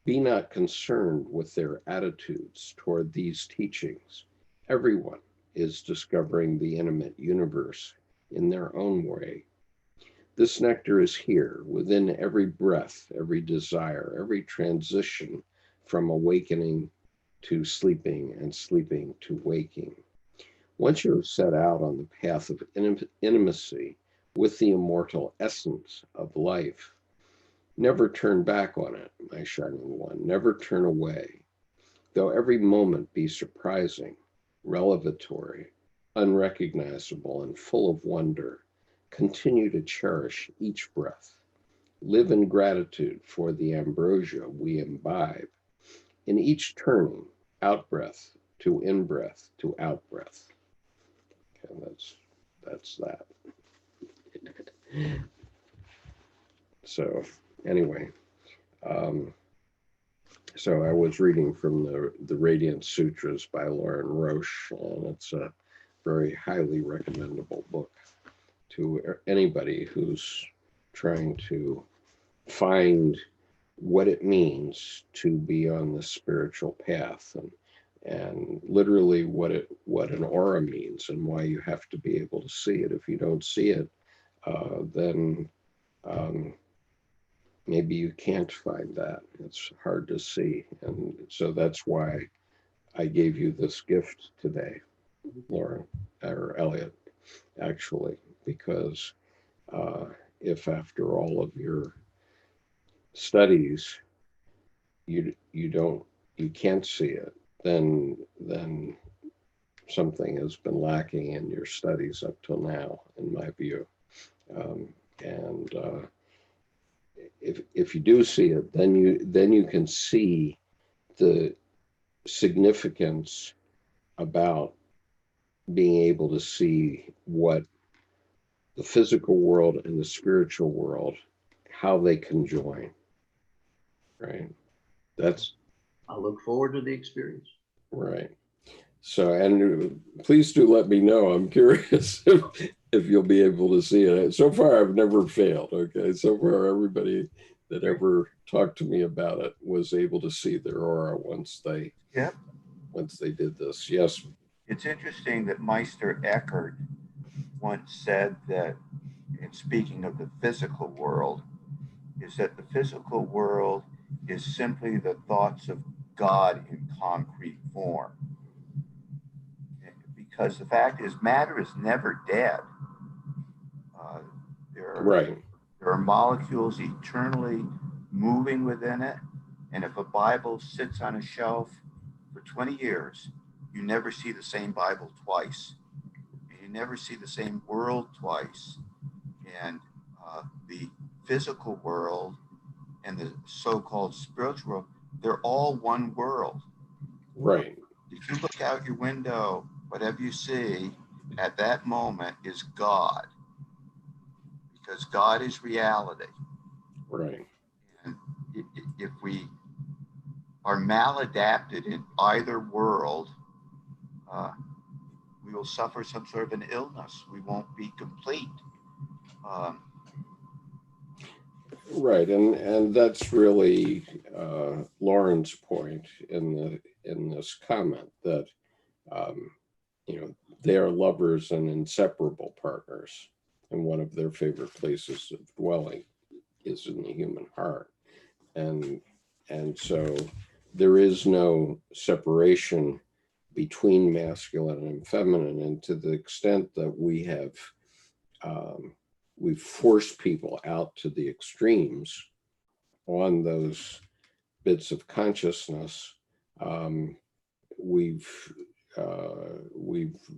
be not concerned with their attitudes toward these teachings. Everyone is discovering the intimate universe in their own way. This nectar is here within every breath, every desire, every transition from awakening to sleeping and sleeping to waking. Once you have set out on the path of intimacy with the immortal essence of life, never turn back on it, my shining one. Never turn away. Though every moment be surprising, revelatory, unrecognizable, and full of wonder, continue to cherish each breath. Live in gratitude for the ambrosia we imbibe. In each turning, out-breath to in-breath to out-breath. Okay, that's that. So anyway, So I was reading from the Radiant Sutras by Lauren Roche, and it's a very highly recommendable book to anybody who's trying to find what it means to be on the spiritual path, and literally what an aura means and why you have to be able to see it. If you don't see it, then maybe you can't find that. It's hard to see. And so that's why I gave you this gift today, Lauren, or Elliot, actually, because if after all of your studies you can't see it, then something has been lacking in your studies up till now, in my view. And if you do see it, then you can see the significance about being able to see what the physical world and the spiritual world, how they conjoin, right? That's I look forward to the experience. right. So, and please do let me know. I'm curious if you'll be able to see it. So far, I've never failed. Okay. So far, everybody that ever talked to me about it was able to see their aura once they did this. Yes. It's interesting that Meister Eckhart once said that, in speaking of the physical world, is that the physical world is simply the thoughts of God in concrete form. Because the fact is, matter is never dead. Right. There are molecules eternally moving within it. And if a Bible sits on a shelf for 20 years, you never see the same Bible twice. And you never see the same world twice. And the physical world and the so-called spiritual world, they're all one world. Right. If you look out your window, whatever you see at that moment is God, because God is reality. Right. And if we are maladapted in either world, we will suffer some sort of an illness. We won't be complete. Right, and that's really Lauren's point in this comment, that they are lovers and inseparable partners, and one of their favorite places of dwelling is in the human heart, and so there is no separation between masculine and feminine, and to the extent that we've forced people out to the extremes on those bits of consciousness, we've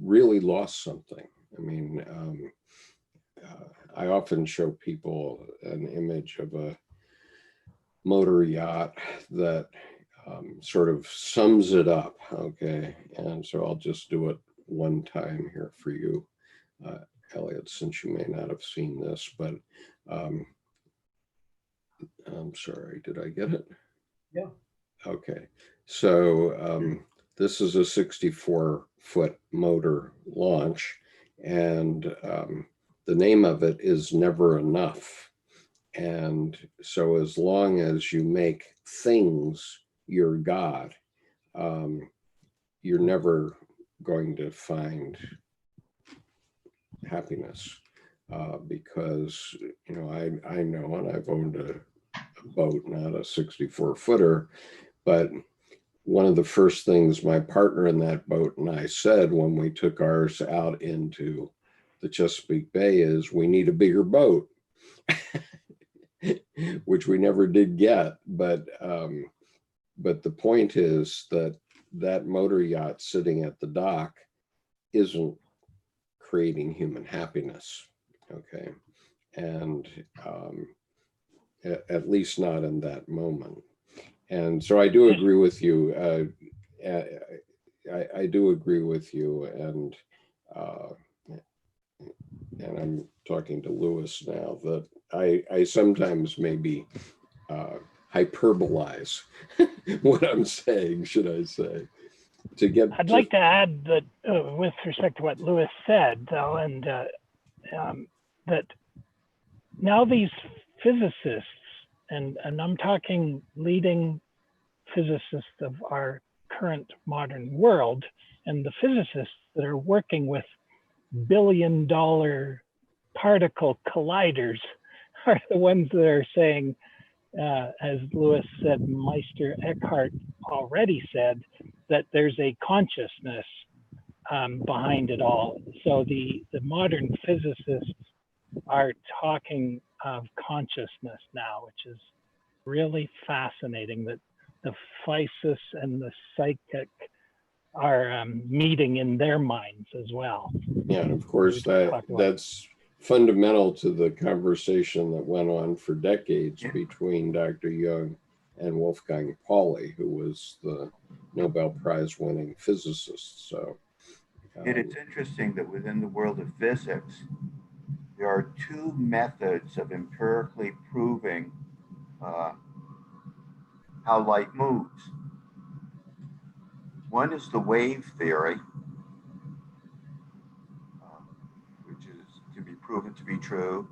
really lost something. I mean, I often show people an image of a motor yacht that sort of sums it up. Okay, and so I'll just do it one time here for you, Elliot, since you may not have seen this, but I'm sorry, did I get it? Yeah. Okay, so this is a 64-foot motor launch, and the name of it is Never Enough. And so as long as you make things your God, you're never going to find happiness, because I know, and I've owned a boat, not a 64-footer, but one of the first things my partner in that boat and I said when we took ours out into the Chesapeake Bay is, we need a bigger boat, which we never did get. But the point is that motor yacht sitting at the dock isn't creating human happiness, okay? And at least not in that moment. And so I do agree with you. I do agree with you, and I'm talking to Lewis now, that I sometimes maybe hyperbolize what I'm saying, should I say. I'd like to add that with respect to what Lewis said, though, and that now these physicists, and I'm talking leading physicists of our current modern world, and the physicists that are working with billion-dollar particle colliders are the ones that are saying, as Lewis said, Meister Eckhart already said, that there's a consciousness behind it all. So the modern physicists are talking of consciousness now, which is really fascinating, that the physis and the psychic are meeting in their minds as well. Yeah, and of course that's fundamental to the conversation that went on for decades between Dr. Jung and Wolfgang Pauli, who was the Nobel Prize winning physicist. So it's interesting that within the world of physics, there are two methods of empirically proving how light moves. One is the wave theory, which is to be proven to be true.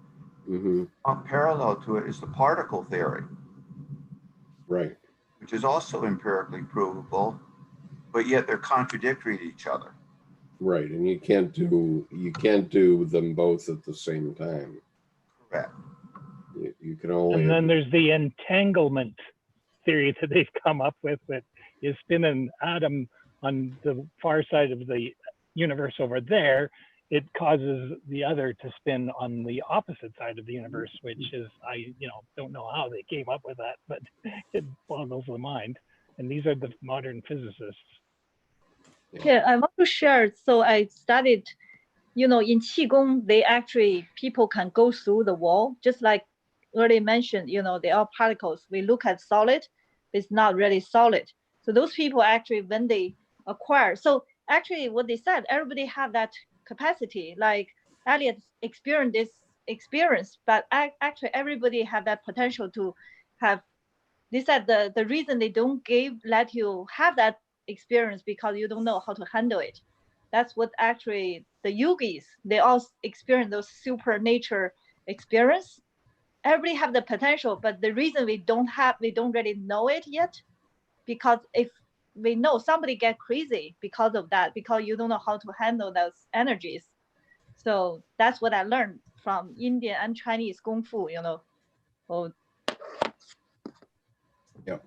mm-hmm. Parallel to it is the particle theory, right, which is also empirically provable, but yet they're contradictory to each other. Right, and you can't do them both at the same time. Correct. You can only. And then there's the entanglement theory that they've come up with, that you spin an atom on the far side of the universe over there, it causes the other to spin on the opposite side of the universe, which is, I don't know how they came up with that, but it boggles the mind. And these are the modern physicists. Yeah, I want to share. So I studied, in Qigong, people can go through the wall, just like earlier mentioned, they are particles. We look at solid, it's not really solid. So those people actually, when they acquire, so actually what they said, everybody have that capacity, like Elliot experienced this experience, but actually everybody have that potential to have. They said the reason they don't let you have that experience because you don't know how to handle it. That's what actually the yogis, they all experience those super nature experience. Everybody have the potential, but the reason we don't really know it yet, because if we know somebody get crazy because of that, because you don't know how to handle those energies. So that's what I learned from Indian and Chinese Kung Fu, Oh. Yep.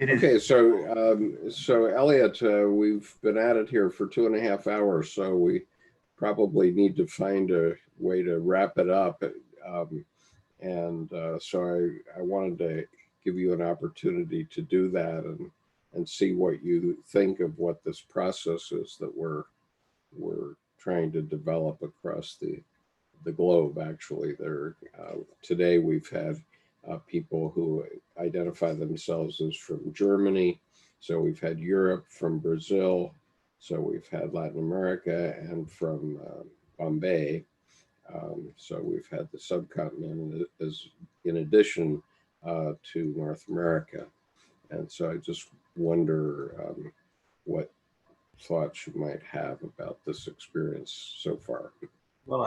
Okay, so Elliot, we've been at it here for 2.5 hours, so we probably need to find a way to wrap it up. So I wanted to give you an opportunity to do that and see what you think of what this process is that we're trying to develop across the globe. Actually, today we've had people who identify themselves as from Germany. So we've had Europe, from Brazil. So we've had Latin America, and from Bombay. So we've had the subcontinent as in addition to North America. And so I just wonder what thoughts you might have about this experience so far. Well,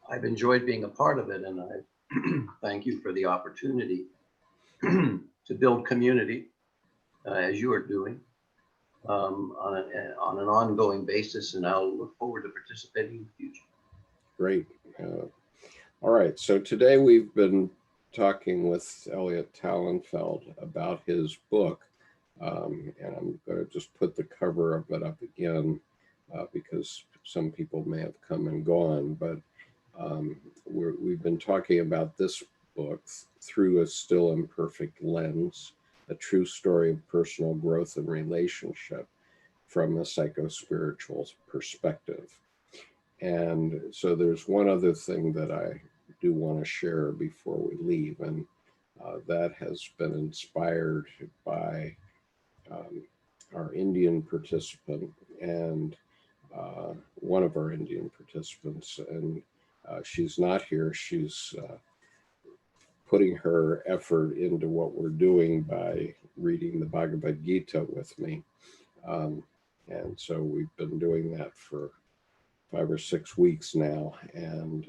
I've enjoyed being a part of it, and I thank you for the opportunity to build community as you are doing on an ongoing basis, and I'll look forward to participating in the future. Great. All right, so today we've been talking with Elliott Talenfeld about his book, and I'm going to just put the cover of it up again because some people may have come and gone, but we've been talking about this book, Through a Still Imperfect Lens, a true story of personal growth and relationship from a psychospiritual perspective. And so there's one other thing that I do want to share before we leave, and that has been inspired by our Indian participant and one of our Indian participants, and she's not here. She's putting her effort into what we're doing by reading the Bhagavad Gita with me. And so we've been doing that for 5 or 6 weeks now, and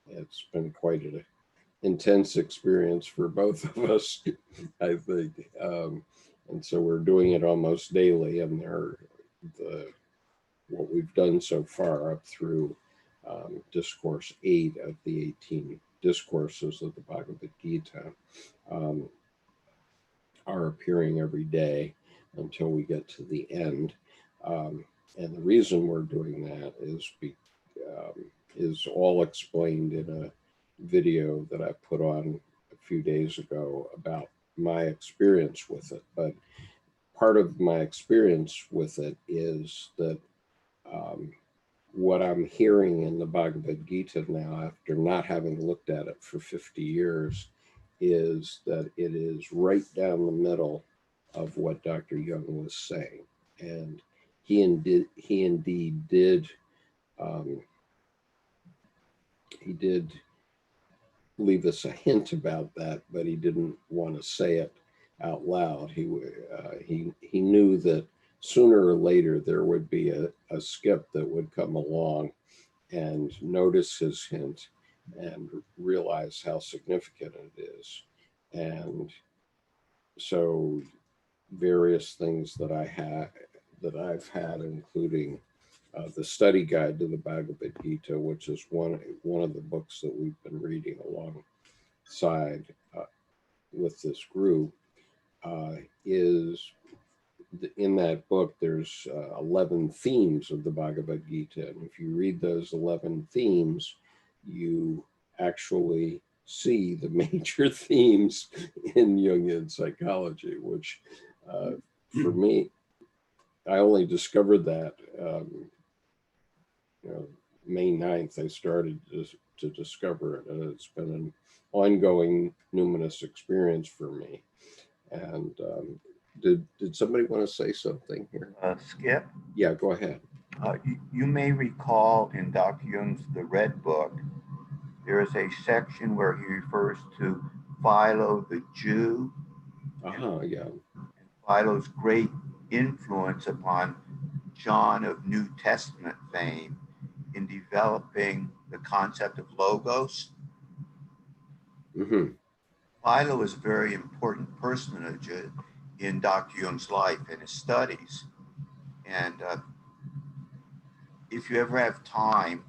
it's been quite an intense experience for both of us, I think. And so we're doing it almost daily, and what we've done so far up through discourse 8 of the 18 discourses of the Bhagavad Gita are appearing every day until we get to the end. And the reason we're doing that is all explained in a video that I put on a few days ago about my experience with it. But part of my experience with it is that what I'm hearing in the Bhagavad Gita now, after not having looked at it for 50 years, is that it is right down the middle of what Dr. Jung was saying. And he indeed did leave us a hint about that, but he didn't want to say it out loud. He knew that sooner or later there would be a skip that would come along and notice his hint and realize how significant it is. And so various things that I've had, including the study guide to the Bhagavad Gita, which is one of the books that we've been reading alongside with this group, is in that book. There's 11 themes of the Bhagavad Gita, and if you read those 11 themes, you actually see the major themes in Jungian psychology, which for me, I only discovered that May 9th. I started to discover it, and it's been an ongoing numinous experience for me. And did somebody want to say something here? Skip? Yeah, go ahead. You may recall in Dr. Jung's The Red Book, there is a section where he refers to Philo the Jew. Yeah. And Philo's great influence upon John of New Testament fame in developing the concept of logos. Mm-hmm. Philo is a very important personage in Dr. Jung's life and his studies. And if you ever have time,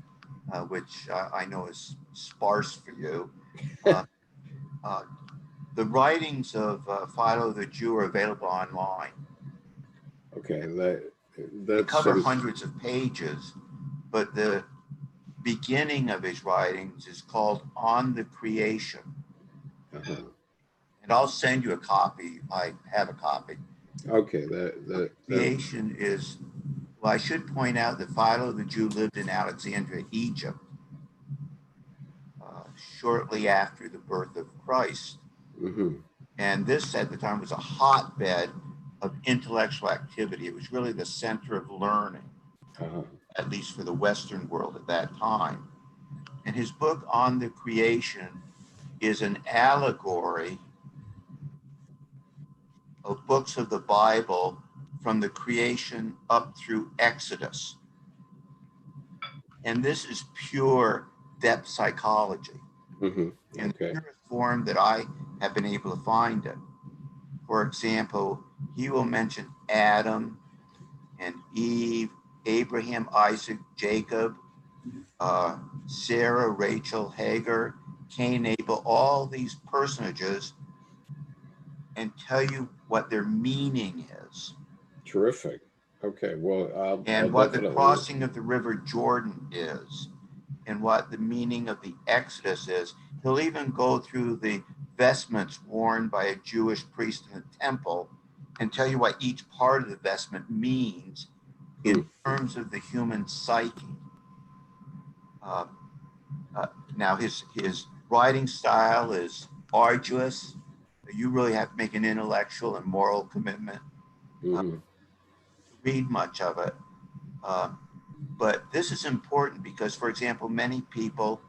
which I know is sparse for you, the writings of Philo the Jew are available online. Okay, They cover hundreds of pages, but the beginning of his writings is called On the Creation. And I'll send you a copy. I have a copy. Okay, Creation is, well, I should point out that Philo the Jew lived in Alexandria, Egypt, shortly after the birth of Christ. Mm-hmm. And this at the time was a hotbed of intellectual activity. It was really the center of learning, at least for the Western world at that time. And his book On the Creation is an allegory of books of the Bible from the creation up through Exodus. And this is pure depth psychology. Mm-hmm. In the purest form that I have been able to find it. For example, he will mention Adam and Eve, Abraham, Isaac, Jacob, Sarah, Rachel, Hagar, Cain, Abel, all these personages, and tell you what their meaning is. Terrific. Okay, well, and what the crossing of the river Jordan is, and what the meaning of the Exodus is. He'll even go through the vestments worn by a Jewish priest in the temple and tell you what each part of the vestment means in terms of the human psyche. Now, his writing style is arduous. You really have to make an intellectual and moral commitment to read much of it. But this is important because, for example, many people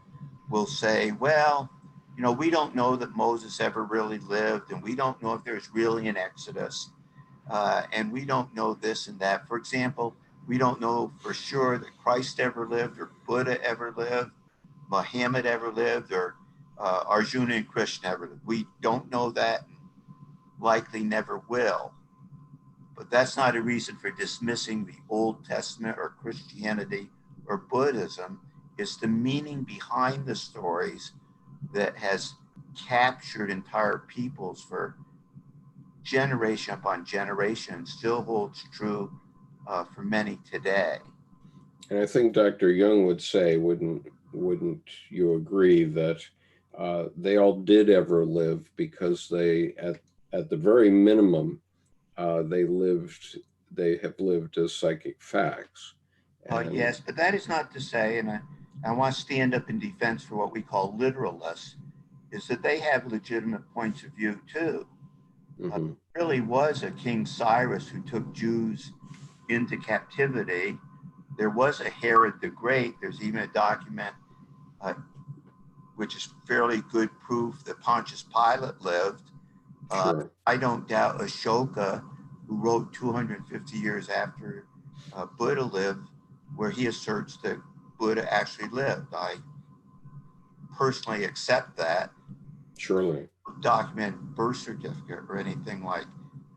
will say, well, you know, we don't know that Moses ever really lived, and we don't know if there's really an Exodus, and we don't know this and that. For example, we don't know for sure that Christ ever lived, or Buddha ever lived, Muhammad ever lived, or Arjuna and Krishna ever lived. We don't know that, likely never will. But that's not a reason for dismissing the Old Testament or Christianity or Buddhism. It's the meaning behind the stories that has captured entire peoples for generation upon generation, still holds true for many today. And I think Dr. Jung would say, wouldn't you agree, that they all did ever live, because they, at the very minimum, they have lived as psychic facts. Yes, but that is not to say, and I want to stand up in defense for what we call literalists, is that they have legitimate points of view too. Really was a King Cyrus who took Jews into captivity. There was a Herod the Great. There's even a document which is fairly good proof that Pontius Pilate lived. Sure. I don't doubt Ashoka, who wrote 250 years after Buddha lived, where he asserts that Buddha actually lived. I personally accept that. Surely. Document birth certificate or anything like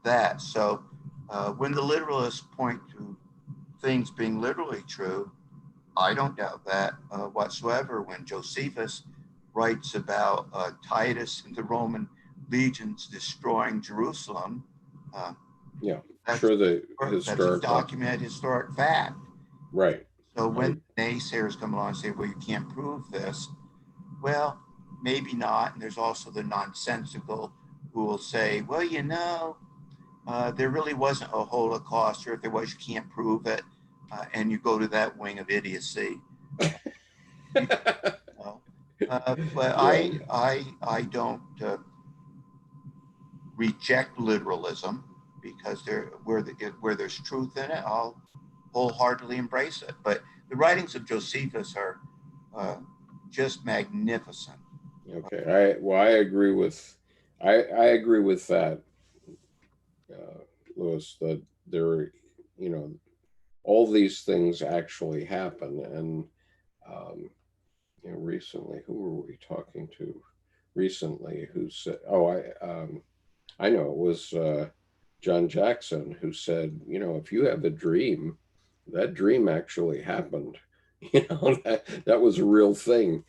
that. So when the literalists point to things being literally true, I don't doubt that whatsoever. When Josephus writes about Titus and the Roman legions destroying Jerusalem, that's a documented historic fact. Right. So when naysayers come along and say, well, you can't prove this, well, maybe not. And there's also the nonsensical who will say, well, you know, there really wasn't a Holocaust, or if there was, you can't prove it. And you go to that wing of idiocy. But I don't reject literalism, because where there's truth in it, I'll wholeheartly embrace it. But the writings of Josephus are just magnificent. Okay, I agree with that, Louis, that there, you know, all these things actually happen. And you know, recently, who were we talking to recently who said, I know it was John Jackson, who said, you know, if you have a dream, that dream actually happened. You know, that was a real thing,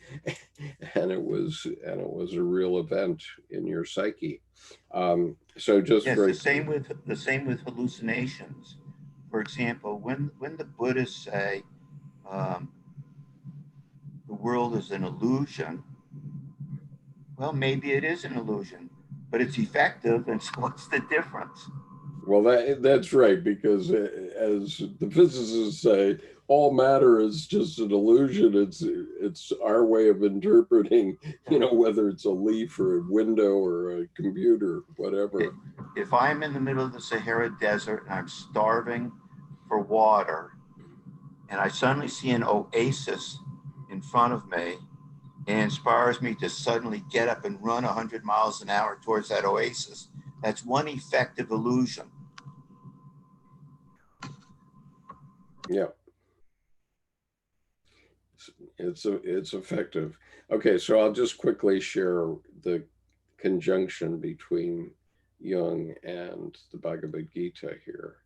and it was a real event in your psyche. So just the same with hallucinations. For example, when the Buddhists say the world is an illusion, well, maybe it is an illusion, but it's effective, and so what's the difference? Well, that's right, because as the physicists say, all matter is just an illusion. It's our way of interpreting, you know, whether it's a leaf or a window or a computer, whatever. If I'm in the middle of the Sahara Desert and I'm starving for water, and I suddenly see an oasis in front of me, and inspires me to suddenly get up and run 100 miles an hour towards that oasis, that's one effective illusion. Yeah. It's effective. Okay, so I'll just quickly share the conjunction between Jung and the Bhagavad Gita here,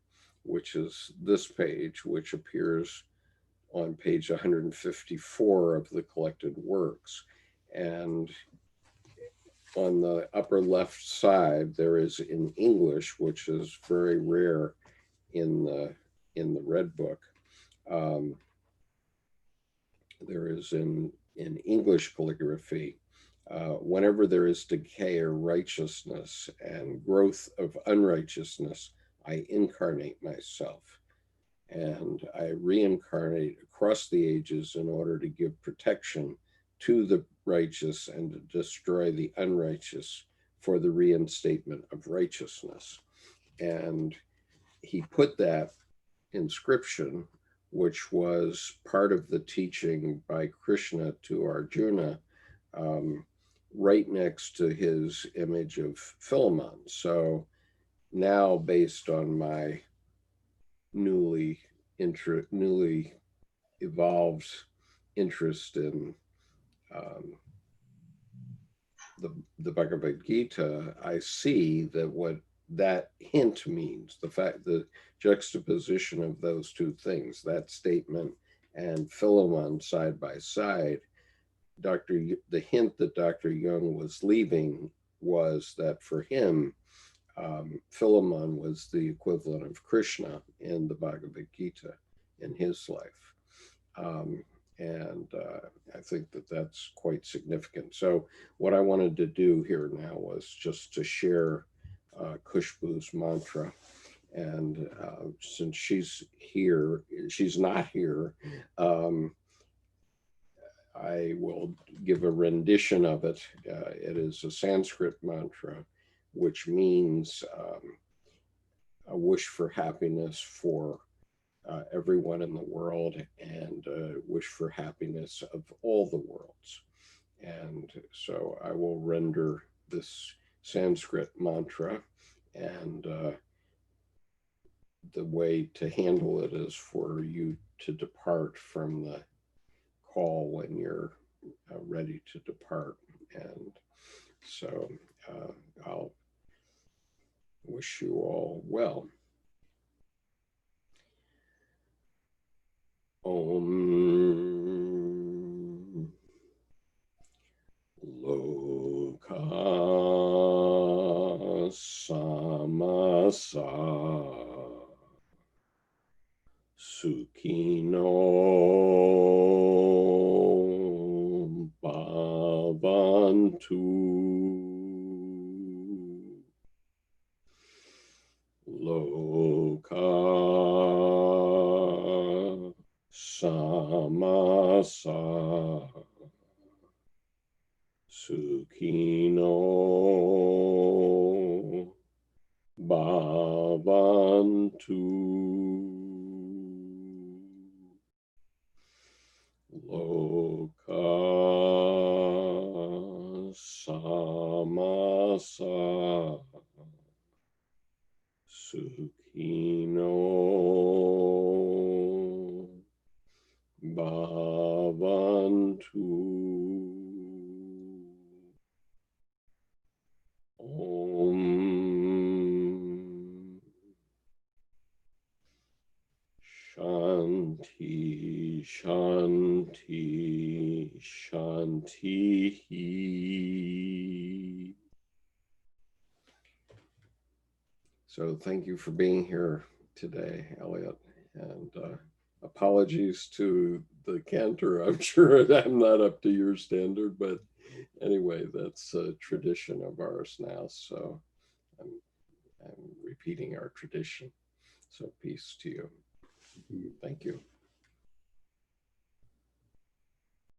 which is this page, which appears on page 154 of the collected works. And on the upper left side, there is in English, which is very rare in the Red Book. There is in English calligraphy, whenever there is decay or righteousness and growth of unrighteousness, I incarnate myself. And I reincarnate across the ages in order to give protection to the righteous and to destroy the unrighteous for the reinstatement of righteousness. And he put that inscription, which was part of the teaching by Krishna to Arjuna, right next to his image of Philemon. So now, based on my newly evolved interest in the Bhagavad Gita, I see that what that hint means, the juxtaposition of those two things, that statement and Philemon side by side, the hint that Dr. Jung was leaving was that for him, Philemon was the equivalent of Krishna in the Bhagavad Gita in his life. And I think that that's quite significant. So what I wanted to do here now was just to share Khushbu's mantra. And since she's not here, I will give a rendition of it. It is a Sanskrit mantra, which means a wish for happiness for everyone in the world, and wish for happiness of all the worlds. And so I will render this Sanskrit mantra, and the way to handle it is for you to depart from the call when you're ready to depart. And so I'll wish you all well. Om Loka Samasa Sukhino Bhavantu Loka Samasa Sukhino Bhavantu Loka Samasa Sukhino Bhavantu. Om Shanti Shanti Shanti. So thank you for being here today, Elliot, and apologies to the cantor. I'm sure I'm not up to your standard, but anyway, that's a tradition of ours now. So I'm repeating our tradition. So peace to you. Thank you.